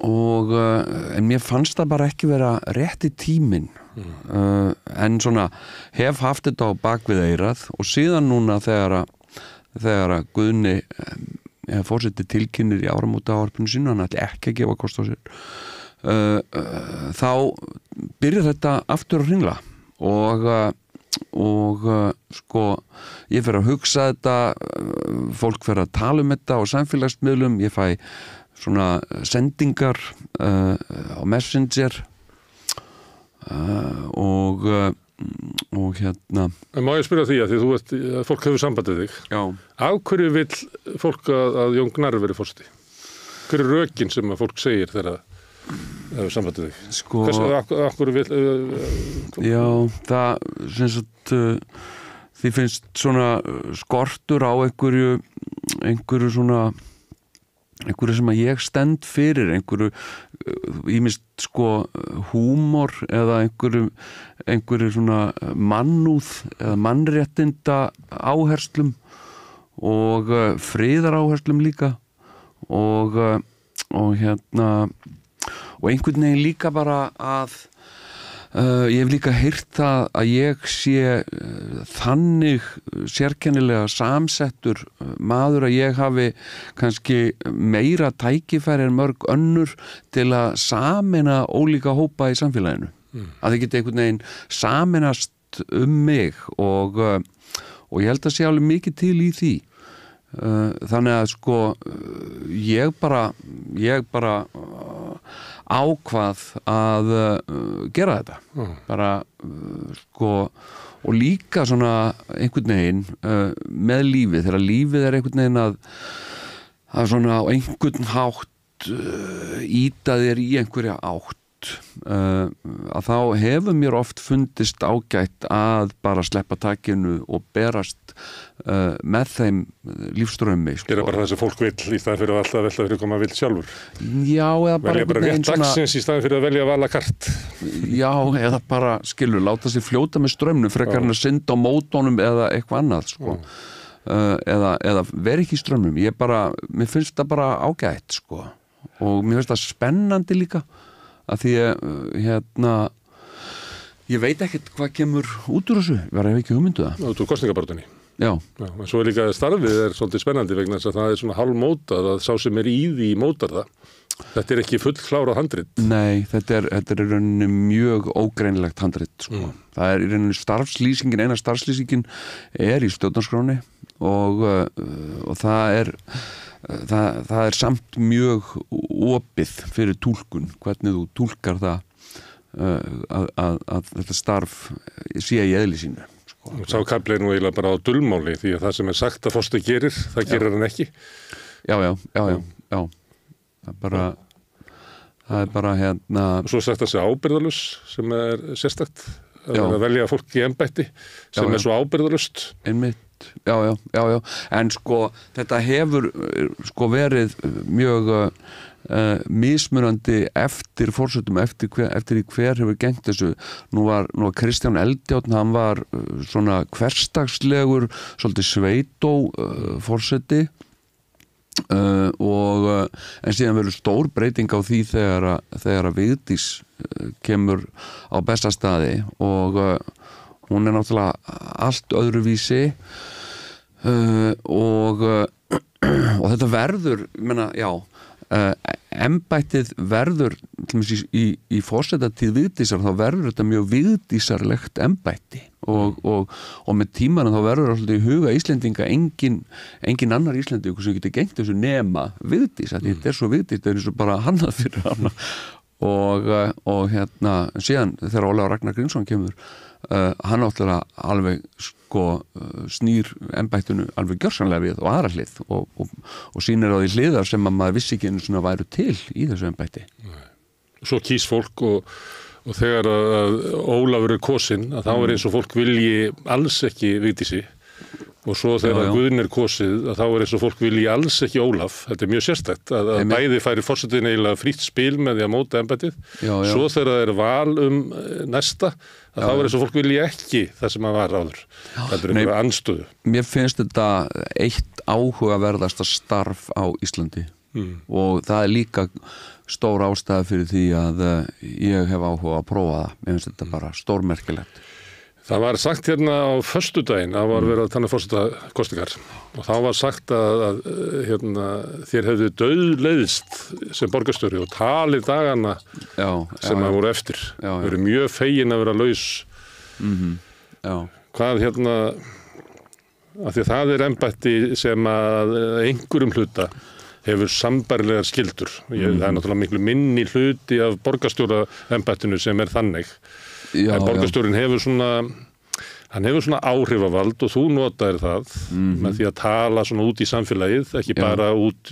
en mér fannst það bara ekki vera rétti tíminn en svona hef haft þetta á bakvið eyrað og síðan núna þegar að Guðni forseti tilkynnir í áramótaávarpinu sínu, hann ætli ekki að gefa kost á sér þá byrjar þetta aftur að hringla og ég fer að hugsa þetta fólk fer að tala um þetta á samfélagsmiðlum, ég fæ svona sendingar á Messenger og En má ég spyrja því að fólk hefur sambandið þig. Já. Af hverju vill fólk að Jón Gnarr veri forseti? Hver er rökin sem að fólk segir þegar það hefur sambandið þig? Af hverju vill... Já, það sem sagt því finnst svona skortur á einhverju sem að ég stend fyrir, einhverju ýmist húmor eða einhverju svona mannúð eða mannréttinda áherslum og friðaráherslum líka og einhvern veginn líka bara að ég hef líka heyrt það að ég sé þannig sérkennilega samsettur maður að ég hafi kannski meira tækifæri en mörg önnur til að sameina ólíka hópa í samfélaginu. Að þið geti einhvern veginn sameinast mig og ég held að sé alveg mikið til í því. Þannig að ég bara ákvað að gera þetta bara sko og líka svona einhvern veginn með lífið, þegar lífið einhvern veginn að svona á einhvern hátt íta þér í einhverja átt að þá hefur mér oft fundist ágætt að bara sleppa takinu og berast með þeim lífsdraumi sko. Gera bara það sem fólk vill í staðan fyrir að alltaf velta fyrir hvað maður vill sjálfur. Já, eða bara velja bara rétt dagsins í staðan fyrir að velja að vala kart. Já, eða bara skilur, láta sér fljóta með straumnum frekar en að synda á mótónum eða eitthvað annað sko. Eða veri ekki í straumnum. Mér finnst það bara ágætt sko. Og mér finnst það spennandi líka að því ég veit ekkert hvað kemur út úr þessu, ég hef ekki hugmyndu það. Út úr kosningabaráttunni. Já. En svo líka starfið svolítið spennandi vegna þess að það svona hálfmótað að sá sem í því mótar það. Þetta ekki fullklárað handrit. Nei, þetta er í rauninni mjög ógreinilegt handrit sko. Það í rauninni starfslýsingin, eina starfslýsingin í stjórnarskráni og það er samt mjög opið fyrir túlkun, hvernig þú túlkar það að þetta starf sé í eðli sínu sko. Sá kafli nú eiginlega bara á dulmáli því að það sem sagt að forseti gerir, það gerir hann ekki. Já. Það er bara og svo sagt að sé ábyrgðarlaus sem er sérstakt að velja fólk í embætti sem er svo ábyrgðarlaust. Einmitt. Já. En sko, þetta hefur sko verið mjög mismunandi eftir forsetum, eftir hver hefur gengt þessu. Nú var Kristján Eldjárn, hann var svona hversdagslegur, svolítið sveitó forseti en síðan verður stór breyting á því þegar að Vigdís kemur á besta staði og hún er náttúrulega allt öðruvísi og þetta verður, embættið verður í forsetatíð Vigdísar, þá verður þetta mjög vigdísarlegt embætti og með tímanum þá verður alltaf í huga Íslendinga engin annar Íslendingur sem getur gengt þessu nema Vigdís, þetta er svo Vigdís, þetta er eins og bara hannað fyrir hana og síðan þegar Ólafur Ragnar Grímsson kemur hann náttúrulega alveg snýr embættinu alveg gjörsamlega við og aðra hlið og sýnir á því hliðar sem að maður vissi ekki einu svona væru til í þessu embætti. Svo kýs fólk og þegar að Ólafur er kosinn að þá eins og fólk vilji alls ekki Vigdísi og svo þegar Guðn er kosið að þá eins og fólk vilji alls ekki Ólaf. Þetta er mjög sérstakt að bæði færi forsetinn eiginlega frítt spil með því að móta embættið. Svo þegar það er val næsta að þá eins og fólk vilji ekki það sem að var áður. Þetta er einhverja anstöðu. Mér finnst þetta eitt áhugaverðasta starf á Íslandi og það er líka stór ástæða fyrir því að ég hef áhuga að prófa það. Mér finnst þetta bara stórmerkilegt. Það var sagt hérna á föstudaginn, það var verið að tanna forsetakosningar og þá var sagt að þér hefði dauðleiðst sem borgarstjóri og talið dagana sem það voru eftir. Það eru mjög fegin að vera laus. Hvað af því að það er embætti sem að einhverjum hluta hefur sambærilegar skyldur. Það er náttúrulega miklu minni hluti af borgarstjóra embættinu sem er þannig. En borgarstjórinn hefur svona áhrifavald og þú notaðir það með því að tala svona út í samfélagið, ekki bara út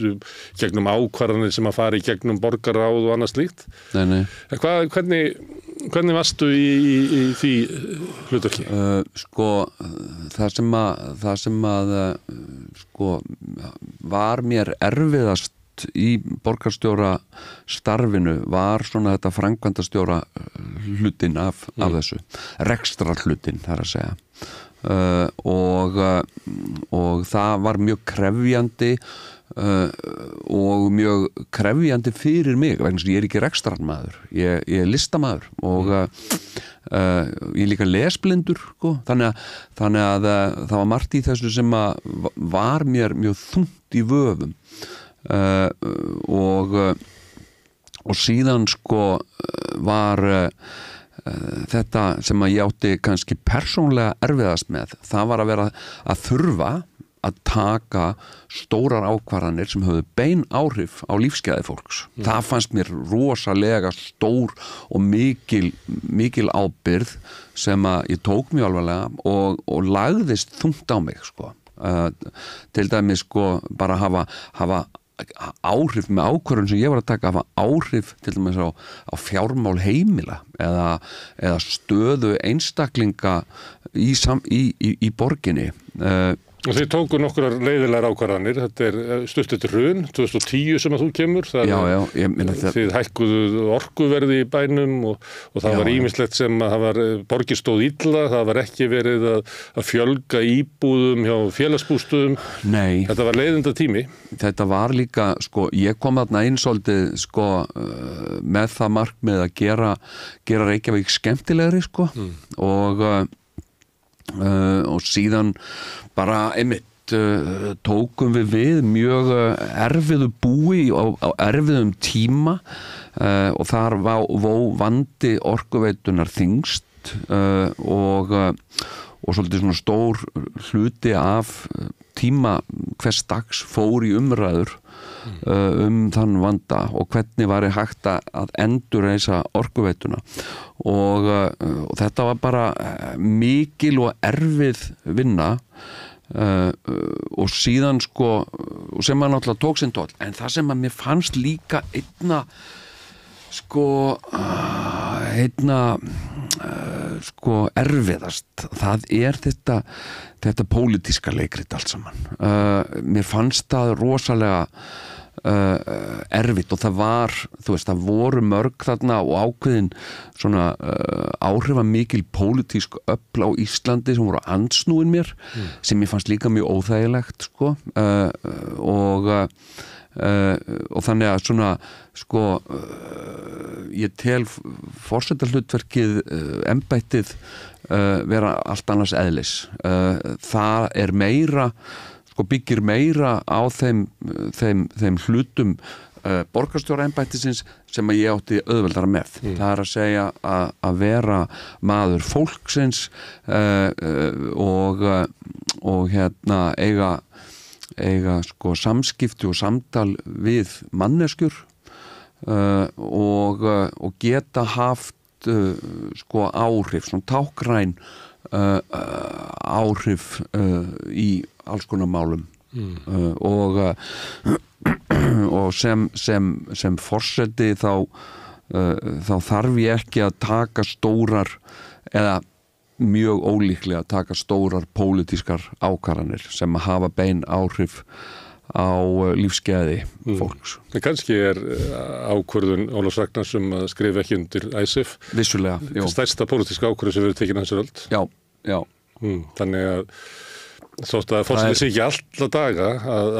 gegnum ákvarðanir sem að fara í gegnum borgarráð og annað slíkt. Nei. Hvernig varstu í því hlutverki? Það sem var mér erfiðast í borgarstjóra starfinu var svona þetta framkvæmdastjóra hlutin af þessu, rekstrar hlutin þar að segja og það var mjög krefjandi og mjög krefjandi fyrir mig vegna þess að ég er ekki rekstrarmaður, ég er listamaður og ég er líka lesblindur þannig að það var margt í þessu sem var mér mjög þungt í vöfum og síðan var þetta sem að ég átti kannski persónlega erfiðast með, það var að vera að þurfa að taka stórar ákvarðanir sem höfðu bein áhrif á lífsgæði fólks. Það fannst mér rosalega stór og mikil ábyrgð sem að ég tók mjög alvarlega og lagðist þungt á mig sko. Til dæmis sko bara hafa áhrif með ákvörðun sem ég var að taka, hafa áhrif til dæmis á fjármál heimila eða stöðu einstaklinga í borginni. Og þið tóku nokkrar leiðilegar ákvarðanir, þetta stutt eftir hrun, 2010 sem að þú kemur, þið hækkuðu orkuverði í bænum og það var ýmislegt sem að það var borgin stóð illa, það var ekki verið að fjölga íbúðum hjá félagsbústöðum. Nei. Þetta var leiðinda tími. Þetta var líka, sko, ég kom þarna inn svolítið, sko, með það markmið að gera Reykjavík skemmtilegri, sko, og síðan bara einmitt tókum við mjög erfiðu búi á erfiðum tíma og þar vandi orkuveitunar þyngst og svolítið svona stór hluti af tíma hvers dags fór í umræður þann vanda og hvernig var hægt að endurreisa orkuveituna og þetta var bara mikil og erfið vinna og síðan sko sem maður náttúrulega tók sinn toll en það sem að mér fannst líka einna erfiðast það þetta pólitíska leikrit allt saman mér fannst það rosalega erfitt og það var það voru mörg þarna og ákveðin svona áhrifamikil pólitísk öfl á Íslandi sem voru andsnúin mér sem mér fannst líka mjög óþægilegt sko og þannig að svona sko ég tel forsetahlutverkið embættið vera allt annars eðlis það meira sko byggir meira á þeim hlutum borgarstjóraembættisins sem að ég átti auðveldara með það að segja að vera maður fólksins og hérna eiga sko samskipti og samtal við manneskjur og geta haft sko áhrif, svona tákræn áhrif í alls konar málum og sem forseti þá þarf ég ekki að taka stórar eða mjög ólíklega að taka stórar pólitískar ákvarðanir sem að hafa bein áhrif á lífsgæði fólks. Kannski ákvörðun Ólafs Ragnars að skrifa ekki undir ISIF. Vissulega, já. Stærsta pólitíska ákvörðun sem verið tekin á þessari öld. Já. Þannig að þótt að fórsetið sig ekki alla daga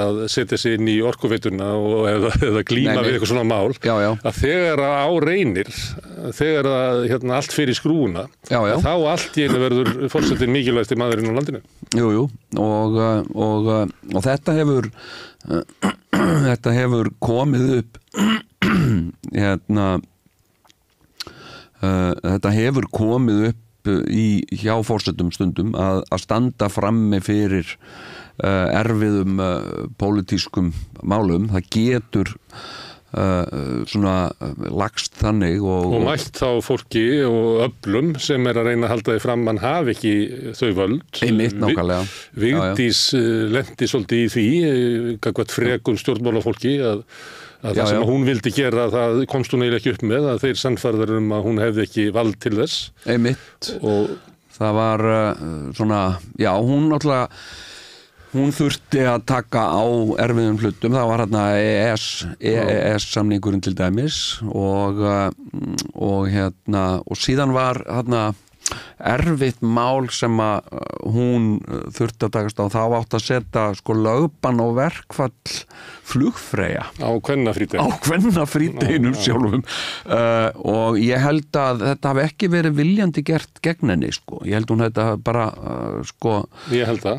að setja sig inn í orkuveituna eða glíma við eitthvað svona mál að þegar á reynir þegar að allt fyrir skrúuna þá allt í einu verður fórsetið mikilvægasti maðurinn á landinu. Jú og þetta hefur komið upp þetta hefur komið upp hjá forsetum stundum að standa frammi fyrir erfiðum pólitískum málum, það getur svona lagst þannig og mætt þá fólki og öflum sem að reyna að halda því fram mann hafi ekki þau völd. Einmitt nákvæmlega. Vigdís lendi svolítið í því gagnvart frekum stjórnmálafólki að það sem hún vildi gera, það komst hún eiginlega ekki upp með, að þeir sannfærðar að hún hefði ekki vald til þess. Einmitt. Og það var svona, hún þurfti að taka á erfiðum hlutum, það var hérna EES samningurinn til dæmis og síðan var hérna erfitt mál sem að hún þurfti að takast á þá átt að setja sko lögbann og verkfall flugfreyja á kvennafrídeginum sjálfum og ég held að þetta hafi ekki verið viljandi gert gegn henni sko, ég held hún þetta bara sko ég held að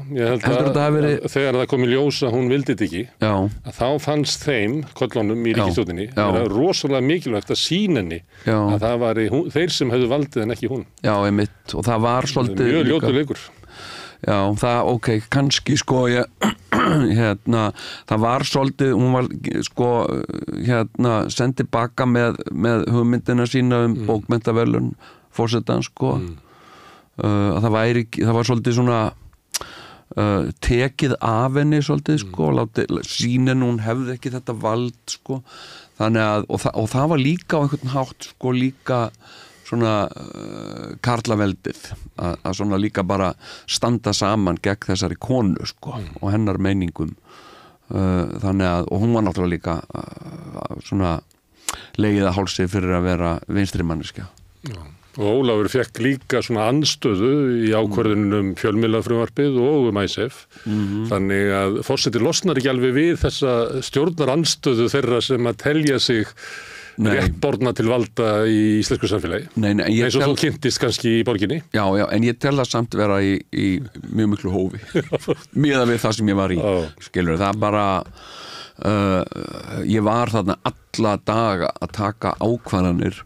þegar það kom í ljós að hún vildi þetta ekki að þá fannst þeim kollunum í ríkisstjórninni rosalega mikilvægt að sýna henni að það var þeir sem hefðu valdið en ekki hún. Já, einmitt, og það var svolítið mjög ljótur leikur. Já, ok, kannski sko það var svolítið, hún var sko sendið baka með hugmyndina sína bókmenntaverðlaun forsetans sko að það var svolítið svona tekið af henni svolítið sko, sínin hún hefði ekki þetta vald sko, þannig að og það var líka á einhvern hátt sko líka svona karlaveldið að svona líka bara standa saman gegn þessari konu sko og hennar meiningum þannig að, og hún var náttúrulega líka svona legið að hálsi fyrir að vera vinstri manneskja. Já. Og Ólafur fekk líka svona andstöðu í ákvörðunum fjölmiðlafrumvarpið og ISF. Þannig að forseti losnar ekki alveg við þessa stjórnarandstöðu þeirra sem að telja sig réttborna til valda í íslensku samfélagi. Eins og þú kynntist kannski í borginni. Já, en ég tel það samt vera í mjög miklu hófi. Miðað við það sem ég var í. Skilur, það bara ég var þarna alla daga að taka ákvarðanir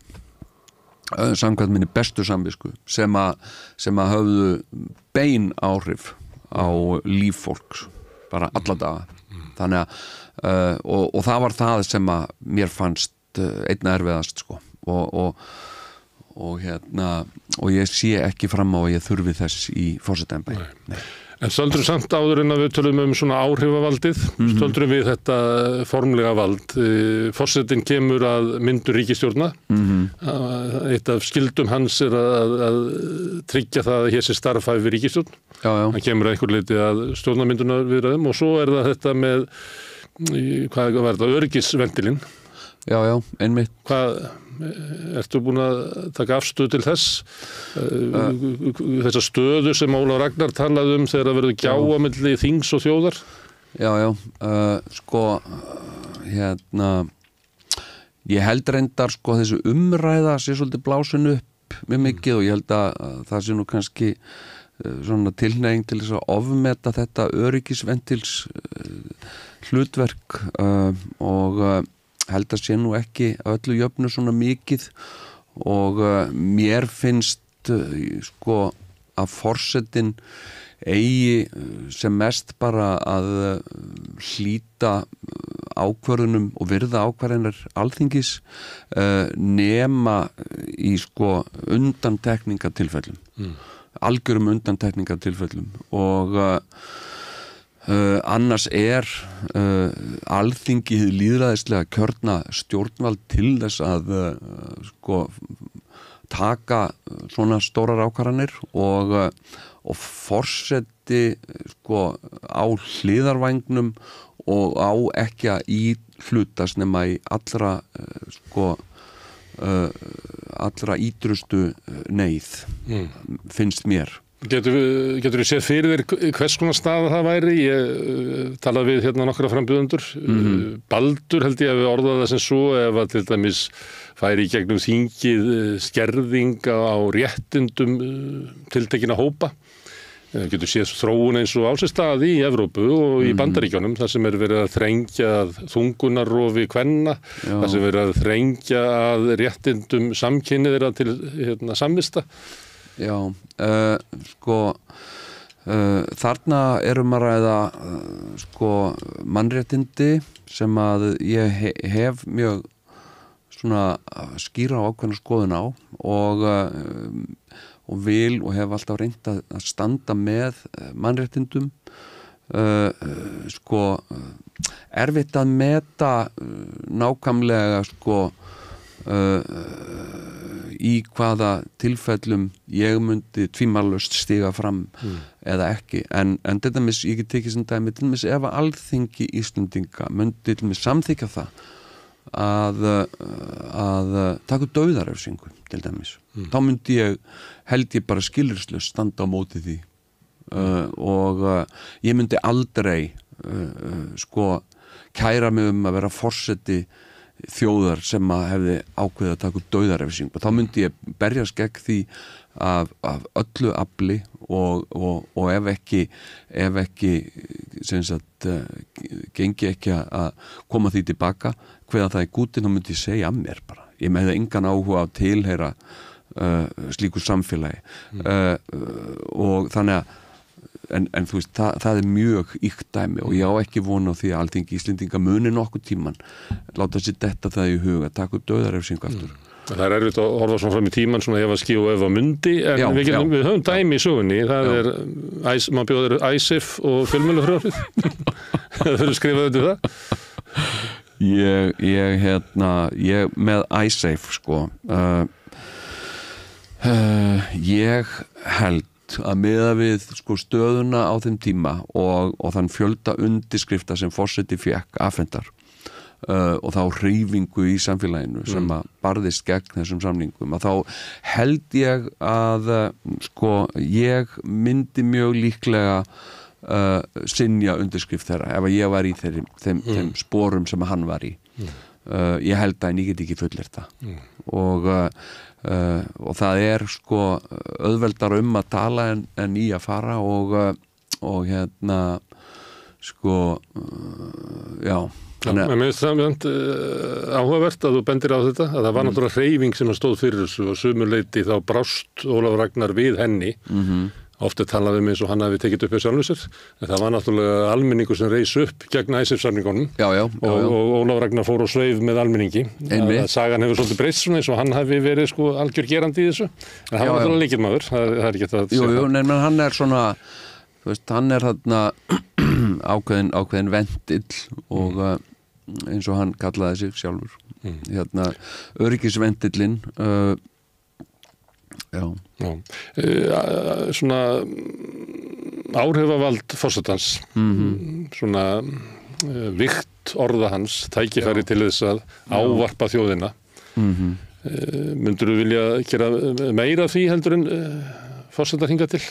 samkvæmt minni bestu samvisku sem að höfðu bein áhrif á líf fólks bara alla daga þannig að og það var það sem að mér fannst einna erfiðast sko og ég sé ekki fram á að ég þurfi þess í forsetaembætti. En stöldrum samt áður en að við tölum svona áhrifavaldið, stöldrum við þetta formlega vald. Forsetinn kemur að myndu ríkisstjórna. Eitt af skildum hans að tryggja það að hér sé starfhæfi ríkisstjórn. Hann kemur að einhver leyti að stjórnarmyndunarviðræðum og svo það þetta með, hvað var þetta, öryggisventilinn. Já, einmitt. Ertu búin að taka afstöðu til þess? Þessa stöðu sem Ólafur Ragnar talaði þegar það verður gjá á milli þings og þjóðar? Já, sko, ég held reyndar sko þessu umræða sé svolítið blásin upp mjög mikið og ég held að það sé nú kannski svona tilhneiging til þess að ofmeta þetta öryggisventils hlutverk og held að sé nú ekki að öllu jöfnu svona mikið og mér finnst sko að forsetinn eigi sem mest bara að hlíta ákvörðunum og virða ákvarðanir Alþingis nema í sko undantekningatilfellum algjörum undantekningatilfellum og annars Alþingi hið lýðræðislega kjörna stjórnvald til þess að sko taka svona stórar ákvarðanir og forseti sko á hliðarvængnum og á ekki að íhlutast nema í allra sko allra ítrustu neyð finnst mér. Getur þú séð fyrir þér hvers konar staða það væri? Ég talaði við hérna nokkra frambjóðendur. Baldur held ég að við orðaði það sem svo ef að til dæmis færi í gegnum þingið skerðing á réttindum tiltekinna hópa. Getur séð þróun eins og á sér staði í Evrópu og í Bandaríkjunum þar sem verið að þrengja að þungunarrofi kvenna, þar sem verið að þrengja að réttindum samkynið þeirra til samvista. Já, sko þarna erum að ræða sko mannréttindi sem að ég hef mjög svona skýra á ákveðna skoðun á og vil og hef alltaf reynt að standa með mannréttindum sko erfitt að meta nákvæmlega sko í hvaða tilfellum ég myndi tvímælalaust stiga fram eða ekki en til dæmis, ég get tekið sem dæmi til dæmis ef að Alþingi Íslendinga myndi til dæmis samþykja það að taka dauðarefsingu til dæmis þá myndi held ég bara skilyrslaust standa á móti því og ég myndi aldrei sko kæra mig að vera forseti þjóðar sem að hefði ákveðið að taka dauðarefsingu. Þá myndi ég berjast gegn því af öllu afli og ef ekki sem sagt gengi ekki að koma því tilbaka hveða það gútin, þá myndi ég segja af mér bara. Ég með það engan áhuga að tilheyra slíku samfélagi og þannig að en þú veist, það mjög ýkt dæmi og ég á ekki von á því að Alþingi Íslendinga muni nokkuð tíman láta sér detta það í huga, taka upp dauðarefsingu aftur. Það erfitt að horfa svona fram í tíman svona ef að skí og ef að mundi en við höfum dæmi í sögunni það maður bjóður ISIF og fjölmiðlafrumvarpið það fyrir skrifað þetta það Ég með iSafe sko ég held að miða við sko stöðuna á þeim tíma og þann fjölda undirskrifta sem forseti fékk afhendar og þá hreyfingu í samfélaginu sem að barðist gegn þessum samningum að þá held ég að sko ég myndi mjög líklega synja undirskrift þeirra ef að ég var í þeim sporum sem hann var í ég held að en ég get ekki fullyrt það og það sko auðveldar að tala en í að fara og hérna sko já Mér finnst það áhugavert að þú bendir á þetta að það var náttúrulega hreyfing sem stóð fyrir þessu og sumuleyti þá brást Ólafur Ragnar við henni oft talað eins og hann hafi tekið upp hjá sjálfum sér en það var náttúrulega almenningur sem reis upp gegn ISIF-samningunum og Ólafur Ragnar fór og sveif með almenningi að sagan hefur svolítið breyst svona eins og hann hafi verið sko algjör gerandi í þessu en hann var náttúrulega lykilmaður það er ekki það Jú, menn hann svona þú veist, hann þarna ákveðin vendill og eins og hann kallaði sig sjálfur hérna öryggisvendillinn svona áhrifavald forsetans svona vikt orða hans tækifæri til þess að ávarpa þjóðina myndirðu vilja gera meira því heldur en forsetar hingað til?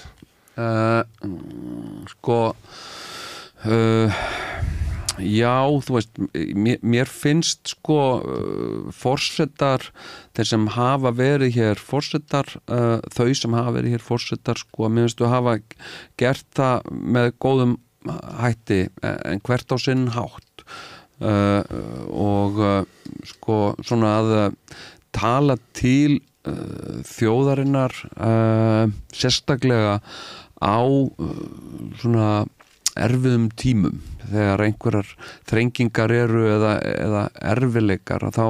Já, þú veist, mér finnst sko forsetar, þeir sem hafa verið hér forsetar, þau sem hafa verið hér forsetar sko, mér finnst þú hafa gert það með góðum hætti en hvert á sinn hátt og sko svona að tala til þjóðarinnar sérstaklega á svona erfiðum tímum þegar einhverjar þrengingar eru eða erfileikar þá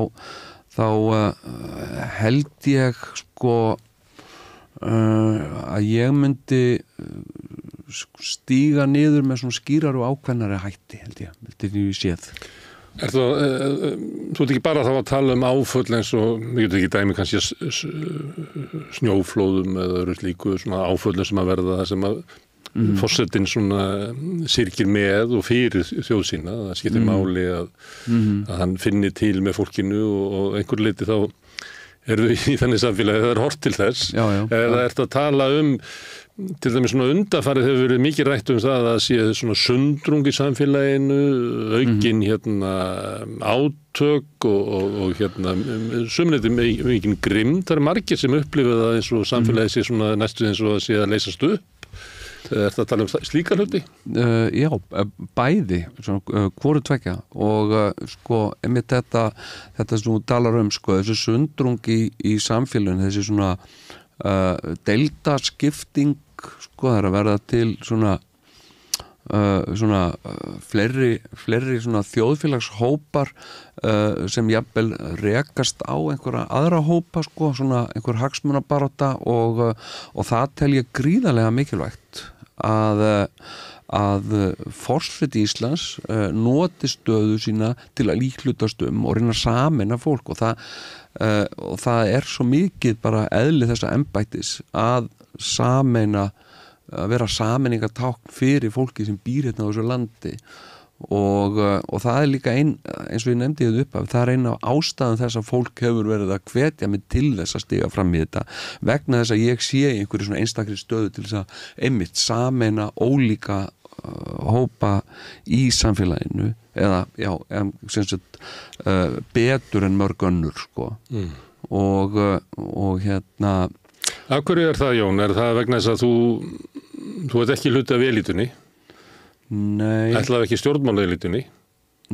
held ég sko að ég myndi stíga niður með svona skýrar og ákveðnari hætti held ég, þetta er ég séð þú ert ekki bara þá að tala áföll eins og, við getum ekki dæmi kannski snjóflóðum eða öðru slíku svona áföllum sem að verða það sem að forsetinn svona syrgir með og fyrir þjóð sína, það skiptir máli að hann finni til með fólkinu og einhver leiti þá eru í þannig samfélagi það er hort til þess eða ert að tala til dæmis svona undanfarið hefur verið mikið rætt það að sé svona sundrung í samfélaginu aukin átök og sumleiti mikið grimm, það eru margir sem upplifa það eins og samfélagi sé svona næstu eins og að sé að leysast upp Er þetta að tala slíka hluti? Já, bæði, hvoru tvekja og sko, einmitt þetta sem þú talar sko, þessi sundrung í samfélaginu, þessi svona deildaskipting, sko, það er að verða til svona fleiri svona þjóðfélagshópar sem jafnvel rekast á einhverja aðra hópa sko, svona einhver hagsmunabarátta og það tel ég gríðarlega mikilvægt að forseti Íslands noti stöðu sína til að líklutast og reyna að sameina fólk og það er svo mikið bara eðli þessa embættis að sameina að vera sameiningatákn fyrir fólki sem býr hérna á þessu landi og það er líka eins og ég nefndi þetta upp að það er eina af ástæðum þess að fólk hefur verið að hvetja mig til þess að stiga fram í þetta vegna þess að ég sé einhverju svona einstakri stöðu til þess að einmitt sameina ólíka hópa í samfélaginu eða sem sagt betur en mörg önnur sko og hérna Af hverju er það, Jón? Er það vegna þess að þú ert ekki hluti af elítunni? Nei. Ætlaðu ekki stjórnmálaelítunni?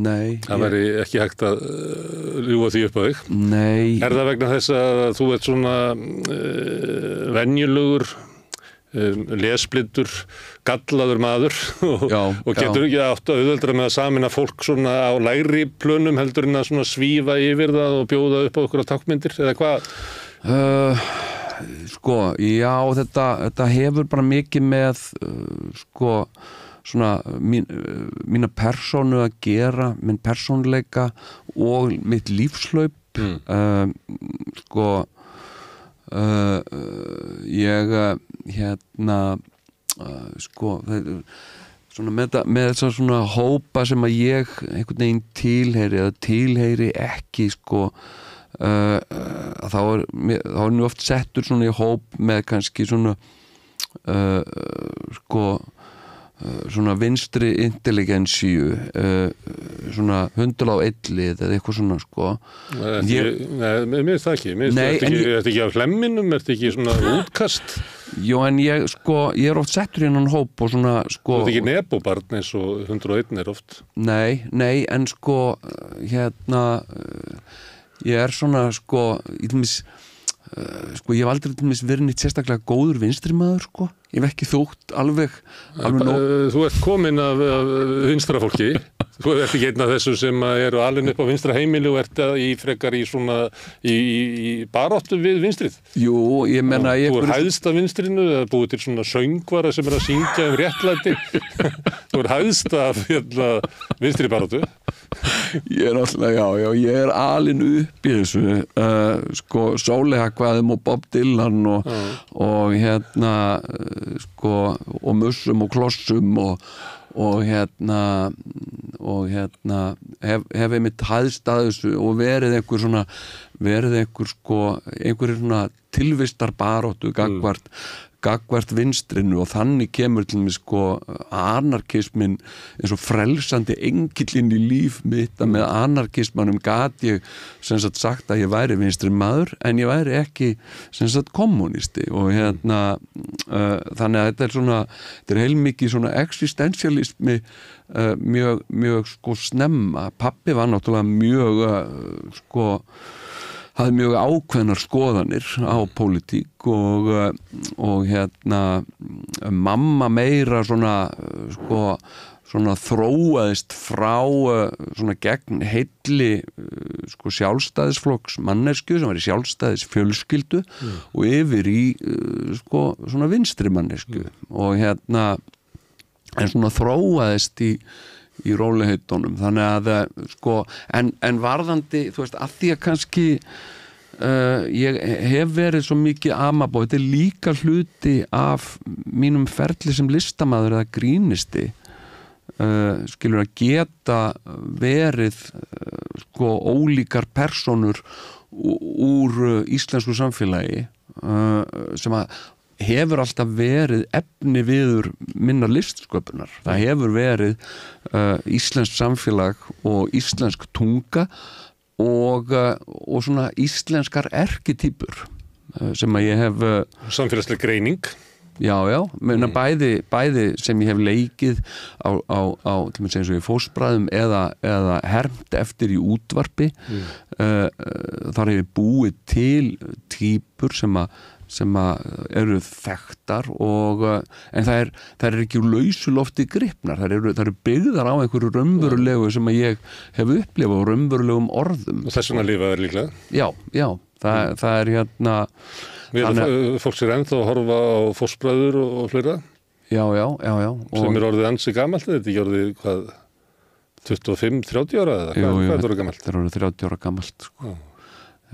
Nei. Það væri ekki hægt að ljúga því upp á þig? Nei. Er það vegna þess að þú ert svona venjulegur lesblindur, gallaður maður og getur ekki átt að auðveldra með að samina fólk svona á lægri plönum heldur en að svona svífa yfir það og bjóða upp á okkur tákmyndir eða hvað? Sko, já, þetta hefur bara mikið með svona mína persónu að gera, minn persónuleika og mitt lífslaup. Ég svona með þess að svona hópa sem að ég einhvern veginn tilheyri eða tilheyri ekki þá er nú oft settur svona í hóp með kannski svona svona vinstri intelligensíu svona hundul á eillið eða eitthvað svona Mér finnst það ekki Ertu ekki á hlemminum, ertu ekki svona útkast? Jó, en ég er oft settur í hennan hóp og svona Þú ert ekki nebobarn eins og 101 er oft Nei, en ég er svona ég hef aldrei verið neitt sérstaklega góður vinstri maður ég hef ekki þótt alveg Þú ert komin af vinstra fólki þú ert ekki einn af þessu sem eru alveg upp á vinstra heimili og ert frekar í svona í baráttu við vinstrið Jú, ég menna Þú hæðst af vinstrinu eða búið til svona söngvara sem að syngja réttlæti Þú hæðst af vinstri baráttu Ég er alltaf, já, ég er alinn upp í þessu sólehakkvæðum og Bob Dylan og og mussum og klossum og hef einmitt hæðst að þessu og verið einhver svona tilvistar baráttu gagvart vinstrinu og þannig kemur til mig anarkismin eins og frelsandi engillinn í líf mitt að með anarkismanum gat ég sem sagt sagt að ég væri vinstri maður en ég væri ekki sem sagt kommunisti og þannig að þetta er heilmikið svona existentialismi mjög snemma pappi var náttúrulega mjög hafði mjög ákveðnar skoðanir á pólitík og mamma meira svona þróaðist frá svona gegn heilli sjálfstæðisflokks mannesku sem var í sjálfstæðisfjölskyldu og yfir í svona vinstri mannesku og en svona þróaðist í róliheitunum þannig að en varðandi þú veist að því að kannski ég hef verið svo mikið amabóð, þetta er líka hluti af mínum ferli sem listamaður eða grínisti skilur að geta verið ólíkar persónur úr íslensku samfélagi sem að hefur alltaf verið efni viður minna listsköpunar. Það hefur verið íslenskt samfélag og íslensk tunga og svona íslenskar erkitýpur sem að ég hef samfélagsleg greining Já, menna bæði sem ég hef leikið á til að segja eins og í fóstbræðum eða hermt eftir í útvarpi þar hef ég búið til týpur sem eru þekktar en það er ekki úr lausu lofti gripnar, það eru byggðar á einhverju raunverulegu sem að ég hef upplifað og raunverulegum orðum og þess vegna lifaður líklega Já, það er fólk sér ennþá að horfa á fóstbræður og fleira Já sem er orðið ansi gamalt, þetta er ekki orðið 25-30 ára eða hvað er orðið gamalt? Það er orðið 30 ára gamalt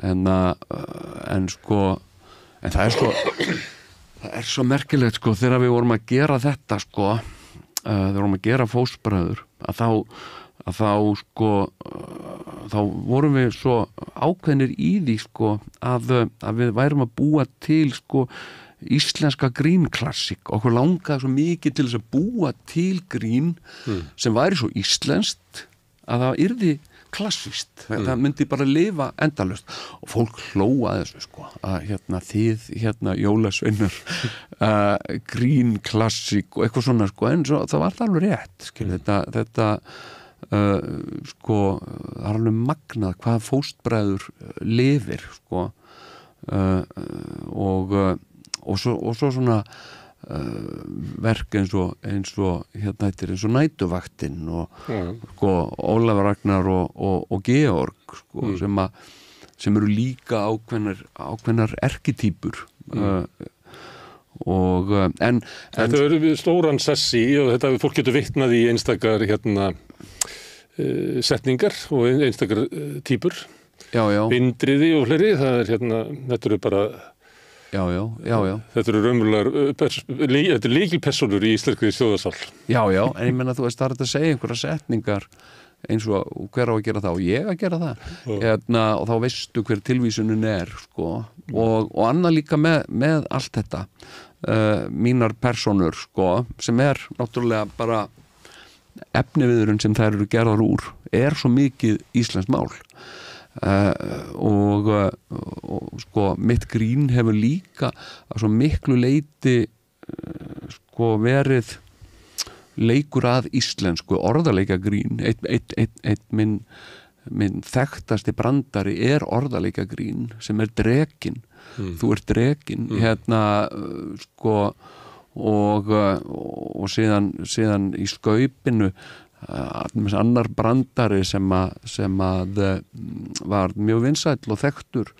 en það er svo merkilegt þegar við vorum að gera þetta þegar við vorum að gera fóstbræður að þá vorum við svo ákveðnir í því að við værum að búa til íslenska grínklassik okkur langaði svo mikið til þess að búa til grín sem væri svo íslenskt að það yrði klassíst, það myndi bara lifa endalaust og fólk hlóa þessu að þið jólasveinar grín klassík og eitthvað svona en svo, það var það alveg rétt þetta það er alveg magnað hvað fóstbræður lifir og svo svona verk eins og hérna þetta eins og Nætuvaktinn og sko Ólafur Ragnar og Georg sko, sem eru líka ákveðnar erkitýpur og en þetta eru stóran sessi og þetta fólk getur vitnað í einstakar hérna setningar og einstakar týpur vindriði og fleiri, það hérna þetta eru bara þetta eru raunverulegar þetta eru lykilpersónur í íslenskri þjóðarsál en ég menna þú veist það er að segja einhverja setningar eins og hver á að gera það og ég að gera það hérna, og þá veistu hver tilvísunin er sko. og annað líka með allt þetta mínar persónur sko, sem náttúrulega bara efniviðurinn sem þær eru gerðar úr svo mikið íslenskt mál og sko mitt grín hefur líka að svo miklu leyti sko verið leikur að íslensku orðaleika grín einn minn þekktasti brandari orðaleika grín sem Drekinn þú Drekinn hérna sko og síðan í Skaupinu annar brandari sem að var mjög vinsæll og þekktur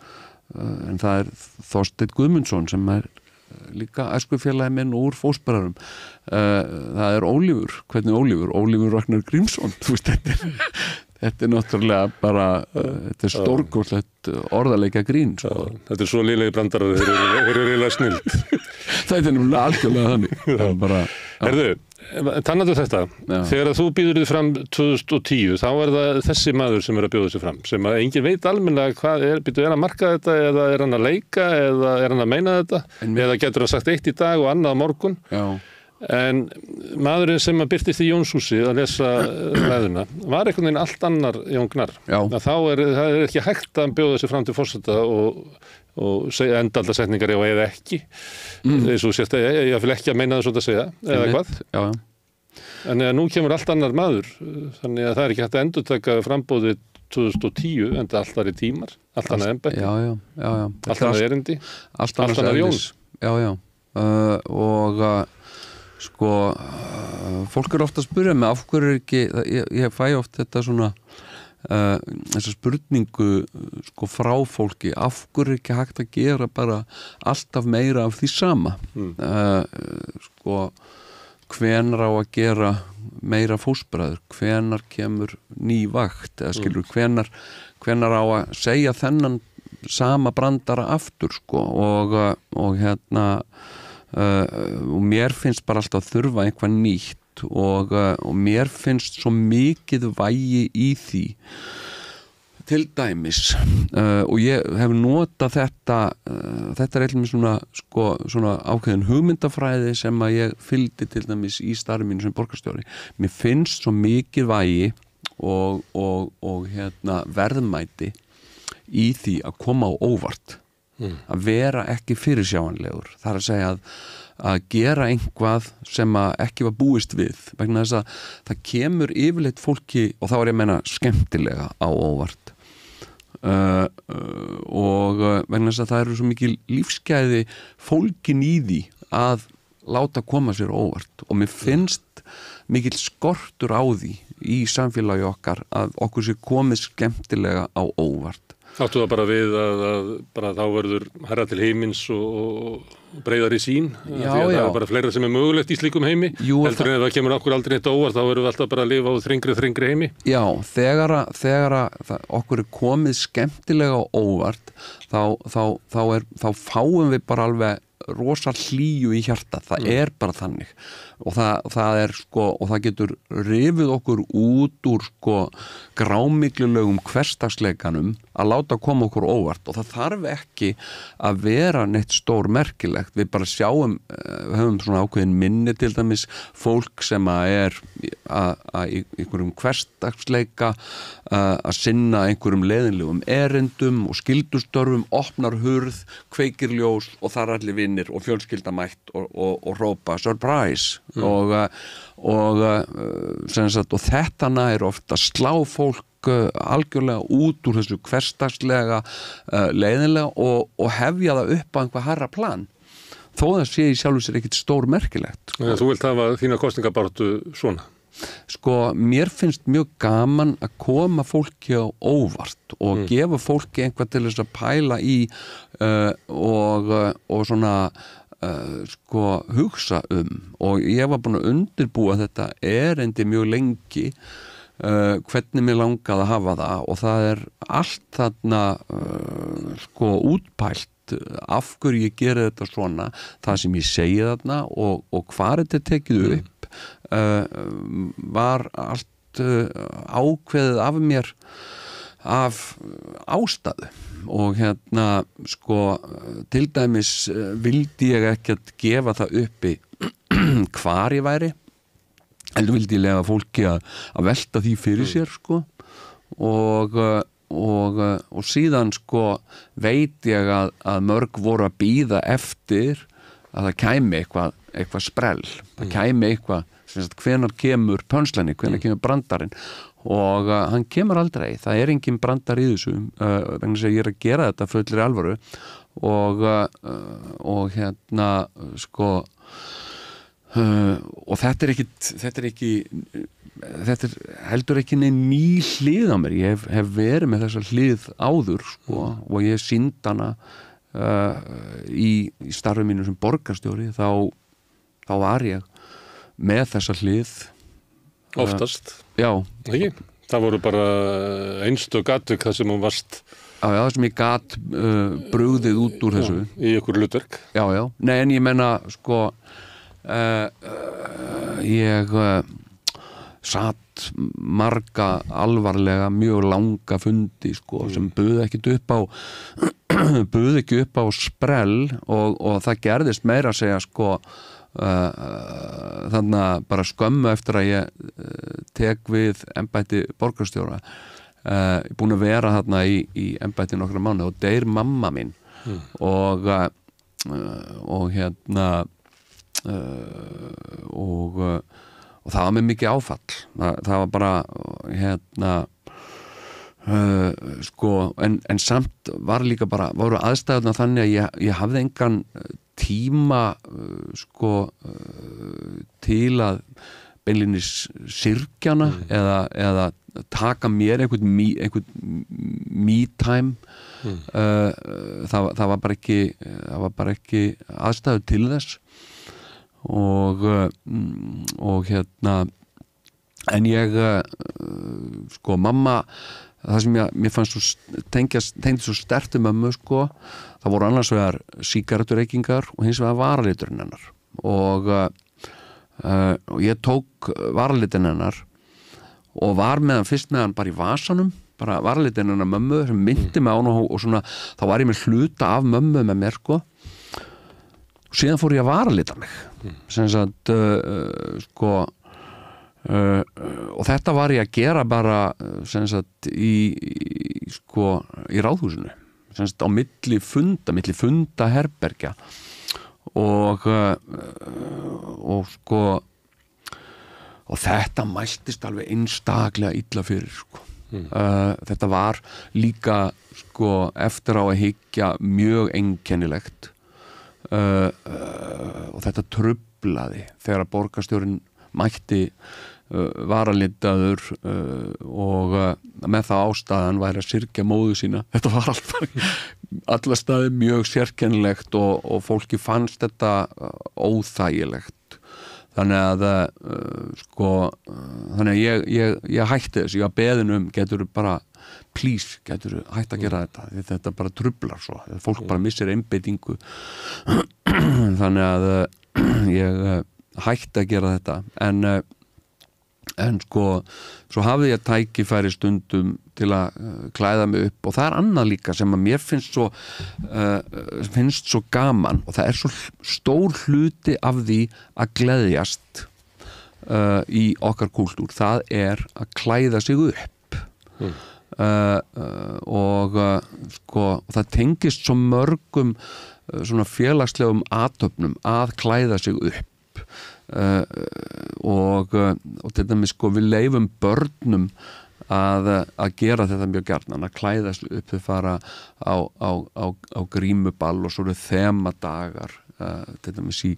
en það Þorsteinn Guðmundsson sem líka æskufélagi minn úr fósbararum það Ólífur, hvernig Ólífur Ragnar Grímsson þú veist þetta náttúrulega bara þetta stórkostlegt orðaleika grín sko. Þetta svo lélegi brandarar þeir eru eiginlega snild þetta nefnilega algjörlega þannig bara, Herðu, tannatu þetta þegar þú býður þið fram 2010 þá það þessi maður sem að bjóða sig fram sem að enginn veit almennilega hvað býtu að marka þetta eða hann að leika eða hann að meina þetta eða getur hann sagt eitt í dag og annað á morgun en maðurinn sem að birtist í Jónshúsi að lesa ræðuna var einhvern veginn allt annar Jón Gnarr þá það ekki hægt að bjóða sig fram til forseta og segja endalda setningar eða ekki eins og sést að ég vil ekki að meina það svona að segja eða hvað en nú kemur allt annar maður þannig að það ekki hægt að endurtaka frambóðið 2010 en það allt var í tímar allt annað embætti allt annað erindi allt annað Jón og sko fólk ofta að spyrja mig af hverju ekki ég fæ oft þetta svona þessa spurningu sko frá fólki af hverju ekki hægt að gera bara alltaf meira af því sama sko hvenær á að gera meira fósbræður hvenær kemur ný vakt eða skilur hvenær á að segja þennan sama brandara aftur sko og hérna og mér finnst bara alltaf að þurfa eitthvað nýtt og mér finnst svo mikið vægi í því til dæmis og ég hef notað þetta eitthvað svona ákveðin hugmyndafræði sem að ég fylgdi til dæmis í starfi mínu sem borgarstjóri mér finnst svo mikið vægi og hérna verðmæti í því að koma á óvart að vera ekki fyrirsjáanlegur það að segja að gera einhvað sem að ekki var búist við vegna þess að það kemur yfirleitt fólki og þá ég að meina skemmtilega á óvart og vegna þess að það eru svo mikil lífsgæði fólkin í því að láta koma sér óvart og mér finnst mikil skortur á því í samfélagi okkar að okkur sé komið skemmtilega á óvart Áttu það bara við að bara þá verður herra til heimins og breiðar í sín því að það er bara fleira sem mögulegt í slíkum heimi heldur en ef það kemur okkur aldrei neitt óvart þá verðum við alltaf bara að lifa á þrengri heimi Já, þegar okkur er komið skemmtilega á óvart þá fáum við bara alveg rosa hlýju í hjarta, það er bara þannig og það er sko og það getur rifið okkur út úr sko grámiklulegum hversdagsleikanum að láta koma okkur óvart og það þarf ekki að vera neitt stór merkilegt, við bara sjáum höfum svona ákveðin minni til dæmis fólk sem að er að einhverjum hversdagsleika að sinna einhverjum leiðinlegum erindum og skyldustörfum opnar hurð, kveikir ljós og þar allir vinnir og fjölskylda mætt og hrópa surprise og þetta nær ofta að slá fólk algjörlega út úr þessu hversdagslega leiðinlega og hefja það upp á einhver hærra plan þó það sé í sjálfu sér ekkit stór merkilegt. Sko. Þú vilt hafa þína kosningabaráttu svona? Sko, mér finnst mjög gaman að koma fólki á óvart og gefa fólki einhvað til þess að pæla í og svona sko hugsa og ég var búin að undirbúa þetta erindi mjög lengi hvernig mér langaði að hafa það og það allt þarna sko útpælt af hverju ég geri þetta svona, það sem ég segi þarna og hvar þetta tekið upp var allt ákveðið af mér af ástæðu og sko til dæmis vildi ég ekki að gefa það uppi hvar ég væri heldur vildi ég lega fólki að velta því fyrir sér sko og síðan sko veit ég að mörg voru að bíða eftir að það kæmi eitthvað sprell, það kæmi eitthvað hvenær kemur pönslenni, hvenær kemur brandarinn og hann kemur aldrei, það engin brandar í þessu vegna þess að ég að gera þetta fullri alvöru og sko og þetta heldur ekki ný hlið á mér, ég hef verið með þessa hlið áður sko, og ég sýnd hana í starfi mínu sem borgarstjóri þá var ég með þessa hlið oftast já ekki? Það voru bara einstök atvik það sem hún varst það sem ég gat brugðið út úr þessu í ykkur hlutverk nei en ég menna sko ég satt marga alvarlega mjög langa fundi sko sem buði ekki upp á sprell og það gerðist meira að segja sko þannig að bara skömmu eftir að ég tek við embætti borgarstjóra ég búin að vera þarna í embætti nokkra mánuði og deyr mamma mín og það var mér mikið áfall það var bara sko en samt var líka bara voru aðstæðuna þannig að ég hafði engan tíma sko til að beinlínis syrgjana eða taka mér einhvern me time það var bara ekki aðstæður til þess og en ég sko mamma það sem mér fannst tengdi svo sterkt mömmu sko það voru annars vegar sígarettureykingar og hins vegar varaliturinn hennar og ég tók varaliturinn hennar og var fyrst með hann bara í vasanum bara varaliturinn hennar mömmu sem myndi mig á hann og svona þá var ég með hluta af mömmu með mér sko og síðan fór ég að varalita mig sem sagt sko og þetta var ég að gera bara sem sagt í ráðhúsinu sem sagt á milli funda herbergja og sko og þetta mæltist alveg einstaklega illa fyrir sko þetta var líka sko eftir á að hyggja mjög einkennilegt og þetta truflaði þegar að borgarstjórinn mætti varalitaður og með það ástæðan væri að syrgja móðu sína þetta var allar staði mjög sérkennilegt og fólki fannst þetta óþægilegt þannig að sko þannig að ég hætti þessu ég var beðin getur bara please, getur hætt að gera þetta bara truflar svo, fólk bara missir einbeitingu þannig að ég hætti að gera þetta en sko svo hafði ég tækifæri stundum til að klæða mig upp og það annað líka sem að mér finnst svo gaman og það svo stór hluti af því að gleðjast í okkar kúltúr það að klæða sig upp og sko það tengist svo mörgum svona félagslegum athöfnum að klæða sig upp og til dæmis sko við leyfum börnum að gera þetta mjög gjarnan að klæðast upp þau fara á grímuball og svo eru þemadagar til dæmis í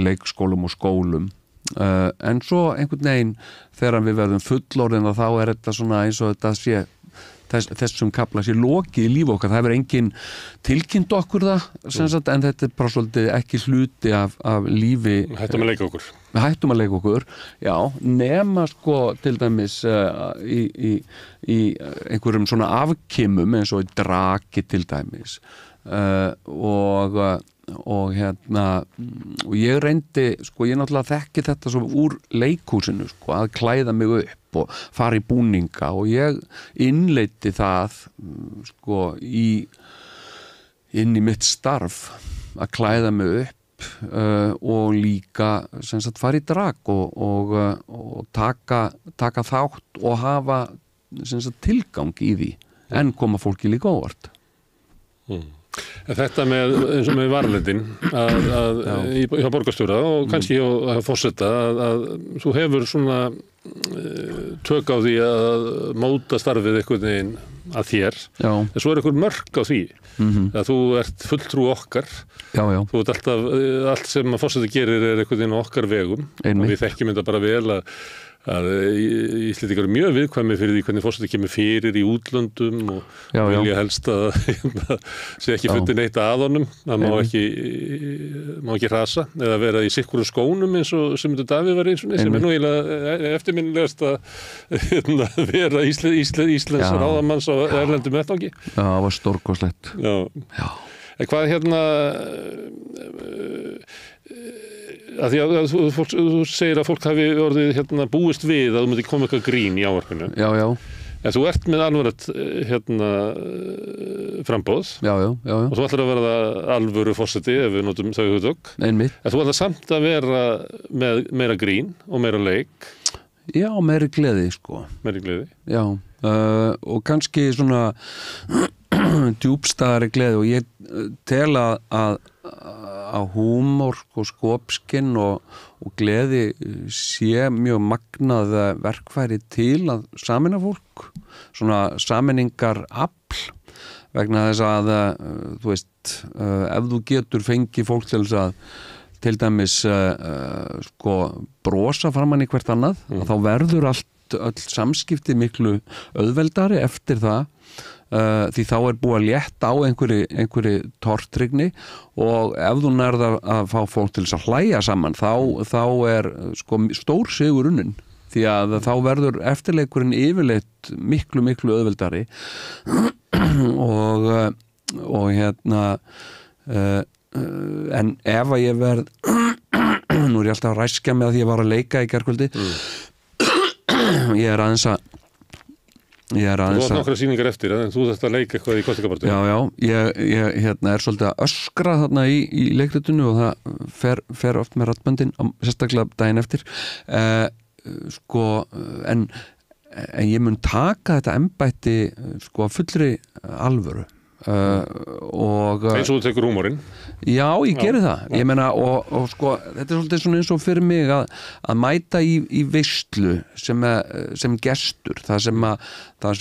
leikskólum og skólum en svo einhvern veginn þegar við verðum fullorðin þá þetta svona eins og þetta sé þessum kafla sér lokið í líf okkar, það hefur engin tilkynnt okkur það sagt, en þetta bara svolítið ekki hluti af lífi. Hættum að leika okkur, já, nema sko til dæmis í einhverjum svona afkimum eins og í draki til dæmis og ég reyndi sko, ég náttúrulega þekki þetta svo úr leikhúsinu sko, að klæða mig upp og fara í búninga og ég innleiddi það sko inn í mitt starf að klæða mig upp og líka sem sagt fara í drag og taka þátt og hafa sem sagt tilgang í því en koma fólki líka óvart. Þetta með eins og með varlendin hjá borgarstjóra og kannski hjá forseta að þú hefur svona tök á því að móta starfið einhvern veginn að þér en svo einhver mörk á því að þú ert fulltrú okkar þú ert alltaf, allt sem að forseti gerir einhvern veginn okkar vegum og við þekkjum þetta bara vel að Íslendingar eru mjög viðkvæmir fyrir því hvernig forseti kemur fyrir í útlöndum og vilja helst að sé ekki fundið neitt að honum það má ekki hrasa eða vera í sikkurum skónum eins og Sigmundur Davíð var eins og sem nú eiginlega eftirminnilegast að vera Íslands ráðamanns á erlendum vettvangi. Já, það var stórkostlegt. Já. En hvað að því að þú segir að fólk hafi orðið búist við að þú myndi koma eitthvað grín í ávarpinu. Já. En þú ert með alvörat framboð. Já. Og þú ætlar að verða alvöru forseti ef við notum þau hugtök. Einmitt. En þú ætlar samt að vera með meira grín og meira leik. Já, meiri gleði sko. Meiri gleði. Já, og kannski svona djúpstæðari gleði og ég tel að húmor og skopskinn og gleði sé mjög magnað verkfæri til að sameina fólk, svona sameiningar afl vegna þess að þú veist, ef þú getur fengið fólk til þess að til dæmis sko brosa framan í hvert annað þá verður öll samskipti miklu auðveldari eftir það því þá búið að létta á einhverju tortryggni og ef þú nærð að fá fólk til þess að hlæja saman þá sko stór sigur unnin því að þá verður eftirleikurinn yfirleitt miklu auðveldari og en ef að ég verð nú ég alltaf að ræskja með að ég var að leika í gærkvöldi ég aðeins að Þú átt nokkra sýningar eftir en þú þarft að leika eitthvað í kosningabaráttu. Já, ég svolítið að öskra þarna í leikritinu og það fer oft með raddböndin sérstaklega daginn eftir en ég mun taka þetta embætti sko fullri alvöru og eins og þú tekur húmorinn. Já, ég geri það. Ég meina og sko þetta svolítið svona eins og fyrir mig að mæta í veislu sem gestur, það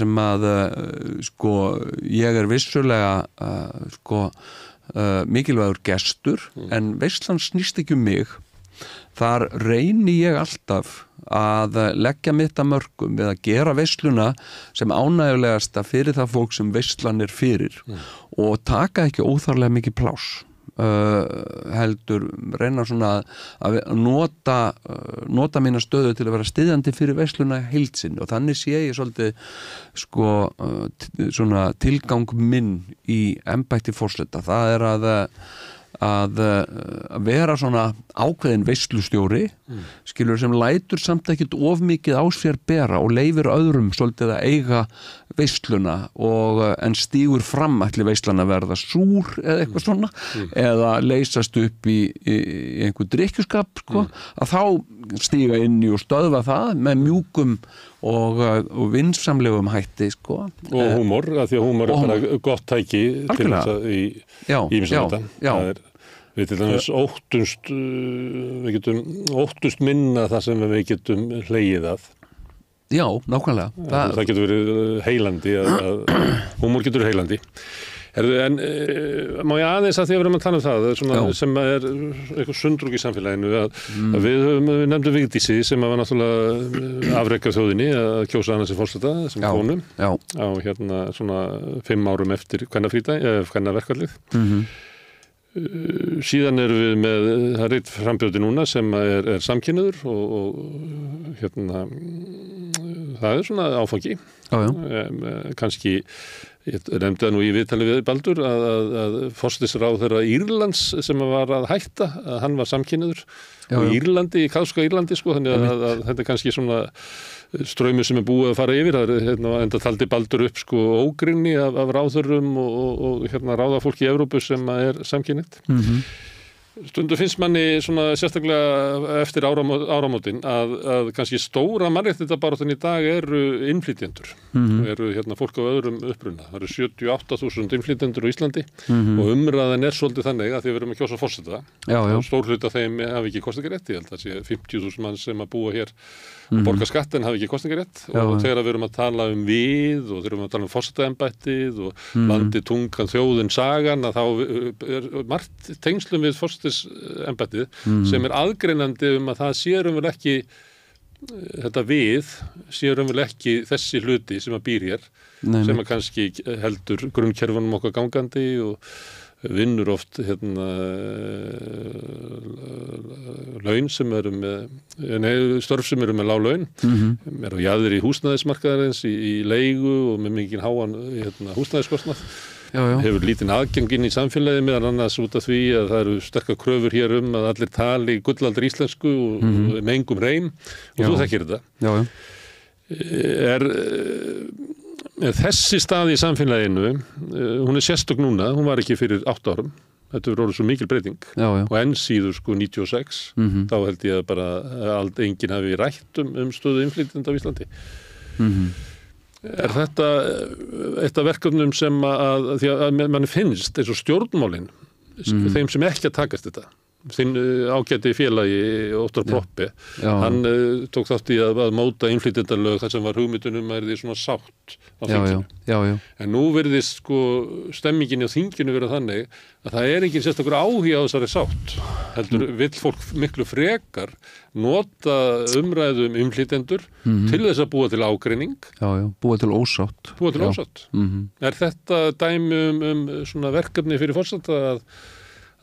sem að sko ég vissulega sko mikilvægur gestur en veislan snýst ekki mig. Þar reyni ég alltaf að leggja mitt að mörkum við að gera veisluna sem ánægjulegasta fyrir það fólk sem veislan fyrir og taka ekki óþarlega mikið pláss heldur reyna svona að nota mína stöðu til að vera styðjandi fyrir veisluna heild sinni og þannig sé ég svolítið sko svona tilgang minn í embætti forseta. Það að vera svona ákveðin veislustjóri skilur sem lætur samt ekkert of mikið á sér bera og leifir öðrum svolítið að eiga veisluna en stígur fram ætli veislan að verða súr eða eitthvað svona eða leysast upp í einhver drykkjuskap sko, að þá stíga inn í og stöðva það með mjúkum og vinsamlegum hætti sko. Og húmor, af því að húmor bara gott tæki til þess að í ýmislegt þetta. Við til dæmis óttust minna það sem við getum hlegið að. Já, nákvæmlega. Það getur verið heilandi, húmor getur verið heilandi. En má ég aðeins að því að við erum að tala um það svona, sem er eitthvað sundrúk í samfélaginu að við nefndum Vigdísi sem var náttúrulega afrekað þjóðinni að kjósa hana sem forseta sem konu á hérna svona 5 árum eftir kvennaverkfallið. Síðan erum við með það er eitt frambjóði núna sem er samkynhneigður og hérna það er svona áfangi kannski ég nefndi það nú í viðtali við Baldur að forsætisráðherra Írlands sem var að hætta að hann var samkynhneigður og Írlandi, í kaþólska Írlandi sko, þannig að þetta er kannski svona straumur sem er búið að fara yfir það hérna, enda taldi Baldur upp sko ógrynni af ráðherrum og hérna ráðafólki í Evrópu sem er samkynhneigt. Stundum finnst manni svona sérstaklega eftir áramótin að kannski stóra mannréttindabaráttan í dag eru innflytjendur, eru hérna fólk á öðrum uppruna. Það eru 78.000 innflytjendur á Íslandi og umræðan er svolítið þannig að því við erum að kjósa forseta. Stór hluti af þeim hafi ekki kosningarétt, ég held að sé 50.000 manns sem að búa hér og borga skatt en hafi ekki kosningarétt og þegar við erum að tala um við og þegar við erum að tala um forsetaembættið og landi, tungan, þjóðin, sagan að þá er margt tengslum við forsetaembættið sem er aðgreinandi að það séum vel ekki þetta við séum vel ekki þessi hluti sem að býr hér sem að kannski heldur grunnkerfunum okkar gangandi og vinnur oft hérna laun sem eru með störf sem eru með lág laun eru á jaðri í húsnæðismarkaðarins í leigu og með mikinn háan hérna, húsnæðiskostnað hefur lítinn aðgenginn í samfélagi meðan annars út af því að það eru sterkar kröfur hér að allir tali gullaldri íslensku og með engum reym og þú þekkir þetta þessi staði í samfélaginu hún er sérstök núna, hún var ekki fyrir 8 árum þetta verður orðið svo mikil breyting og enn síður sko 96 þá held ég að bara enginn hafi rætt um stöðu innflytjenda á Íslandi er þetta eitt af verkefnum sem því að manni finnst eins og stjórnmálin þeim sem ekki að takast þetta þinn ágæti félagi Óttar Proppé hann tók þátt í að móta innflytjendalög þar sem var hugmyndunum að því svona sátt á þinginu en nú virðist sko stemmingin á þinginu vera þannig að það er engin sérstakur áhugi á þessari sátt heldur vill fólk miklu frekar nota umræðu innflytjendur til þess að búa til ágreining búa til ósátt er þetta dæmi um svona verkefni fyrir forseta að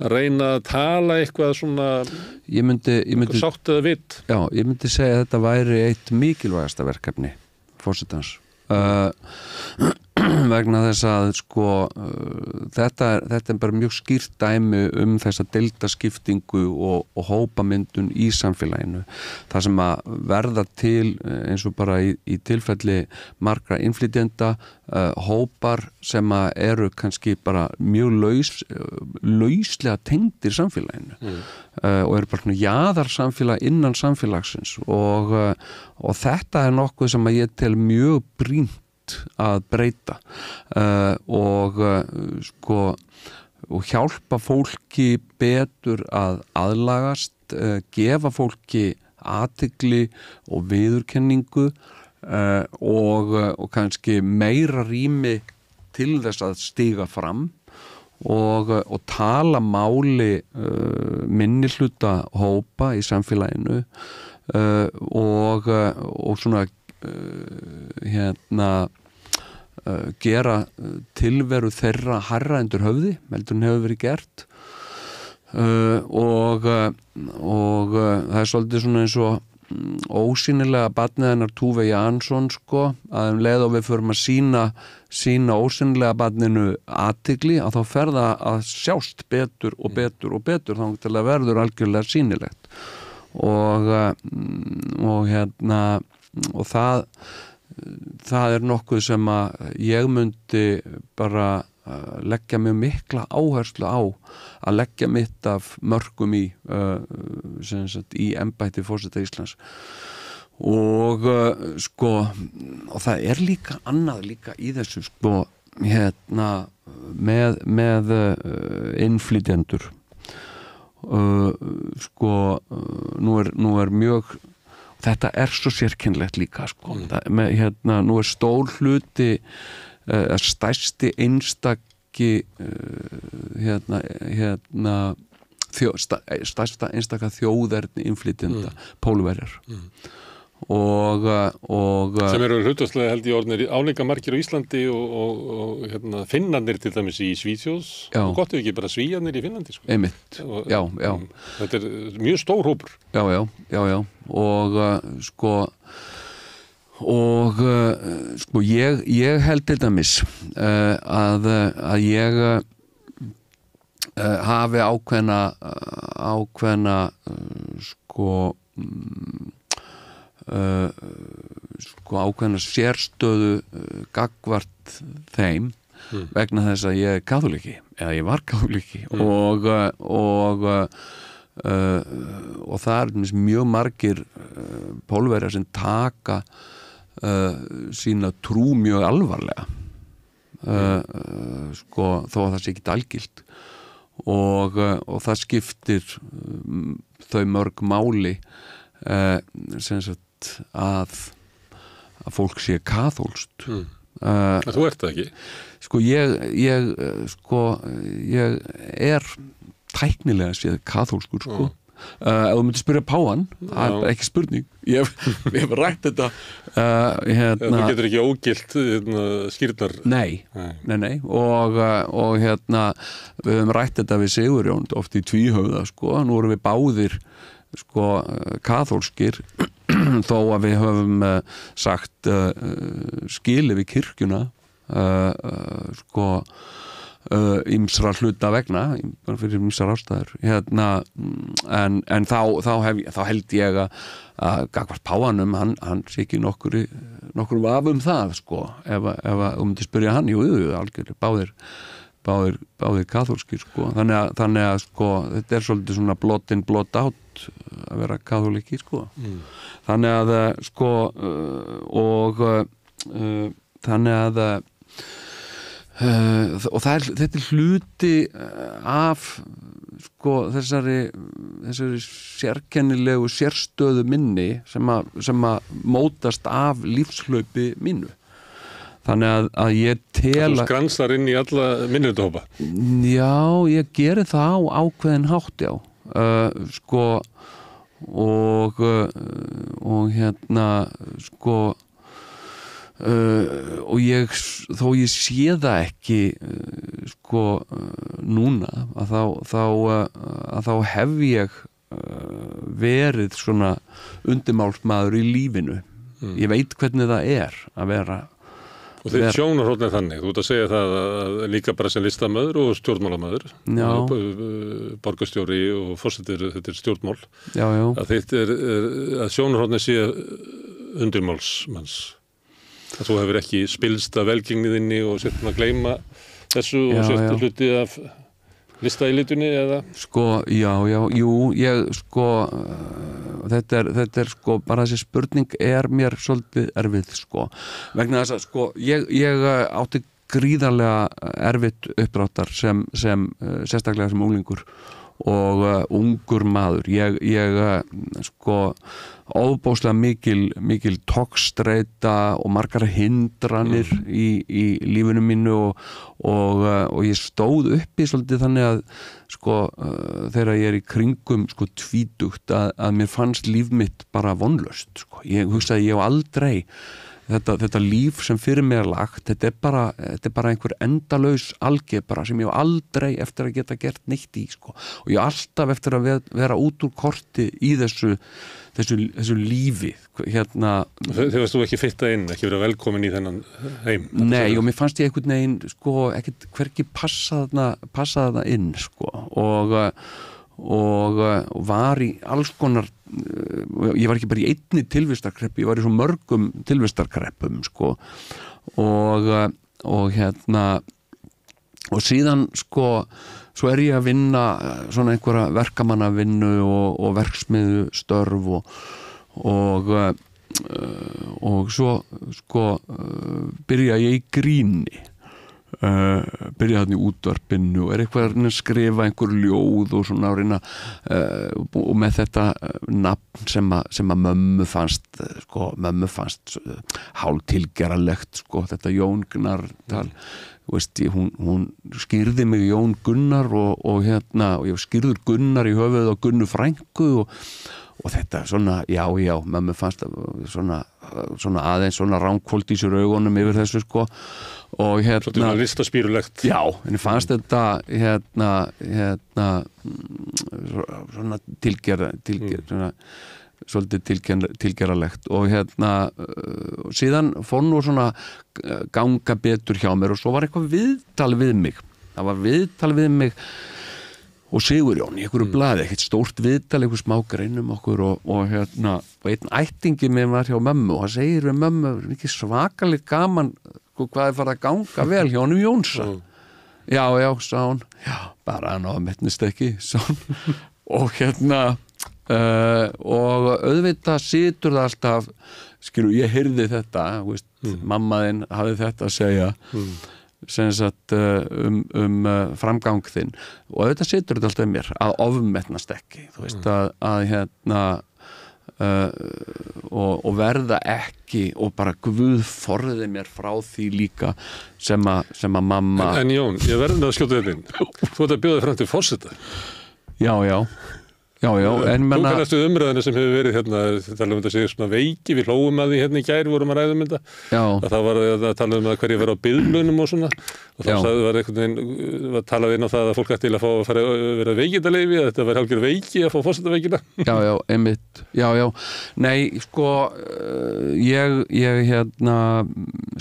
reyna að tala eitthvað svona ég myndi sátt eða vitt ég myndi segja að þetta væri eitt mikilvægasta verkefni forsetans vegna þess að sko þetta er bara mjög skýrt dæmi þessa deildaskiptingu og hópamyndun í samfélaginu það sem að verða til eins og bara í tilfelli margra innflytjenda hópar sem að eru kannski bara mjög lauslega tengdir samfélaginu og eru bara jaðarsamfélag innan samfélagsins og þetta er nokkuð sem að ég tel mjög brýnt að breyta og hjálpa fólki betur að aðlagast gefa fólki athygli og viðurkenningu og kannski meira rými til þess að stíga fram og tala máli minnihluta hópa í samfélaginu og svona gera tilveru þeirra hærra undir höfði heldur en hefur verið gert og það er svolítið svona eins og ósýnilega barnið hennar Tove Jansson sko að leið og við förum að sína ósýnilega barninu athygli að þá fer það að sjást betur og betur og betur þá til að verður algjörlega sýnilegt og það er nokkuð sem að ég myndi bara leggja mjög mikla áherslu á að leggja mitt af mörkum í embætti forseta Íslands og það er líka annað líka í þessu með innflytjendur nú er mjög þetta er svo sérkennlegt líka nú er stór hluti stærsti ekki stærsta einstaka þjóðerni innflytjenda, Pólverjar og sem eru hlutfallslega held ég orðnir álíka margir á Íslandi og Finnarnir til dæmis í Svíþjóð og gott ef ekki bara Svíjarnir í Finnlandi sko. Einmitt, já þetta er mjög stór hópur já og ég held til dæmis að ég hafi ákveðna ákveðna sérstöðu gagvart þeim vegna þess að ég er kaþóliki eða ég var kaþóliki og það er mjög margir Pólverjar sem taka sína trú mjög alvarlega þó að það sé ekki algilt og það skiptir þau mörg máli sem sagt að fólk sé kaþólskt Þú ert það ekki? Ég er tæknilega séð kaþólskur ef þú myndir spyrja páfann það er ekki spurning ég hef rætt þetta Þú getur ekki ógilt skýrnar Nei og við höfum rætt þetta við Sigurjón oft í tvíhöfða nú erum við báðir kaþólskir þó að við höfum sagt skilið við kirkjuna ýmsra hluta vegna fyrir ýmsar ástæður en þá held ég að gagvart páfanum hann sé ekki nokkur vaf það ef þú myndir spyrja hann algjörlega báðir kaþólskir þannig að þetta er svolítið svona blood in blood out að vera kaþóliki þannig að þannig að og þetta er hluti af þessari sérkennilegu sérstöðu minni sem að mótast af lífshlaupi mínu þannig að ég tel Þú skransar inn í alla minnihlutahópa Já, ég geri það á ákveðin hátt og og ég þó ég sé það ekki núna að þá hef ég verið svona undirmálsmaður í lífinu ég veit hvernig það er að vera og þitt sjónarhorn er þannig, þú ert að segja það að líka bara sem listamöður og stjórnmálamöður borgarstjóri og forsetir þetta er stjórnmál að þitt að sjónarhorn sé undirmálsmanns að þú hefur ekki spilst af velgengniðinni og sett að gleyma þessu og sett hluti af listaelitunni eða? Þetta er bara þessi spurning er mér svolítið erfið vegna þess að ég átti gríðarlega erfitt uppdráttar sem sérstaklega sem unglingur og ungur maður ég ofboðslega mikil togstreita og margar hindranir í lífinu mínu og ég stóð uppi svolítið þannig að þegar ég er í kringum tvítugt að mér fannst líf mitt bara vonlaust ég hugsaði ég á aldrei þetta líf sem fyrir mig er lagt þetta er bara einhver endalaus algebra sem ég á aldrei eftir að geta gert neitt í og ég alltaf eftir að vera út úr korti í þessu lífi Þegar varst þú ekki fitta inn, ekki vera velkomin í þennan heim? Nei, og mér fannst ég einhvern veginn ekkert hvergi passa þarna inn og var í alls konar ég var ekki bara í einni tilvistarkreppu ég var í svo mörgum tilvistarkreppum og síðan svo er ég að vinna svona einhverja verkamannavinnu og verksmiðu störf og svo byrja ég í gríni byrja þarna í útvarpinu og er eitthvað að skrifa einhver ljóð og svona reyna og með þetta nafn sem að mömmu fannst hálftilgeralegt þetta Jón Gnarr veist, hún skýrði mig Jón Gunnar og ég skýrður Gunnar í höfuð og Gunnu frænku og þetta svona, já, mömmu fannst svona aðeins svona ránkvólt í sér augunum yfir þessu sko og svona listaspírulegt. Já, henni fannst þetta svona svona svolítið tilgerðarlegt og síðan fór nú svona ganga betur hjá mér og svo var eitthvað viðtal við mig. Það var viðtal við mig og Sigurjón í einhverju blaði, ekkert stórt viðtal, einhver smá greinum okkur og einn ættingi minn var hjá mömmu og hann segir við mömmu, ekki svakalega gaman hvað farið að ganga vel hjá honum Jónsa. Já, sá hún, bara hann ámittnist ekki, sá hún og og auðvitað situr það alltaf, ég heyrði þetta, veist, mamma þinn hafði þetta að segja sem sagt framgang þinn og auðvitað situr þetta alltaf mér að ofmetnast ekki þú veist og verða ekki og bara Guð forði mér frá því líka sem að mamma En Jón, ég verði að skjóta þetta inn þú ert að bjóða fram til forseta Já, en þú kannastu umræðinu sem hefur verið tala þetta segir svona veiki, við hlóum að því í gær vorum að ræða þetta að það var að tala að hverju verið á biðlaunum og svona og þá var einhvern veginn að tala inn á það að fólk ætti til að fá að fara að vera veikindaleyfi að þetta var hálfgerð veiki að fá forsetaveikina Já, einmitt, já nei, sko ég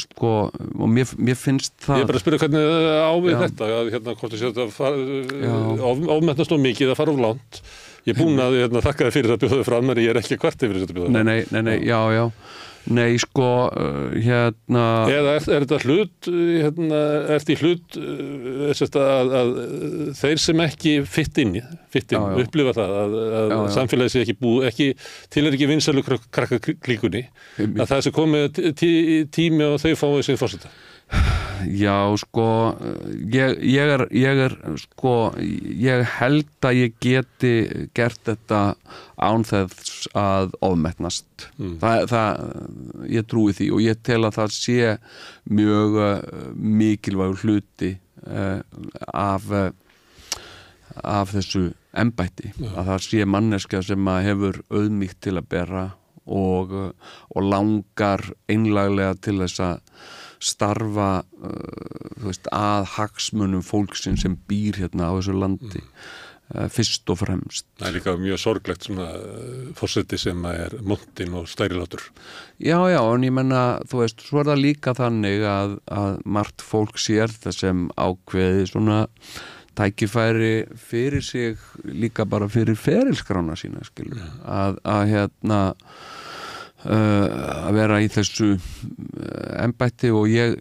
sko og mér finnst það Ég bara að spyrja hvernig ávið þetta að hvort þú séu að ofmetnast of mikið að fara of langt Ég búin að þakka þér fyrir að bjóða þau fram en ég ekki kvart yfir þess að bjóða fram. Nei, já. Nei, sko, Eða er þetta hlut, í hlut að þeir sem ekki fitt inn upplifa það að samfélagi sé ekki til ekki vinsælu krakkaklíkunni að það sé komið tími og þau fáið sér forseta. Já, sko, ég sko, ég held að ég geti gert þetta án þess að ofmetnast. Ég trúi því og ég tel að það sé mjög mikilvægur hluti af þessu embætti. Að það sé manneskja sem að hefur auðmýkt til að bera og langar einlaglega til þess að starfa að hagsmunum fólksins sem býr hérna á þessu landi fyrst og fremst. Það er líka mjög sorglegt svona forseti sem er montinn og stærilátur. Já, en ég menna, þú veist, svo er það líka þannig að margt fólk sér það sem ákveði svona tækifæri fyrir sig líka bara fyrir ferilskrána sína, skilur. Að vera í þessu embætti og ég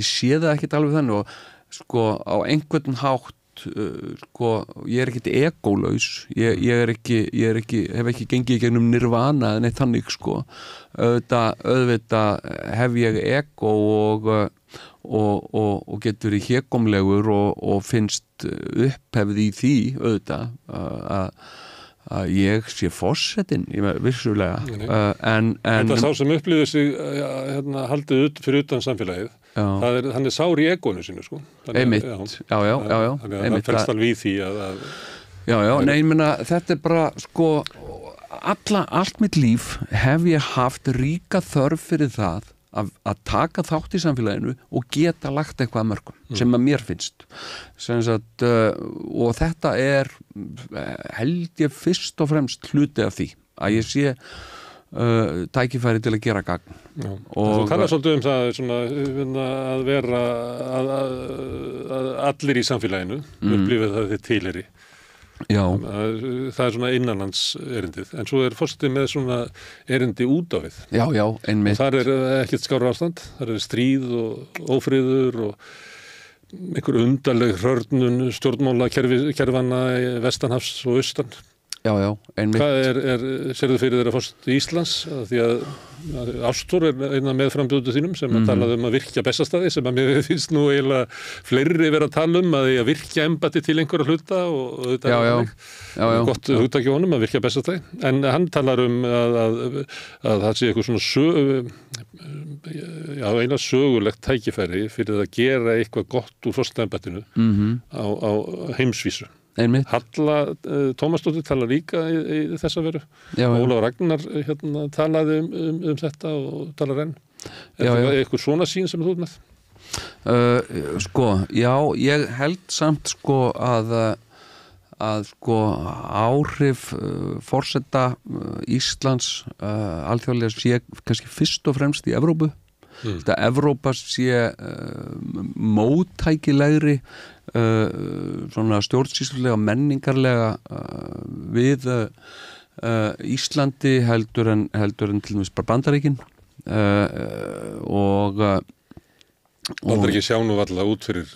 sé það ekkert alveg þannig og sko á einhvern hátt sko ég er ekkert ególaus ég hef ekki gengið í gegnum nirvana eða neitt þannig sko auðvitað hef ég egó og getur verið hégómlegur og finnst upphefð í því auðvitað að ég sé forsetinn vissulega en þetta sá sem upplýði sig haldið fyrir utan samfélagið hann er sár í egónu sínu sko einmitt, já það fælst alveg í því nei, ég meina, þetta er bara sko allt mitt líf hef ég haft ríka þörf fyrir það að taka þátt í samfélaginu og geta lagt eitthvað að mörgum sem að mér finnst og þetta er held ég fyrst og fremst hluti af því að ég sé tækifæri til að gera gagn Þú talar svolítið það svona, að vera að allir í samfélaginu upplifið það þið tilheyri Já. Það er svona innanlands erindið en svo er forsetið með svona erindi út á við Já, einmitt og þar er ekkert skárra ástand þar er stríð og ófriður og einhver undarleg hrörnun stjórnmála kerfanna vestanhafs og austan Já, einmitt. Hvað sérðu fyrir þeirra fórst í Íslands? Því að Ástór eina meðframbjóðu þínum sem að talaði að virkja Bessastaði sem að mér finnst nú eiginlega fleiri vera að tala að virkja embætti til einhverja hluta og þetta gott hugtak hjá honum að virkja Bessastaði. En hann talar að það sé eitthvað svona eina sögulegt tækifæri fyrir að gera eitthvað gott úr forstaembættinu á heimsvísu. Halla Tómasdóttir talar líka í þessa veru. Ólafur Ragnar talaði um þetta og talar enn. Eitthvað svona sín sem þú ert með? Ég held samt að áhrif forseta Íslands alþjóðlega sé kannski fyrst og fremst í Evrópu. Þetta Evrópa sé móttækilegri svona stjórnsýslulega menningarlega við Íslandi heldur en til dæmis bara Bandaríkin og Bandaríkin sjá nú alla út fyrir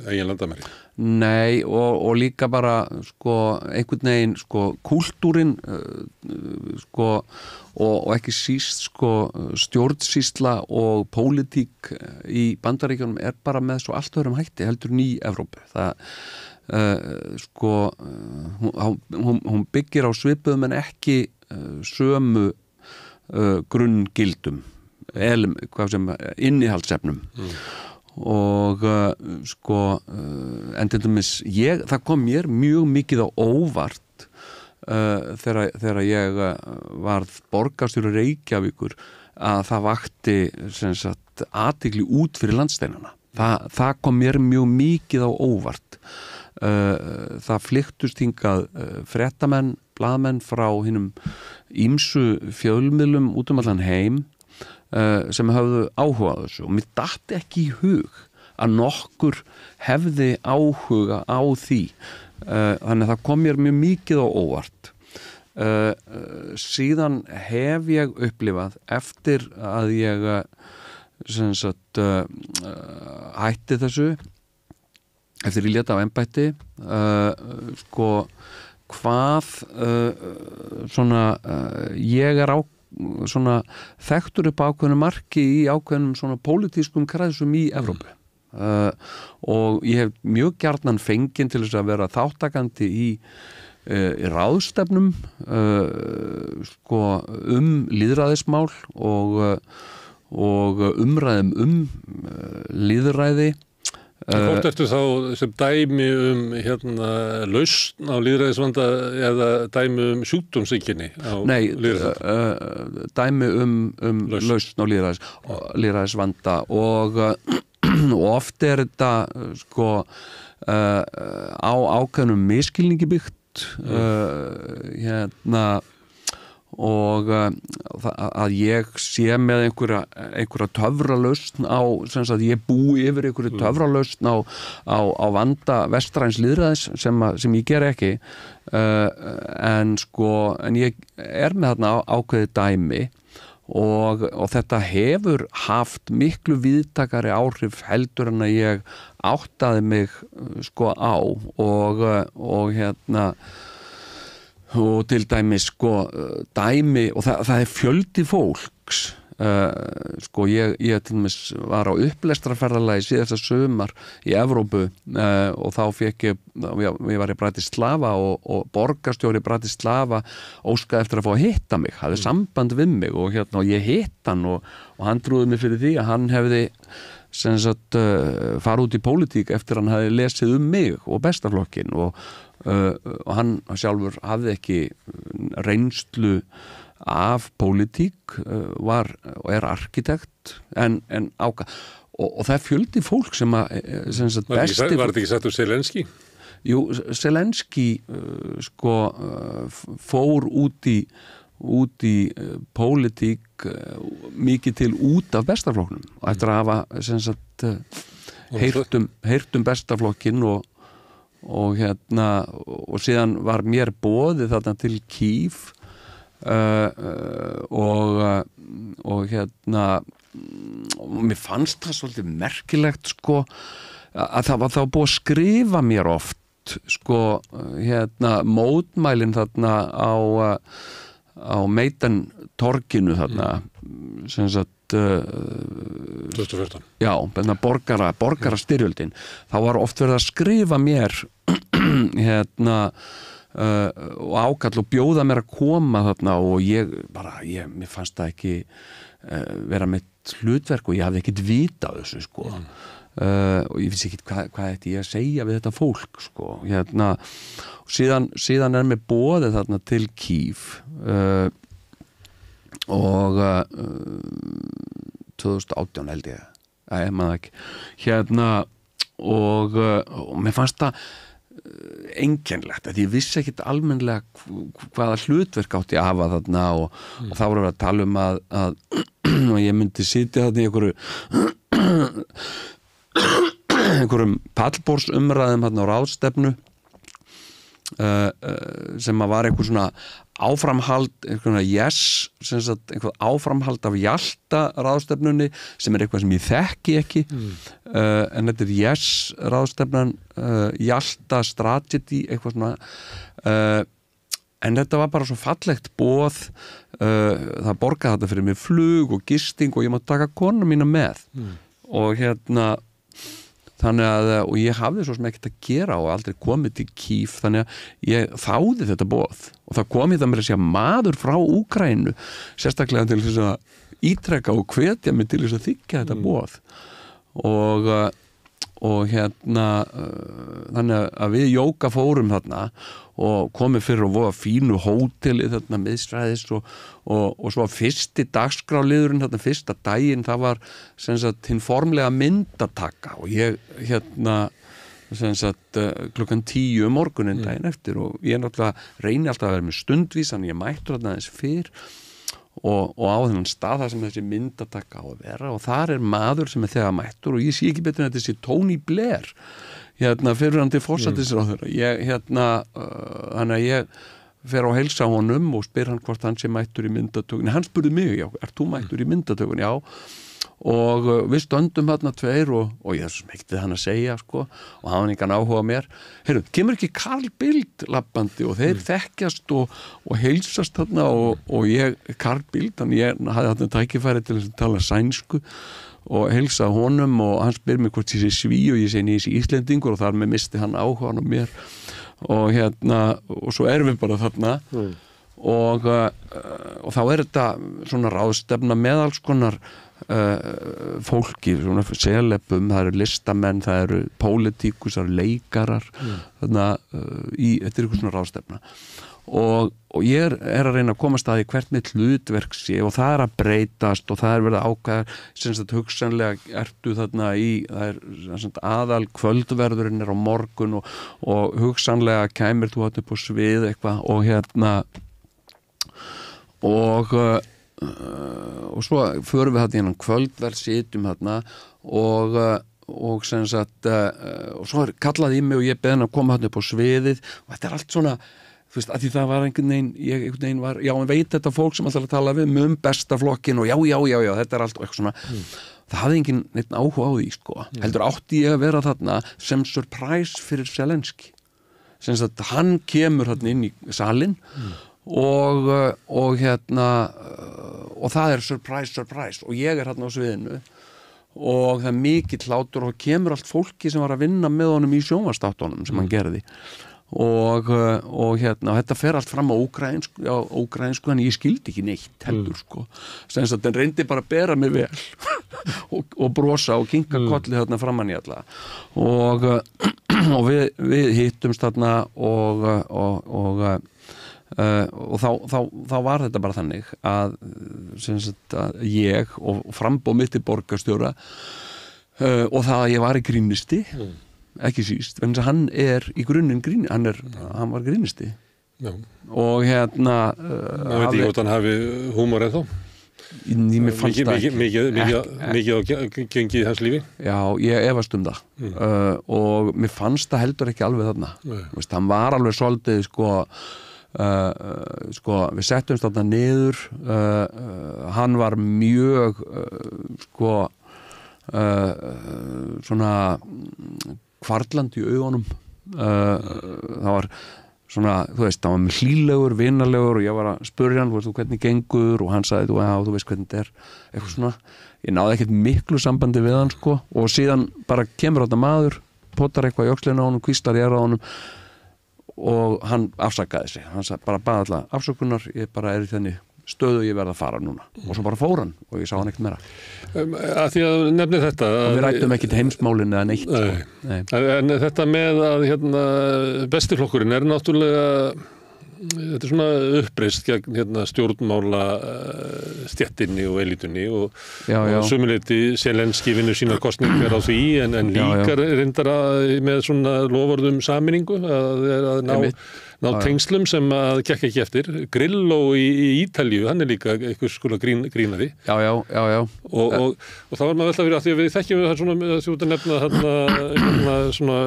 eigin landamæri. Nei, og líka bara einhvern veginn kúltúrin og ekki síst stjórnsýsla og pólitík í Bandaríkjunum bara með svo allt öðrum hætti heldur í Evrópu. Hún byggir á svipuðum en ekki sömu grunngildum innihaldsefnum og en til dæmis það kom mér mjög mikið á óvart þegar ég varð borgarstjóri Reykjavíkur að það vakti athygli út fyrir landsteinana. Það kom mér mjög mikið á óvart. Það flykktust hingað fréttamenn, blaðamenn frá hinum ýmsu fjölmiðlum út allan heim sem höfðu áhuga á þessu og mér datt ekki í hug að nokkur hefði áhuga á því. Þannig að það kom mér mjög mikið á óvart. Síðan hef ég upplifað eftir að ég hætti þessu eftir ég lét af embætti hvað ég þekktur upp ákveðnu marki í ákveðnum svona pólitískum kreðsum í Evrópu og ég hef mjög gjarnan fenginn til þess að vera þáttakandi í ráðstefnum lýðræðismál og umræðum lýðræði. Hvort ertu þá sem dæmi lausn á lýðræðisvanda eða dæmi sjúkdómsýkinni á lýðræðisvanda? Dæmi lausn á lýðræðisvanda og oft þetta á ákveðnum misskilningi byggt og að ég sé með einhverja töfralausn á, að ég búi yfir einhverju töfralausn á vanda vestræns lýðræðis sem ég ger ekki en ég með þarna ákveðið dæmi og þetta hefur haft miklu víðtækari áhrif heldur en að ég áttaði mig á og til dæmis dæmi og það er fjöldi fólks ég til dæmis var á upplestrarferðalagi síðasta sumar í Evrópu og þá fekk ég var í Bratislava og borgarstjóri Bratislava óskaði eftir að fá að hitta mig, hafði samband við mig og ég hitt hann og hann trúði mig fyrir því að hann hefði fara út í pólitík eftir hann hefði lesið mig og bestaflokkin og hann sjálfur hafði ekki reynslu af pólitík og arkitekt en og það er fjöldi fólk sem að Var þetta ekki sagt Zelenski? Jú, Zelenski fór út í pólitík mikið til út af bestaflokknum og eftir að hafa heyrt bestaflokkin og síðan var mér boðið þarna til Kýv og mér fannst það svolítið merkilegt að það var þá búið að skrifa mér oft sko mótmælin þarna á Meidan torginu þarna sem sagt 2014. Já, borgarastyrjöldin. Þá var oft verið að skrifa mér og ákall og bjóða mér að koma þarna og mér fannst það ekki vera mitt hlutverk og ég hafði ekkert vita á þessu sko. Og ég vissi ekki hvað ætti ég að segja við þetta fólk sko. Og síðan mér boðið þarna til Kýv og 2018 held ég maður ekki og mér fannst það einkennlegt að ég vissi ekkit almennilega hvaða hlutverk átti að hafa þarna og þá voru að tala um að ég myndi sitja þarna í einhverjum pallborðsumræðum þarna á ráðstefnu sem að var einhver svona áframhald, einhver áframhald af Hjalta ráðstefnunni sem eitthvað sem ég þekki ekki en þetta ráðstefnan Hjalta Strategy eitthvað svona en þetta var bara svo fallegt boð það borgaði þetta fyrir mig flug og gisting og ég mátti taka konu mína með og þannig að, og ég hafði svo sem ekkert að gera og aldrei komið til Kýv þannig að ég þáði þetta boð og það komið það mér að segja maður frá Úkraínu sérstaklega til þess að ítreka og hvetja mig til þess að þykja þetta boð og þannig að við Jóka fórum þarna og komið fyrir og voða fínu hóteli þarna miðstræðis og svo fyrsti dagskráliðurinn þarna fyrsta daginn það var sem sagt hinn formlega myndataka og ég sem sagt klukkan 10 morguninn daginn eftir og ég náttúrulega reyni alltaf að vera með stundvísan ég mættur þarna aðeins fyrr og á þennan stað þar sem þessi myndataka á að vera og þar maður sem þegar mættur og ég sé ekki betur en þetta sé Tony Blair fyrirverandi forsætisráðherra þannig að ég fer á heilsa honum og spyr hann hvort hann sé mættur í myndatökunni hann spurði mig, já, ert þú mættur í myndatökunni? Já, og við stöndum þarna tveir og ég smekti hann að segja sko, og hann var engan áhuga á mér heyrðu, kemur ekki Carl Bildt labbandi og þeir þekkjast og heilsast þarna og ég, Carl Bildt, þannig ég hafði þarna tækifæri til að tala sænsku og heilsa honum og hann spyr mig hvort ég sé sví og ég sé nýs Íslendingur og þar með misti hann áhuga á mér og og svo erum við bara þarna og þá þetta svona ráðstefna með alls konar fólki, svona selebum það eru listamenn, það eru pólitíkus, það eru leikarar þetta eitthvað svona ráðstefna og ég að reyna að komast að því hvert mitt hlutverk sé og það að breytast og það verið ákvæða sem sagt hugsanlega ertu þarna það aðal kvöldverðurinn á morgun og hugsanlega kæmir þú upp á svið eitthvað og svo förum við þarna innan kvöldverð sitjum þarna og sem sagt og svo kallaði í mig og ég beði hann að koma þarna upp á sviðið og þetta allt svona þú veist, að því það var einhvern veginn var, já, en veit þetta fólk sem alltaf að tala við besta flokkin og já, þetta allt og eitthvað svona, það hafði enginn neitt áhuga á því, sko, heldur átti ég að vera þarna sem surprise fyrir Zelenski, sem sagt hann kemur þarna inn í salinn og það er surprise og ég þarna á sviðinu og það er mikill hlátur og kemur allt fólki sem var að vinna með honum í sjónvarpsþáttunum sem hann gerði og þetta fer allt fram á úkraínsku en ég skildi ekki neitt heldur sko, sem að den reyndi bara að bera mig vel og brosa og kinka kolli þarna framan í alla og við hittumst þarna og þá var þetta bara þannig að, að ég og frambóð mitt í borgarstjóra og það að ég var í grínisti ekki síst, en hann í grunninn hann var grínisti og maður veit ekki hvort hann hafi húmor ennþá mikið á gengið hans lífi já, ég efast það og mér fannst það heldur ekki alveg þarna veist, hann var alveg svolítið við settumst þarna niður hann var mjög svona kvarlandi í augunum það var svona, þú veist, það var með hlýlegur, vinalegur og ég var að spurja hann, þú hvernig gengur og hann sagði, þú veist hvernig þetta er eitthvað svona, ég náði ekkert miklu sambandi við hann sko og síðan bara kemur þetta maður, potar eitthvað í öxlinu á honum, hvíslar í erað á honum og hann afsakaði sig, hann sagði bara baða alltaf afsökunar, ég bara í þenni stöðu ég verða að fara núna og svo bara fór hann og ég sá hann ekkert meira að því að nefni þetta og við rættum ekkert heimsmálin eða neitt Nei. En þetta með að bestiflokkurinn er náttúrulega þetta er svona uppreist gegn stjórnmála stjettinni og elitunni og sömuleyti Zelenski vinnur sínar kosningar á því en líka reyndar með svona loforðum sameiningu að ná tengslum sem að gekk ekki eftir. Grillo í Ítalíu, hann er líka einhvers konar grínari. Já. Og þá var maður velta fyrir að því að við þekkjum það svona, þú ert að nefna svona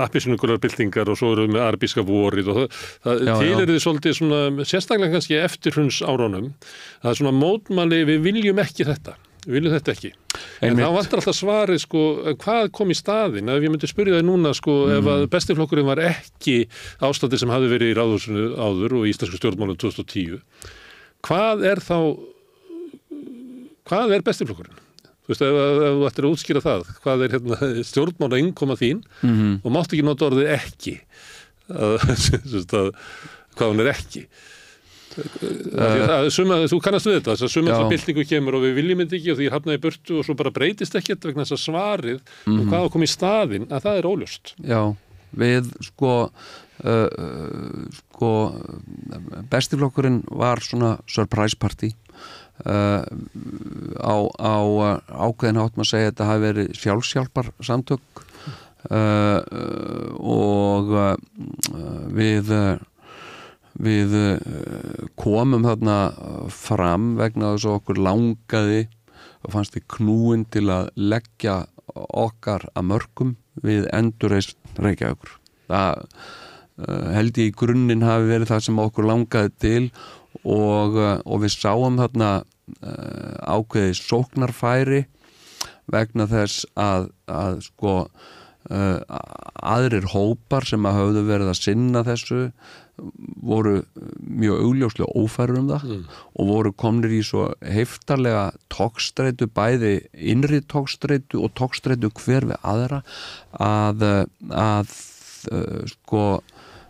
appelsínugularbyltingar og svo erum við með arabíska vorið og það tilherði svolítið svona, sérstaklega kannski eftir hruns árunum, það er svona mótmæli, við viljum ekki þetta. Við viljum þetta ekki. En þá vantar alltaf svarið sko, hvað kom í staðinn? Ef ég myndi spyrja það núna sko, ef að bestiflokkurinn var ekki ástandið sem hafði verið í ráðhúsinu áður og í íslensku stjórnmálum 2010, hvað er bestiflokkurinn? Þú veist, ef þú ættir að útskýra það, hvað er stjórnmála innkoma þín og mátt ekki nota orðið ekki, hvað hún er ekki. Þú kannast við þetta, þess að suma byltingu kemur og við viljum þetta ekki og því hafnaði burtu og svo bara breytist ekkert vegna þess að svarið hvað kom í staðinn að það er óljóst. Já, við bestiflokkurinn var svona surprise party á ákveðin hátt maður segja að þetta hafi verið sjálfshjálpar samtök og við komum þarna fram vegna þess að okkur langaði og fannst við knúin til að leggja okkar að mörkum við endurreisn Reykjavíkur. Það held ég í grunninn hafi verið það sem okkur langaði til og við sáum þarna ákveði sóknarfæri vegna þess að sko aðrir hópar sem að höfðu verið að sinna þessu voru mjög augljóslega ófærir það og voru komnir í svo heiftarlega togstreitu, bæði innri togstreitu og togstreitu hver við aðra að sko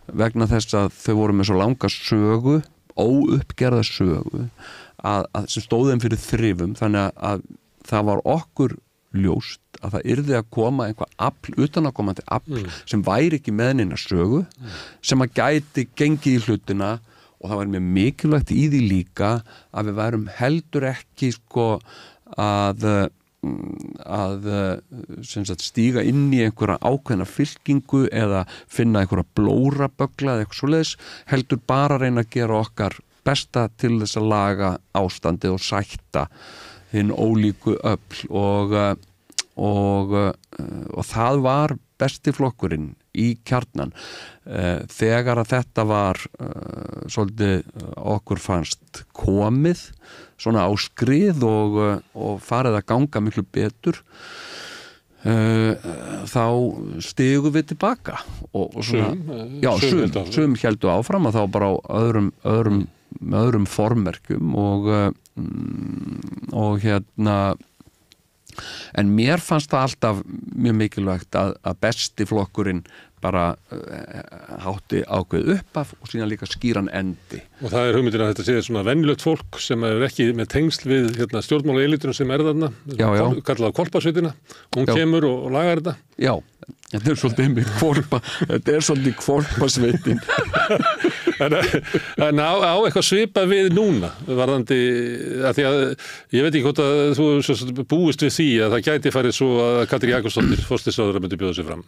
vegna þess að þau voru með svo langa sögu, óuppgerða sögu að sem stóð þeim fyrir þrifum, þannig að það var okkur ljóst að það yrði að koma einhvað afl, utanakomandi afl sem væri ekki með neina sögu sem að gæti gengið í hlutina og það var mjög mikilvægt í því líka að við værum heldur ekki sko að sem sagt stíga inn í einhverja ákveðna fylkingu eða finna einhverja blóraböggla eða eitthvað svoleiðis, heldur bara að reyna að gera okkar besta til þess að laga ástandið og sætta hinn ólíku öfl og það var bestiflokkurinn í kjarnan þegar að þetta var svolítið okkur fannst komið svona á skrið og farið að ganga miklu betur þá stigum við tilbaka og svona, sum héldu áfram að þá bara á öðrum formerkjum og en mér fannst það alltaf mjög mikilvægt að bestiflokkurinn bara hátti ákveð upp af og síðan líka skýran endi. Og það er hugmyndin að þetta sé svona venjulegt fólk sem er ekki með tengsl við stjórnmála elitunum sem er þarna, kallað Hvolpasveitina, hún kemur og lagar þetta. Já, þetta er svolítið Hvolpasveitin. En á eitthvað svipað við núna, varðandi, að því að ég veit ekki hvort að þú búist við því að það gæti farið svo að Katrín Jakobsdóttir, forsætisráðherra, myndi bjóða sig fram.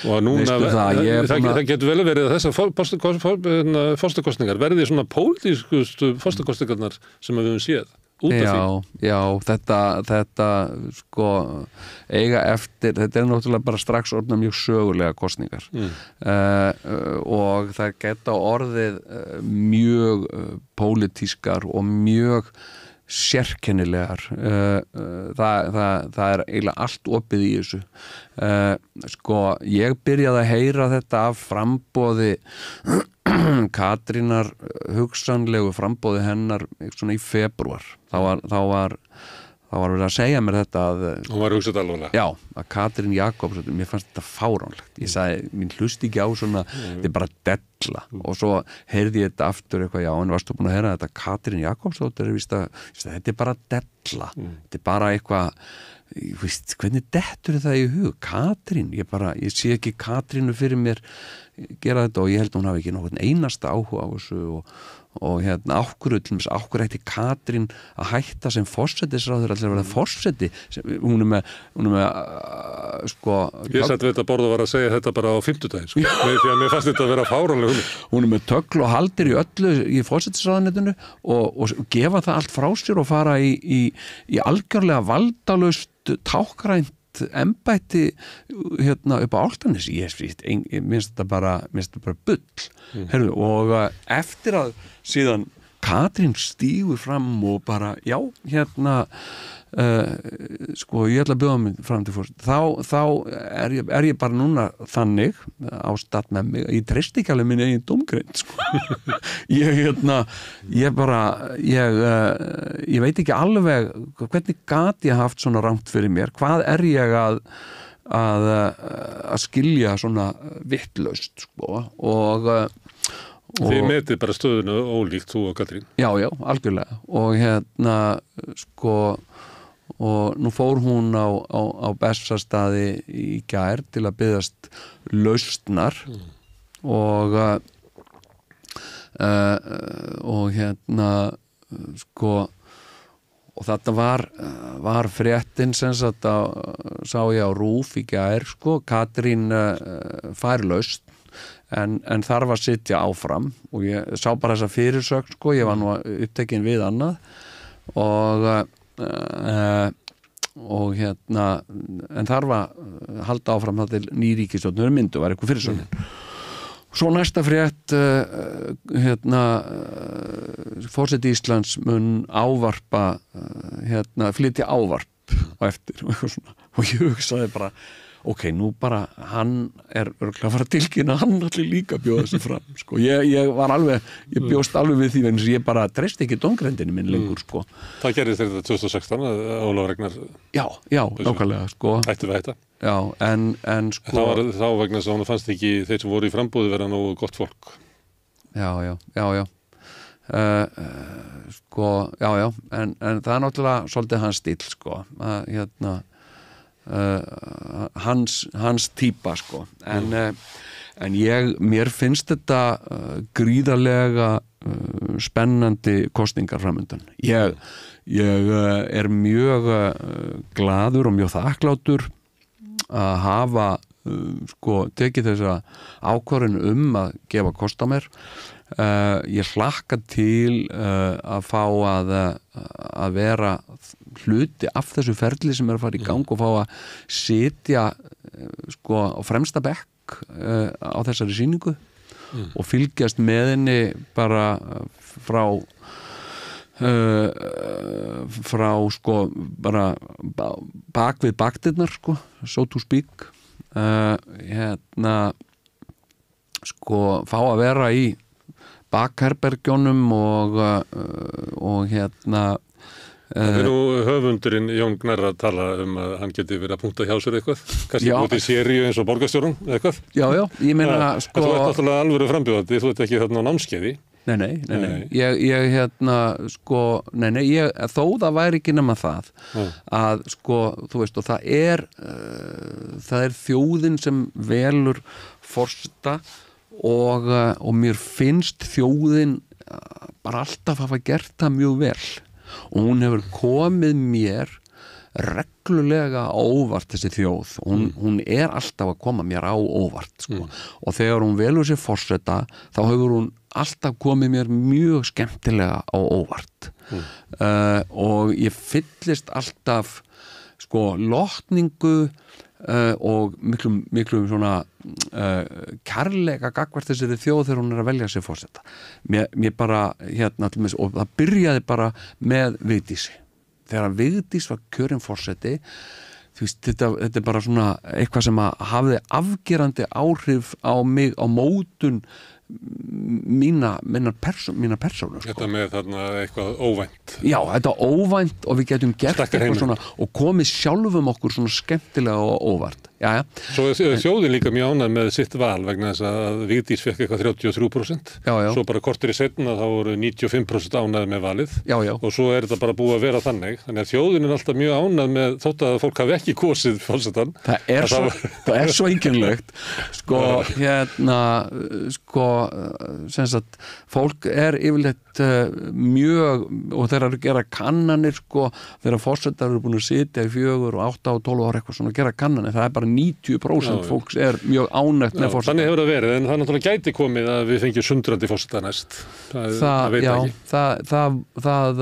Og núna, það getur vel verið að þessar forsetakosningar verði svona pólitískustu forsetakosningarnar sem við höfum séð út af því. Já, þetta sko eiga eftir, þetta er náttúrulega bara strax orðna mjög sögulega kosningar og það geta orðið mjög pólitískar og mjög sérkennilegar það er eiginlega allt opið í þessu sko, ég byrjaði að heyra þetta af framboði Katrínar, hugsanlegu framboði hennar svona í febrúar þá var verið að segja mér þetta að hún var hugsað alvarlega. Já, að Katrín Jakobs, mér fannst þetta fáránlegt. Ég sagði, mín hlusti ekki á svona þetta er bara della og svo heyrði ég þetta aftur eitthvað, já, en varstu búin að heyra þetta Katrín Jakobs, þetta er bara della, þetta er bara eitthvað hvernig dettur það í hug? Katrín, ég sé ekki Katrínu fyrir mér gera þetta og ég held að hún hafi ekki nokkurn einasta áhuga á þessu og ákvör ætti Katrín að hætta sem forsætisráður allir að vera forsæti hún er með sko ég satt við þetta borð og var að segja þetta bara á 50-daginn sko. Því að mér fannst þetta að vera fáránleg hún er með tögl og haldir í öllu í forsætisráðunetinu og gefa það allt frá sér og fara í algjörlega valdalaust tákrænt embætti upp á Álftanes ég minnst þetta bara bull Herðu, og eftir að síðan Katrín stígur fram og bara já, sko ég ætla að bjóða mig fram til fórst þá er ég bara núna þannig á stað með mig ég treysti ekki alveg minn eigin dómgreind sko. ég veit ekki alveg hvernig gat ég haft svona rangt fyrir mér hvað er ég að skilja svona vittlaust sko og Þið metið bara stöðunu ólíkt þú og Katrín. Já, algjörlega og sko og nú fór hún á Bessastaði í gær til að biðjast lausnar og sko og þetta var fréttin sem sagt sá ég á RÚV í gær sko, Katrín fær lausn en þarf að sitja áfram og ég sá bara þessa fyrirsögn sko, ég var nú upptekinn við annað og en þarf að halda áfram það til ný ríkisstjórn myndu var eitthvað fyrirsögnin svo næsta frétt forseti Íslands mun ávarpa flytja ávarp á eftir og ég hugsaði bara ok, nú bara hann er örugglega að fara að tilkynna hann allir líka bjóða sig fram sko. ég bjóst alveg við því en ég bara treysti ekki dómgreindinni minn lengur sko. Það gerðist þetta 2016 að Ólafur Ragnar Já, nákvæmlega sko. Hætti við hætta Já, en sko Það var þá vegna þess að hún fannst ekki þeir sem voru í frambúði vera nógu gott fólk Já sko, já en það er náttúrulega svolítið hans stíll sko, hans típa sko en mér finnst þetta gríðarlega spennandi kosningar framundan ég er mjög glaður og mjög þakklátur að hafa sko tekið þessa ákvörðun að gefa kost á mér ég hlakka til að fá að vera hluti af þessu ferli sem er að fara í gang og fá að sitja sko á fremsta bekk á þessari sýningu og fylgjast með henni bara frá sko bara bak við baktirnar sko, so to speak sko fá að vera í bakherbergjónum og Það er nú höfundurinn Jón Gnarr að tala að hann geti verið að punkta hjá sér eitthvað kannski út í seríu eins og borgarstjórun eitthvað Já, ég meina sko Þú ert náttúrulega alvöru frambjóðandi, þú ert ekki þarna á námskeiði Nei. Ég sko þó það væri ekki nema það að sko, þú veist og það er þjóðin sem velur forseta og mér finnst þjóðin bara alltaf hafa gert það mjög vel og hún hefur komið mér reglulega á óvart þessi þjóð hún er alltaf að koma mér á óvart sko. Og þegar hún velur sér forseta þá hefur hún alltaf komið mér mjög skemmtilega á óvart og ég fyllist alltaf sko lotningu og miklu svona kærleika gagnvart þessari þjóð þegar hún að velja sér forseta. Mér bara, og það byrjaði bara með Vigdísi. Þegar Vigdís var kjörin forseti, þetta er bara svona eitthvað sem að hafði afgerandi áhrif á mig, á mótun mínar persónu. Þetta með þarna eitthvað óvænt. Já, þetta óvænt og við getum gert eitthvað svona og komið sjálfum okkur svona skemmtilega og óvart. Já. Svo þjóðin líka mjög ánægð með sitt val vegna þess að Vigdís fekk eitthvað 33%. Já. Svo bara kortir í seinna þá voru 95% ánægð með valið. Já. Og svo er þetta bara búið að vera þannig. Þannig að þjóðin er alltaf mjög ánægð með þótt að fólk hafi ekki kosið forsetann. Það er svo einkennilegt. Sem sagt, fólk er yfirleitt mjög, og þeir eru að gera kannanir þegar forsetar eru búin að sitja í 4 og 8 og 12 ára eitthvað svona að gera kannanir, það er bara 90% fólks er mjög ánægt með forsetar. Þannig hefur það verið, en það náttúrulega gæti komið að við fengjum sundrandi forseta næst. Það veit ekki. Það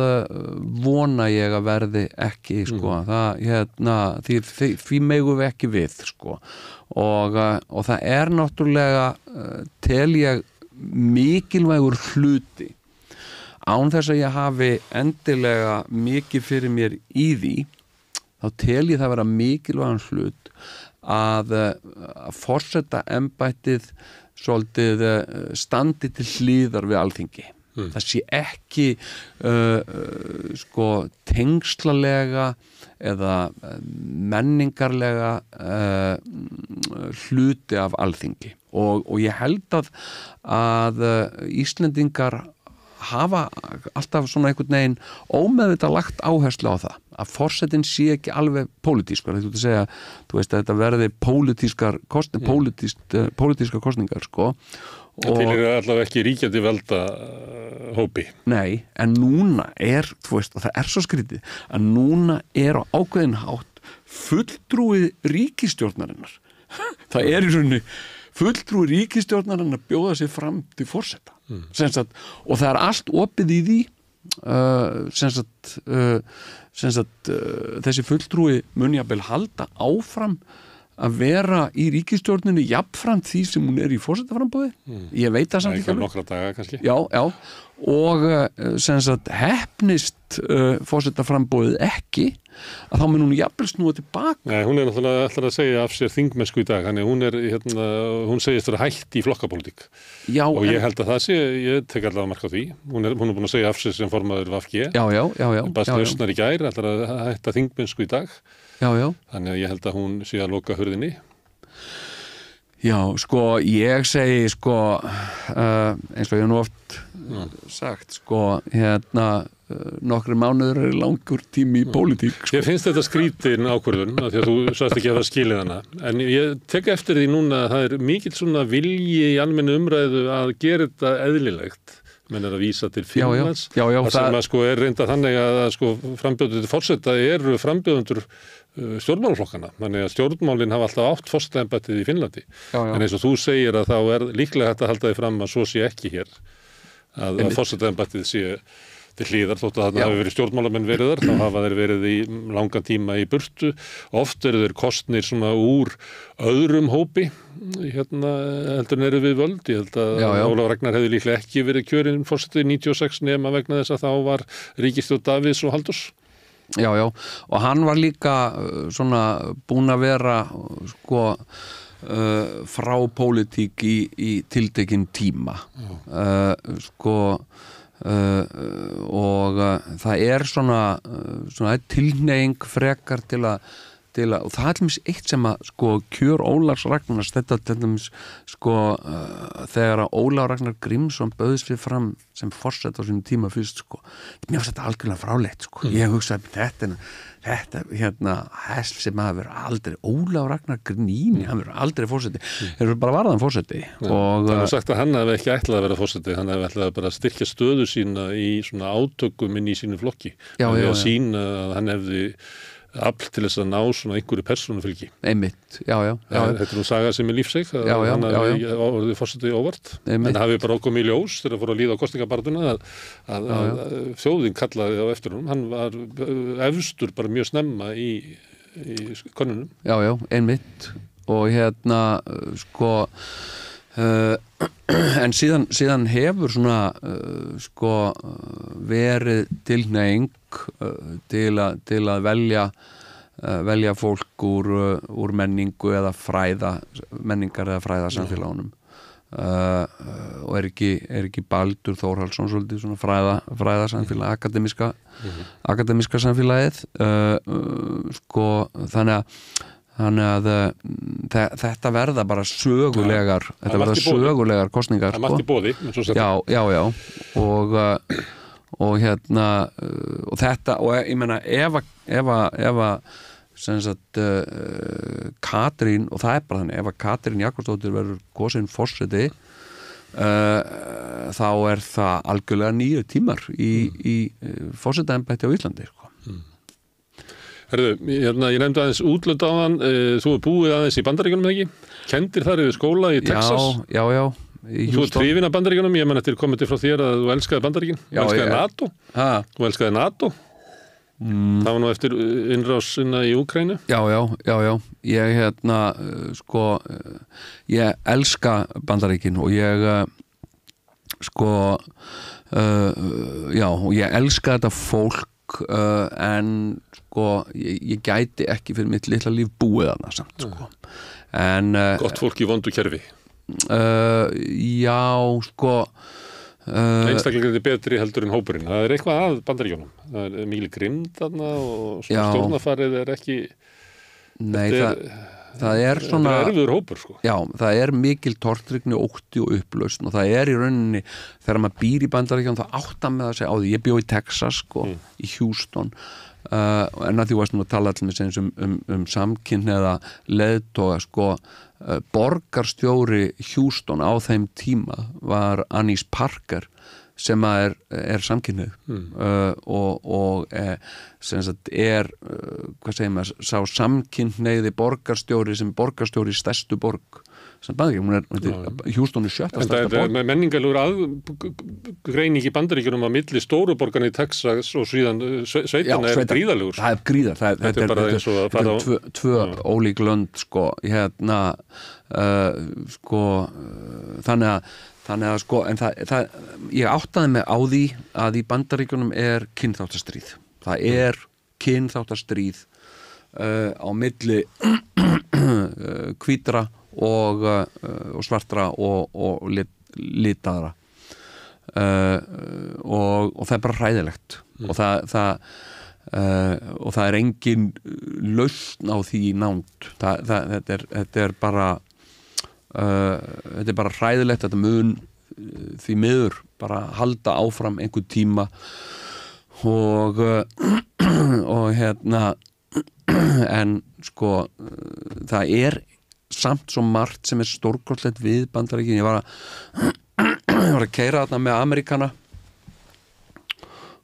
vona ég að verði ekki, því megum við ekki við, og það er náttúrulega tel ég mikilvægur hluti án þess að ég hafi endilega mikið fyrir mér í því, þá tel ég það vera mikilvægan hlut að forseta embættið svolítið standi til hliðar við Alþingi. Það sé ekki tengslalega eða menningarlega hluti af Alþingi og ég held að Íslendingar hafa alltaf svona einhvern veginn ómeðvitað lagt áherslu á það að forsetinn sé ekki alveg pólitískar, þú veist að þetta verði pólitískar kosningar Til eru allavega ekki ríkjandi velda hópi. Nei, en núna og það er svo skrítið, að núna á ákveðin hátt fulltrúi ríkisstjórnarinnar. Það í rauninni fulltrúi ríkisstjórnarinnar bjóða sig fram til forseta. Og það er allt opið í því, þessi fulltrúi mun jafnvel halda áfram að vera í ríkisstjórninni jafnframt því sem hún er í forsetaframboði. Ég veit það samt ekki alveg. Nokkra daga kannski. Já, og heppnist forsetaframboðið ekki, að þá mun hún jafnvel snúa tilbaka. Nei, hún er náttúrulega ætlar að segja af sér þingmennsku í dag, þannig hún segist vera hætt í flokkapólitík. Já. Og ég held að það sé, ég tek allavega mark á því. Hún er búin að segja af sér sem formaður VG. Já. Baðst lausnar í gær, ætlar að hætta þingmennsku í dag. Já. Þannig að ég held að hún sé að loka hurðinni. Já, ég segi, eins og ég nú oft sagt, nokkri mánuður er langur tími í pólitík. Ég finnst þetta skrítin ákvörðun, af því að þú sagðist ekki að það skilið hana. En ég tek eftir því núna að það er mikill svona vilji í almennu umræðu að gera þetta eðlilegt. Menn er að vísa til Finnlands. Já, það sem er reynda þannig að frambjóðendur til forseta eru frambjóðendur stjórnmálaflokkana. Þannig að stjórnmálin hafa alltaf átt forsetaembættið í Finnlandi. En eins og þú segir að þá er líklega hægt að halda því fram að svo sé ekki hér. Að forsetaembættið sé til hliðar, þótt að það hafi verið stjórnmálamenn verið þar, þá hafa þeir verið í langan tíma í burtu. Oft eru þeir kosnir svona úr öðrum hópi, heldur eru við völd. Ég held að Ólafur Ragnar hefði líklega ekki verið kjörinn forseti 96 nema vegna þess að þá var ríkisstjórn Davíðs og Halldórs. Já, og hann var líka svona búinn að vera frá pólitík í tiltekinn tíma. Og það er svona tilhneiging frekar til að og það er eitt sem að kjör Ólafs Ragnars þegar að Ólafur Ragnar Grímsson bauðst við fram sem forseti á sínum tíma fyrst mér finnst þetta algjörlega fráleitt ég hugsaði þetta hest sem hafa verið aldrei Ólafur Ragnar Grímsson hann verið aldrei forseti þeir eru bara varðan forseti og það er sagt að hann hefði ekki ætlað að vera forseti hann hefði ætlað að bara styrkja stöðu sína í svona átökum inn í sínu flokki að sína að hann hefði afl til þess að ná svona einhverju persónufylgi. Einmitt, já. Þetta er nú saga sem er lífseig, hann hafi orðið forseti óvart, en það hafi bara komið í ljós þegar fór að líða á kosningabartuna að þjóðin kallaði á eftir honum, hann var efstur bara mjög snemma í í konunum. Já, einmitt og sko en síðan hefur svona sko verið tilhneiging til að velja fólk úr menningu eða menningar eða fræðasamfélagunum og er ekki Baldur Þórhallsson svolítið svona fræðasamfélag akademiska samfélagið sko þannig að þetta verða bara sögulegar kosningar það margt í boði já og þetta og ég meina ef sem sagt Katrín og það bara þannig ef Katrín Jakobsdóttir verður kosin forseti þá það algjörlega 9 tímar í forsetaembætti á Íslandi sko. Herðu, ég nefndi aðeins útlönd á hann, þú búið aðeins í Bandaríkjunum ekki? Kendir þar yfir skóla í Texas? Já. Þú hrifin af Bandaríkjunum, ég menn eftir komið frá þér að þú elskaði Bandaríkin, þú elskaði NATO. Þú elskaði NATO. Það var nú eftir innrásina í Úkraínu. Já. Ég sko, ég elska Bandaríkin og ég sko, ég elska þetta fólk en sko ég gæti ekki fyrir mitt litla líf búið þarna samt sko. En gott fólk í vondu kerfi. Já, sko einstaklega betri heldur en hópurinn. Það eitthvað að Bandaríkjunum. Það mikil grimmd þarna og stjórnafarið ekki Nei, það svona erfiður hópur sko. Já, það mikil tortryggni, ótti og upplausn og það í rauninni þegar maður býr í Bandaríkjunum þá áttar með að segja á því ég bjó í Texas sko, í Houston en að því varst nú að tala allir um samkynhneigða leiðtoga sko borgarstjóri Houston á þeim tíma var Annise Parker sem er samkynhneigð og sem sagt hvað segir maður, sá samkynhneigði borgarstjóri sem borgarstjóri í stærstu borg sem Bandaríkjunum, Houston 7. stærsta borg. Menningarlegur aðgreining í Bandaríkjunum á milli stóruborgarna í Texas og síðan sveitana gríðarlegur. Það gríðar, þetta bara eins og að fara á tvö ólík lönd sko, sko þannig að sko, en ég áttaði mig á því að í Bandaríkjunum kynþáttastríð. Það kynþáttastríð á milli hvítra og svartra og litaðra og það bara hræðilegt og það engin lausn á því nánd þetta bara hræðilegt, þetta mun því miður bara halda áfram einhver tíma og en sko það samt svo margt sem stórkostlegt við Bandaríkin. Ég var að keyra þarna með Ameríkana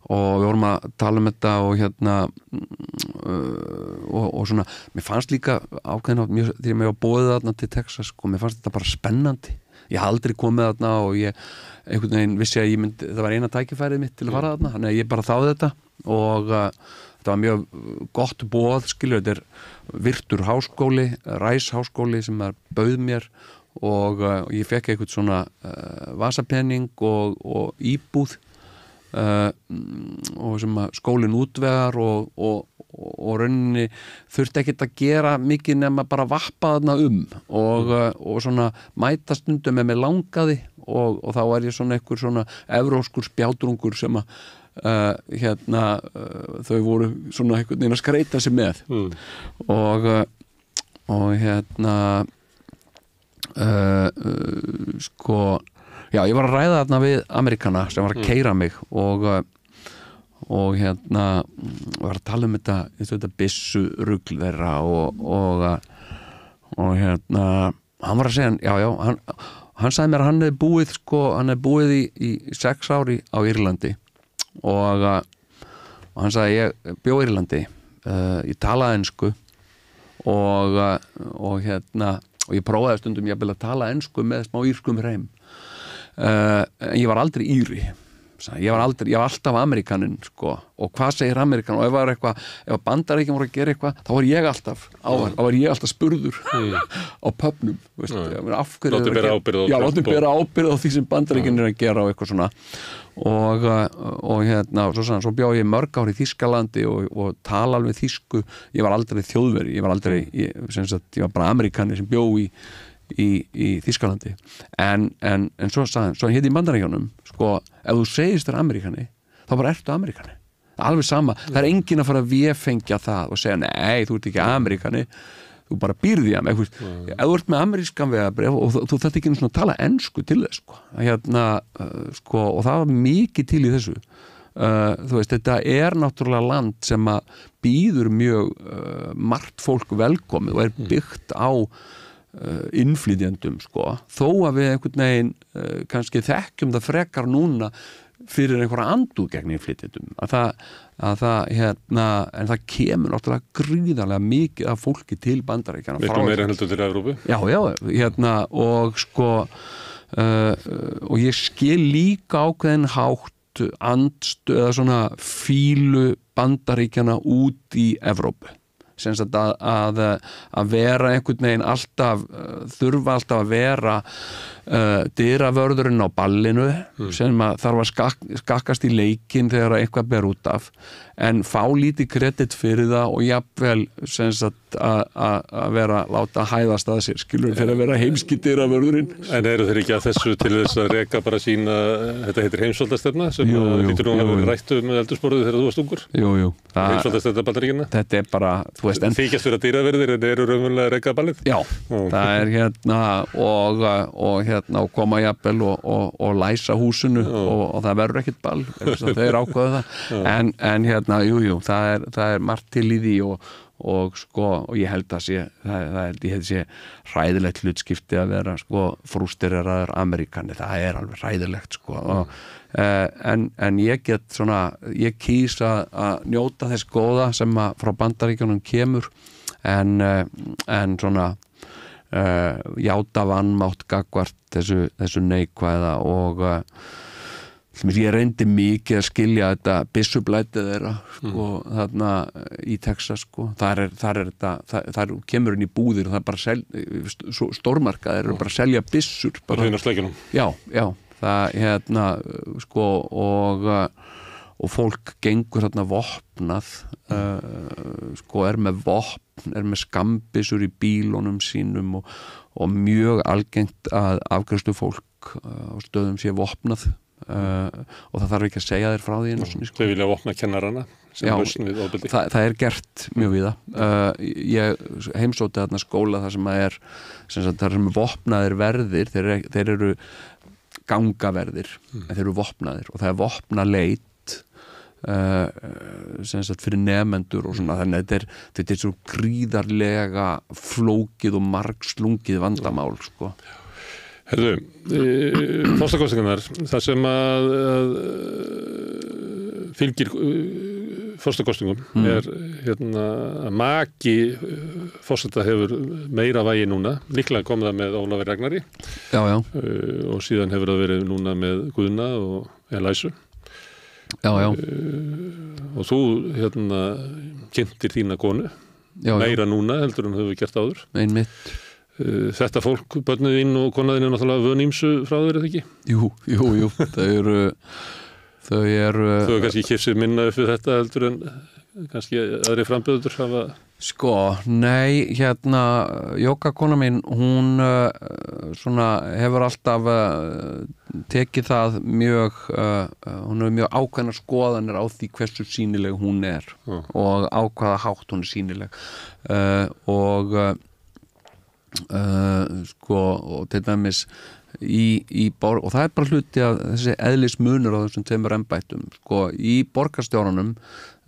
og við vorum að tala um þetta og svona, mér fannst líka ákveðin þegar ég var bóðið þarna til Texas sko, mér fannst þetta bara spennandi. Ég hafði aldrei komið þarna og ég einhvern veginn vissi að það var eina tækifærið mitt til að fara þarna, þannig að ég bara þáði þetta og þetta var mjög gott boð, skilur, þetta virtur háskóli, Rice-háskóli sem bauð mér og ég fekk eitthvað svona vasapenning og íbúð og sem skólinn útvegar og rauninni þurfti ekkert að gera mikið nema bara vappa þarna og svona mæta stundum með mig langaði og þá var ég svona einhver svona evróskur spjátrungur sem að þau voru svona einhvern veginn að skreita sig með og sko já, ég var að ræða þarna við Ameríkana sem var að keyra mig og var að tala um þetta byssurugl þeirra og hann var að segja hann sagði mér að hann hefði búið í 6 ári á Írlandi og hann sagði ég bjó í Írlandi ég talaði ensku og ég prófaði stundum ég að tala ensku með smá írskum hreim en ég var aldrei íri ég var alltaf Amerikaninn sko, og hvað segir Amerikan og ef Bandaríkjum voru að gera eitthvað þá var ég alltaf spurður á pubnum láttu bera ábyrgð á því sem Bandaríkin að gera og eitthvað svona og svo bjó ég mörg ár í Þýskalandi og tala alveg þýsku, ég var aldrei þjóðveri, ég var bara Amerikani sem bjó í Þýskalandi en svo hér í Bandaríkjunum sko, ef þú segist þér Amerikani þá bara ertu Amerikani, alveg sama það er enginn að fara að véfengja það og segja nei, þú ert ekki Amerikani þú bara býrði að ef þú ert með amerískan vegabréf og þú þarft ekki að tala ensku til þess sko, og það var mikið til í þessu þú veist, þetta er náttúrulega land sem að býður mjög margt fólk velkomið og er byggt á innflytjendum sko, þó að við einhvern veginn kannski þekkjum það frekar núna fyrir einhverja andúð gegn innflytjendum en það kemur náttúrulega gríðarlega mikið af fólki til Bandaríkjanna miklu meira heldur til Evrópu og sko og ég skil líka ákveðin hátt andstöð eða svona fílu Bandaríkjanna út í Evrópu sem sagt að vera einhvern veginn þurfa alltaf að vera dyravörðurinn á ballinu sem að þarf að skakkast í leikinn þegar eitthvað ber út af en fá lítið kredit fyrir það og jafnvel sem sagt að láta hæðast að sér fyrir að vera heimski dyravörðurinn. En eru þeir ekki að þessu til þess að reka bara sína, þetta heitir heimsvaldastefna sem lítur nú að hafa rættu með eldursporðið þegar þú varst ungur? Jú. Heimsvaldastefna Bandaríkjanna? Þetta er bara, þú veist, þykjast vera dyraverðir en eru raunverulega að reka ballið? Já, það er og koma jafnvel og læsa húsinu og það verður ekkert ball þeir ákveða það en það er margt til í því og ég held að sé hræðilegt hlutskipti að vera frústeraður Amerikani, það er alveg hræðilegt en ég kýs að njóta þess góða sem frá Bandaríkjunum kemur en svona játa vannmátt gagnvart þessu neikvæða og ég reyndi mikið að skilja þetta byssublætið þeirra þarna í Texas þar kemur inn í búðir og það er bara stórmarkaðir eru bara að selja byssur bara inn á sleikjunum og fólk gengur þarna vopnað er með vopn, er með skambissur í bílunum sínum og mjög algengt að afgreiðslu fólk á stöðum sé vopnað og það þarf ekki að segja þér frá því Þau vilja vopna kennarana það er gert mjög víða ég heimsótti þarna skóla þar sem er vopnaðir verðir þeir eru gangaverðir en þeir eru vopnaðir og það er vopnaleit fyrir nefendur og svona þannig að þetta er svo gríðarlega flókið og margslungið vandamál Herðu, forstakostingarnar það sem að fylgir forstakostingum er að maki forseta hefur meira vægi núna líklega kom það með Ólafi Ragnari og síðan hefur það verið núna með Guðna og Elísu og þú kynntir þína konu meira núna heldur en hefur gert áður einmitt Þetta fólk, börnuð þín og konaðin er náttúrulega vönímsu frá þér, eða ekki? Jú, þau eru Þú hefur kannski kipsið minna upp við þetta heldur en kannski aðri frambjöður hafa nei, jókakona mín hún hefur alltaf tekið það mjög hún hefur mjög ákveðnar skoðanir á því hversu sýnileg hún er og á hvaða hátt hún er sýnileg og til dæmis í borg og það er bara hluti af þessi eðlismunur á þessum tveimur embættum í borgarstjórunum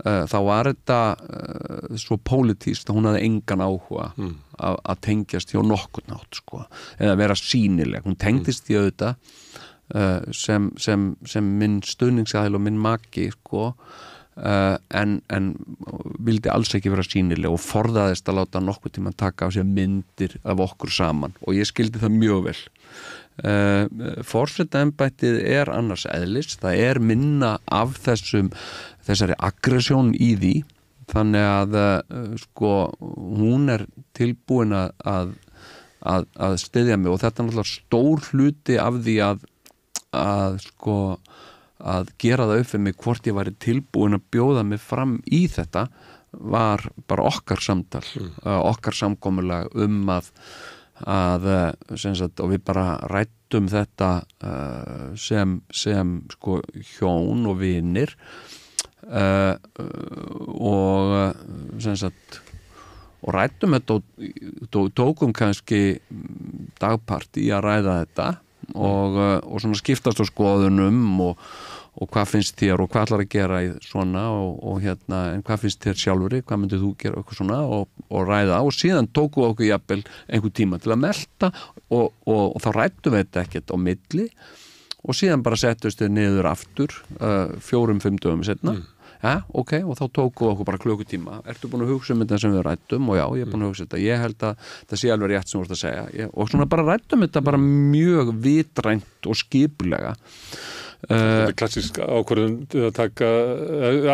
þá var þetta svo pólitískt að hún hafði engan áhuga að tengjast hjá nokkurn nátt eða vera sýnileg, hún tengdist í auðvitað sem minn stuðningsaðil og minn maki en vildi alls ekki vera sýnileg og forðaðist að láta nokkuð tíma taka á sér myndir af okkur saman og ég skildi það mjög vel Forsetaembættið annars eðlis, það minna af þessari aggressjón í því, þannig að sko hún tilbúin að styðja mig og þetta náttúrulega stór hluti af því að sko að gera það upp fyrir mig hvort ég væri tilbúin að bjóða mig fram í þetta var bara okkar samtal, okkar samkomulag að sem sagt, og við bara ræddum þetta sem sko hjón og vinir og sem sagt og ræddum þetta og tókum kannski dagpart í að ræða þetta og svona skiptast á skoðunum og hvað finnst þér og hvað ætlar að gera í svona og hérna, en hvað finnst þér sjálfur, hvað myndir þú gera eitthvað svona og ræða og síðan tókum við okkur jafnvel einhver tíma til að melta og þá ræddum við þetta ekkert á milli og síðan bara settust við niður aftur 4-5 dögum setna ok, og þá tókum við okkur bara klukkutíma. Ertu búin að hugsa þetta sem við ræddum? Og já, ég búin að hugsa þetta. Ég held að það sé alveg rétt sem þú ert að segja. Og svona bara ræddum þetta bara mjög vitrænt og skipulega. Þetta klassísk ákvörðun að taka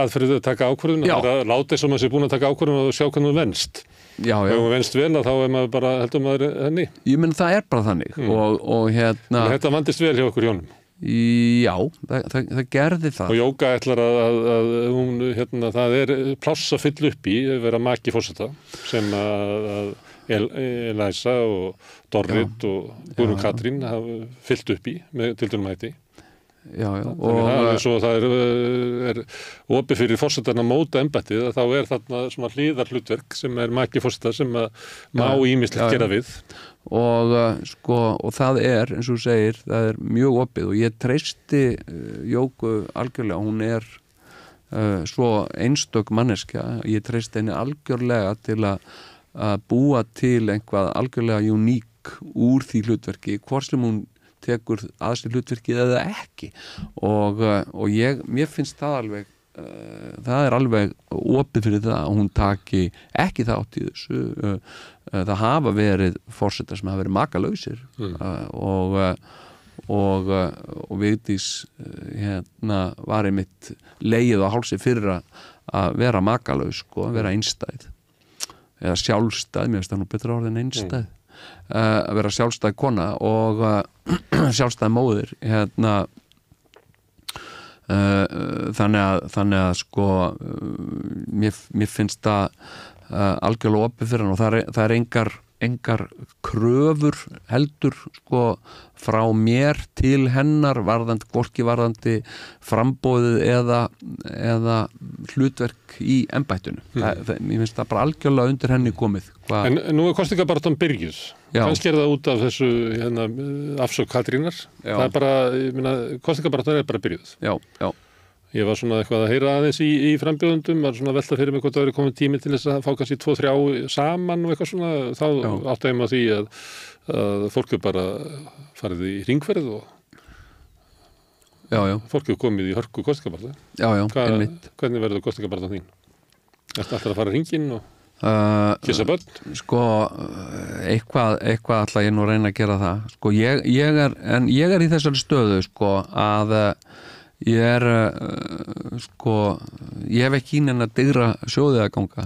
aðferðið að taka ákvörðun og það láta eins og maður sé búin að taka ákvörðun og sjá hvernig það venst. Já. Ef það venst vel þá maður bara heldur maður henni. Ég menn það bara þannig og hérna. Þetta vandist vel hjá okkur hjónum. Já, það gerði það. Og Jóka ætlar að hún, hérna, það pláss að fylla upp í, vera maki forseta, sem að Elísa og Dorrit og Guðrún Katrín hafa fyllt upp í með tildurinn hætti. Já. Og svo það opið fyrir forsetarna móta embættið, þá þarna svona hlýðar hlutverk sem maki forseta sem má ýmislegt gera við. Og sko, og það eins og þú segir, það mjög opið og ég treysti Jóku algjörlega, hún svo einstök manneskja, ég treysti henni algjörlega til að búa til einhvað algjörlega uník úr því hlutverki, hvort sem hún tekur að sér hlutverkið eða ekki og mér finnst það alveg það alveg opið fyrir það að hún taki ekki þátt í þessu það hafa verið forsetar sem hafa verið makalausir og Vigdís hérna var einmitt legið á hálsi fyrir að vera makalaus sko, að vera einstæð eða sjálfstæð, mér finnst það nú betra orðin einstæð að vera sjálfstæð kona og sjálfstæð móðir hérna þannig að sko mér finnst það algjörlega opið fyrir hann og það engar kröfur heldur sko frá mér til hennar hvorki varðandi framboðið eða hlutverk í embættinu. Mér finnst það bara algjörlega undir henni komið. En nú kosningabaráttan byrjuð. Kannski það út af þessu hérna, afsögn Katrínar. Það bara, ég meina, kosningabaráttan bara byrjuð. Já. Ég var svona eitthvað að heyra aðeins í frambjóðundum, var svona velta fyrir mig hvort það verið komið tími til þess að fá kannski 2-3 saman og eitthvað svona, þá áttaði maður því að fólk bara farið í hringferð og fólk komið í hörku kosningabaráttu. Einmitt. Hvernig verður kosningabaráttan þín? Ertu alltaf að fara hringinn og kissa börn? Sko, eitthvað ætla ég nú að reyna að gera það. Sko, ég í þessari stöðu, sko, að ég sko, ég hef ekki inn að digra sjóðið að ganga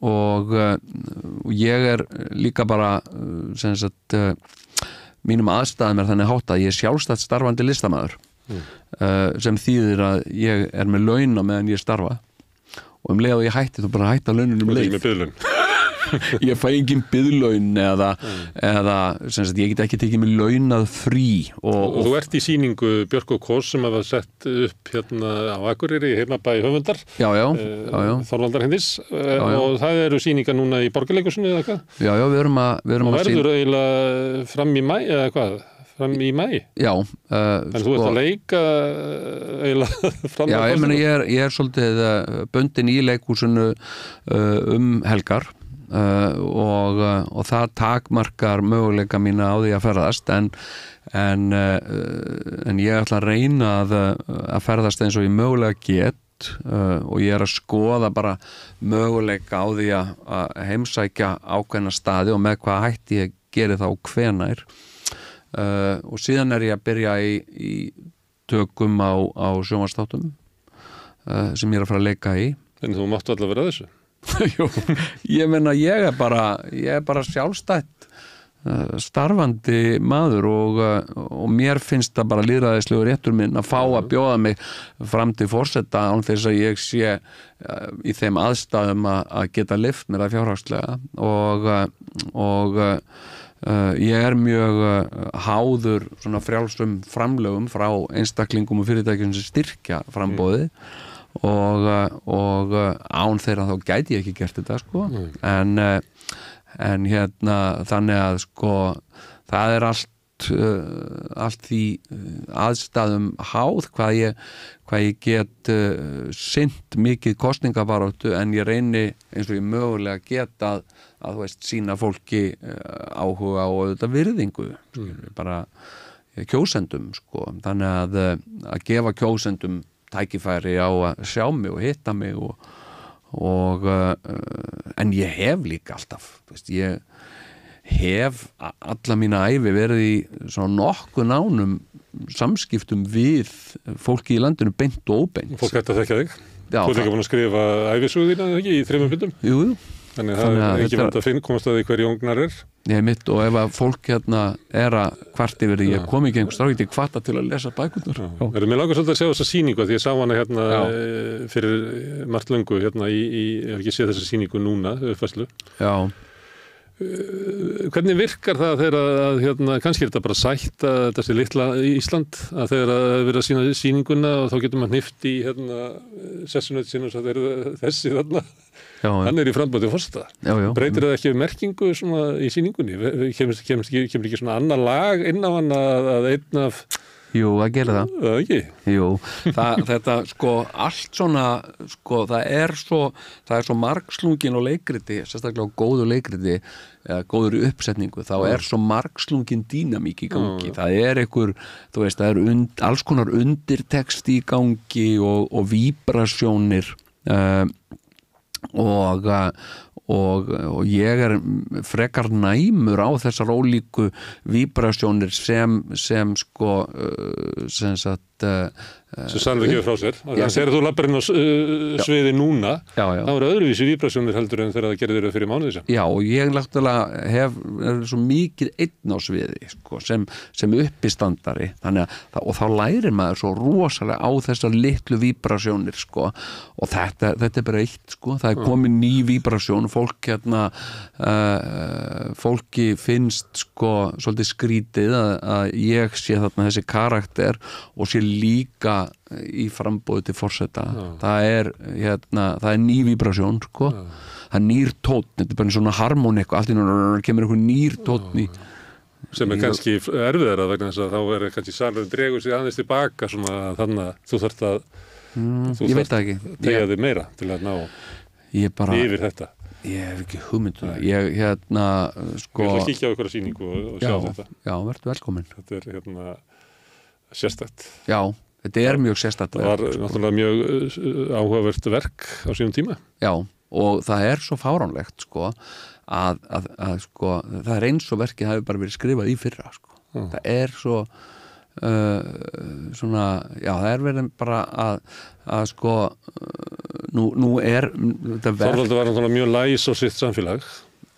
og ég líka bara sem sagt mínum aðstæðum þannig háttað, ég sjálfstætt starfandi listamaður sem þýðir að ég með laun á meðan ég starfa og leið og ég hætti þú bara hætta laununum leið með biðlaun ég fæ engin biðlaun eða sem sagt, ég get ekki tekið mig launað frí og þú ert í sýningu Björk og Kós sem hafa sett upp hérna á Akureyri heimabæ höfundar Þorvaldar Hindis og það eru sýningar núna í Borgarleikhúsinu eða eitthvað? Já, við erum að og verður eiginlega fram í maí eða hvað? Fram í maí? Já. En þú ert að leika eiginlega fram á kostinu? Já, ég svolítið bundin í leikhúsinu helgar og það takmarkar möguleika mína á því að ferðast en ég ætla að reyna að ferðast eins og ég mögulega get og ég að skoða bara möguleika á því að heimsækja ákveðna staði og með hvað hætti ég geri þá hvenær og síðan ég að byrja í tökum á sjónvarpsþáttum sem ég að fara að leika í. En þú máttu allavega vera þessu? Jú, ég meina ég er bara sjálfstætt starfandi maður og mér finnst það bara lýðræðislegur réttur minn að fá að bjóða mig fram til forseta án þess að ég sé í þeim aðstæðum að geta lyft mér það fjárhagslega og ég mjög háður svona frjálsum framlögum frá einstaklingum og fyrirtækjum sem styrkja framboðið og án þeirra þá gæti ég ekki gert þetta sko en hérna þannig að sko það allt því aðstæðum háð hvað ég get sinnt mikið kosningabaráttu en ég reyni eins og ég mögulega get að þú veist sína fólki áhuga og auðvitað virðingu bara kjósendum sko þannig að gefa kjósendum tækifæri á að sjá mig og hitta mig en ég hef líka alltaf veist, ég hef alla mína ævi verið í svona nokkuð nánum samskiptum við fólki í landinu beint og óbeint. Fólk ætti að þekka þig. Já, þú líka búin að skrifa ævisögu þína ekki í 3 bindum? Jú. Þannig það ekki verið að komast að því hverju ungnar Ég mitt og ef að fólk hérna að kvart yfir því ég kom ekki einhvers þá kvarta til að lesa bækurnar. Mér langar svolítið að sjá þessa sýningu því ég sá hana hérna fyrir margt löngu hérna ég hef ekki séð þessa sýningu núna uppfærslu. Já. Hvernig virkar það þegar hérna, kannski þetta bara sætt að þetta sé litla Ísland að þegar að vera að sína sýninguna og þá getur maður hnift í hérna sessunöð sinu og það þessi þarna hann í frambóti forseta. Breytir það ekki merkingu svona í sýningunni? Kemur ekki svona annar lag inn á hann að einn af Jú, það gerir það. Það ekki? Jú, þetta sko allt svona, sko það er svo margslungin og leikriti, sérstaklega góðu leikriti, eða góður í uppsetningu, þá er svo margslungin dýnamík í gangi. Það er einhver, þú veist, það er alls konar undirtext í gangi og víbrasjónir og ég er frekar næmur á þessar ólíku víbrasjónir sem sko sem sagt sem sannlega gefur frá sér þegar þú lappar inn á sviði núna þá eru öðruvísi víbrasjónir heldur en þegar það gerði þér fyrir mánuði sem. Já, og ég náttúrulega er svo mikið einn á sviði sko, sem uppistandari og þá lærir maður svo rosalega á þessar litlu víbrasjónir sko, og þetta er bara eitt sko, það er komin ný víbrasjón fólki finnst sko svolítið skrítið að ég sé þarna þessi karakter og sé líka í frambóði til forseta það er ný víbrasjón sko. Það er nýr tónn, þetta er bara svona harmonik allt í náttúrulega kemur einhver nýr tónn í sem kannski erfiðara vegna þess að þá kannski salurinn dregur sig aðeins tilbaka svona þannig að þú þarft að ég veit það ekki tegja þig meira til að ná yfir þetta. Ég hef ekki hugmyndu ég sko ég ætla að kíkja á ykkur sýningu og sjá þetta. Já, verður velkomin. Þetta er sérstætt. Já, þetta er mjög sérstætt. Það var náttúrulega mjög áhugavert verk á sínum tíma. Já, og það er svo fáránlegt sko að sko það er eins og verkið hafi bara verið skrifað í fyrra sko. Það er svo svona, já, það er verið bara að sko nú er þetta verk Þorvaldur var náttúrulega mjög læs á sitt samfélag.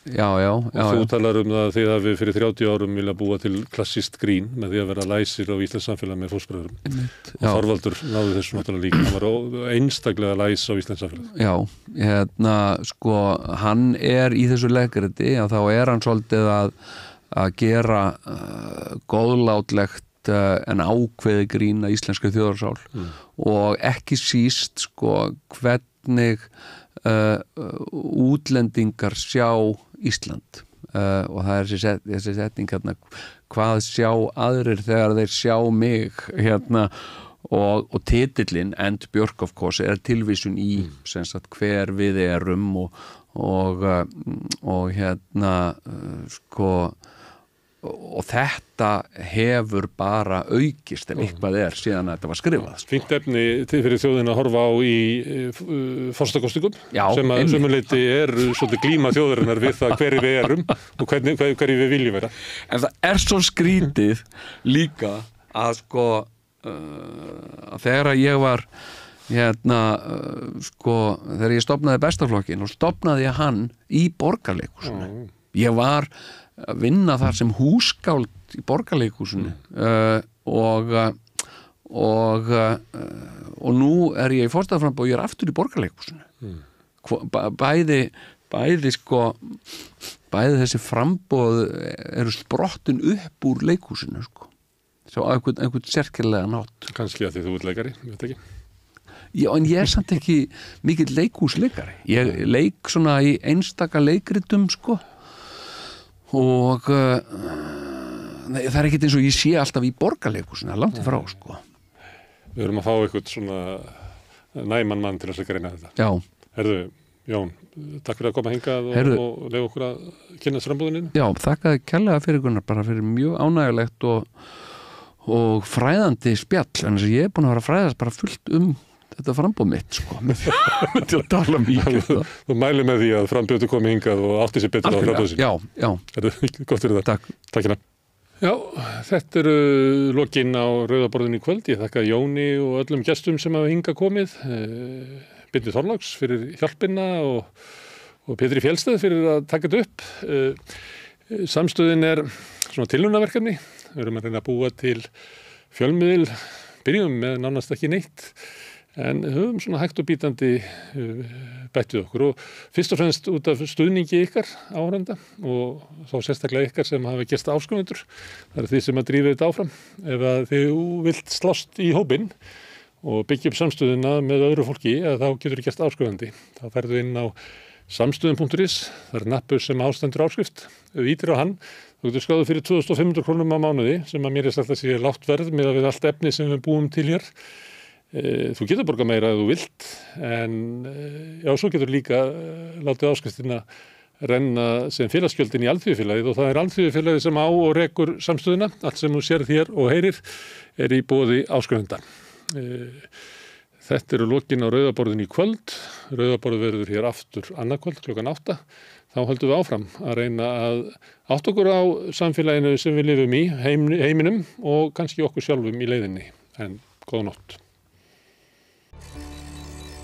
Já. Og þú talar það að þið hafi fyrir 30 árum vilja búa til klassískt grín með því að vera læsir á íslenskt samfélag með fóstbræðurum. Og Þorvaldur náði þessu náttúrulega líka. Hann var einstaklega læs á íslenskt samfélag. Já, sko, hann er í þessu leikriti að þá er hann svolítið að gera góðlátlegt en ákveði grín að íslenska þjóðarsál og ekki síst sko hvernig útlendingar sjá Ísland og það er þessi setning hérna, hvað sjá aðrir þegar þeir sjá mig hérna og titillinn End Björk of course er tilvísun í sem sagt hver við erum og hérna sko og þetta hefur bara aukist ef eitthvað síðan að þetta var skrifað. Fínt efni til fyrir þjóðina að horfa á í forsetakosningum sem að sömuleyti svolítið glíma þjóðarinnar við það hverju við erum og hverju við viljum vera. En það svo skrítið líka að sko að þegar ég var þegar ég stofnaði Bestaflokkin og stofnaði ég hann í Borgarleikhúsinu. Ég var að vinna þar sem húskáld í Borgarleikhúsinu og nú ég í forsetaframboði og ég aftur í Borgarleikhúsinu. Bæði þessi framboð eru sprottin upp úr leikhúsinu sko. Svo á einhvern sérkennilega nátt. Kannski að því þú ert leikari, ég veit ekki. Já, en ég samt ekki mikill leikhúsleikari. Ég leik svona í einstaka leikritum sko. Og það ekkert eins og ég sé alltaf í Borgarleikhúsinu, langt í frá sko. Við erum að fá eitthvað svona næman mann til að reyna þetta. Já. Herðu, Jón, takk fyrir að koma hingað og leyfa okkur að kynnast frambúðinni. Já, þakkaði kærlega fyrir Gunnar, bara fyrir mjög ánægulegt og fræðandi spjall, en þess að ég búin að vera að fræðast bara fullt þetta frambúð mitt sko, til að tala mikið. Þú mæli með því að frambjóðu komið hingað og átti sér betur á frambjóðu sín. Já. Gott fyrir það. Takk hérna. Já, þetta eru lokin á Rauðaborðinu í kvöld. Ég þakka Jóni og öllum gestum sem hafa hingað komið. Birni Þorláks fyrir hjálpina og Pétri Fjellstað fyrir að taka þetta upp. Samstöðin svona tilraunaverkefni. Við erum að reyna að búa til fjölmiðil. Byrjum með nánast ekki neitt. En höfum svona hægt og bítandi bætt við okkur og fyrst og fremst út af stuðningi ykkar áhorfenda og þá sérstaklega ykkar sem hafa gerst áskrifendur. Það þið sem að drífa þetta áfram. Ef að þið vilt slást í hópinn og byggja upp samstöðuna með öðru fólki, þá getur þið gerst áskrifandi. Þá ferðu inn á samstöðun.is, það nappur sem ástendur áskrift. Ef þú ítir á hann, þú getur skráðið fyrir 2.500 krónum á mánuði sem að mér sagt að sé lágt verð með við allt efni sem við búum til hér. Þú getur borgað meira ef þú vilt, en já, svo getur líka látið áskriftina renna sem félagsgjöldin í Alþýðufélagið og það Alþýðufélagið sem á og rekur samstöðuna. Allt sem þú sérð hér og heyrir í boði áskrifenda. Þetta eru lokin á Rauðaborðinu í kvöld. Rauðaborð verður hér aftur annað kvöld klukkan 8. Þá höldum við áfram að reyna að átta okkur á samfélaginu sem við lifum í, heiminum og kannski okkur sjálfum í leiðinni. En góða nótt.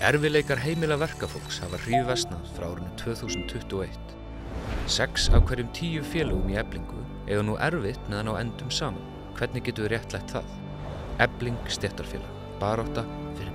Erfiðleikar heimila verkafólks hafa hríðversnað frá árinu 2021. 6 af hverjum 10 félögum í Eflingu eiga nú erfitt með að ná endum saman. Hvernig getum við réttlætt það? Efling stéttarfélag. Barátta fyrir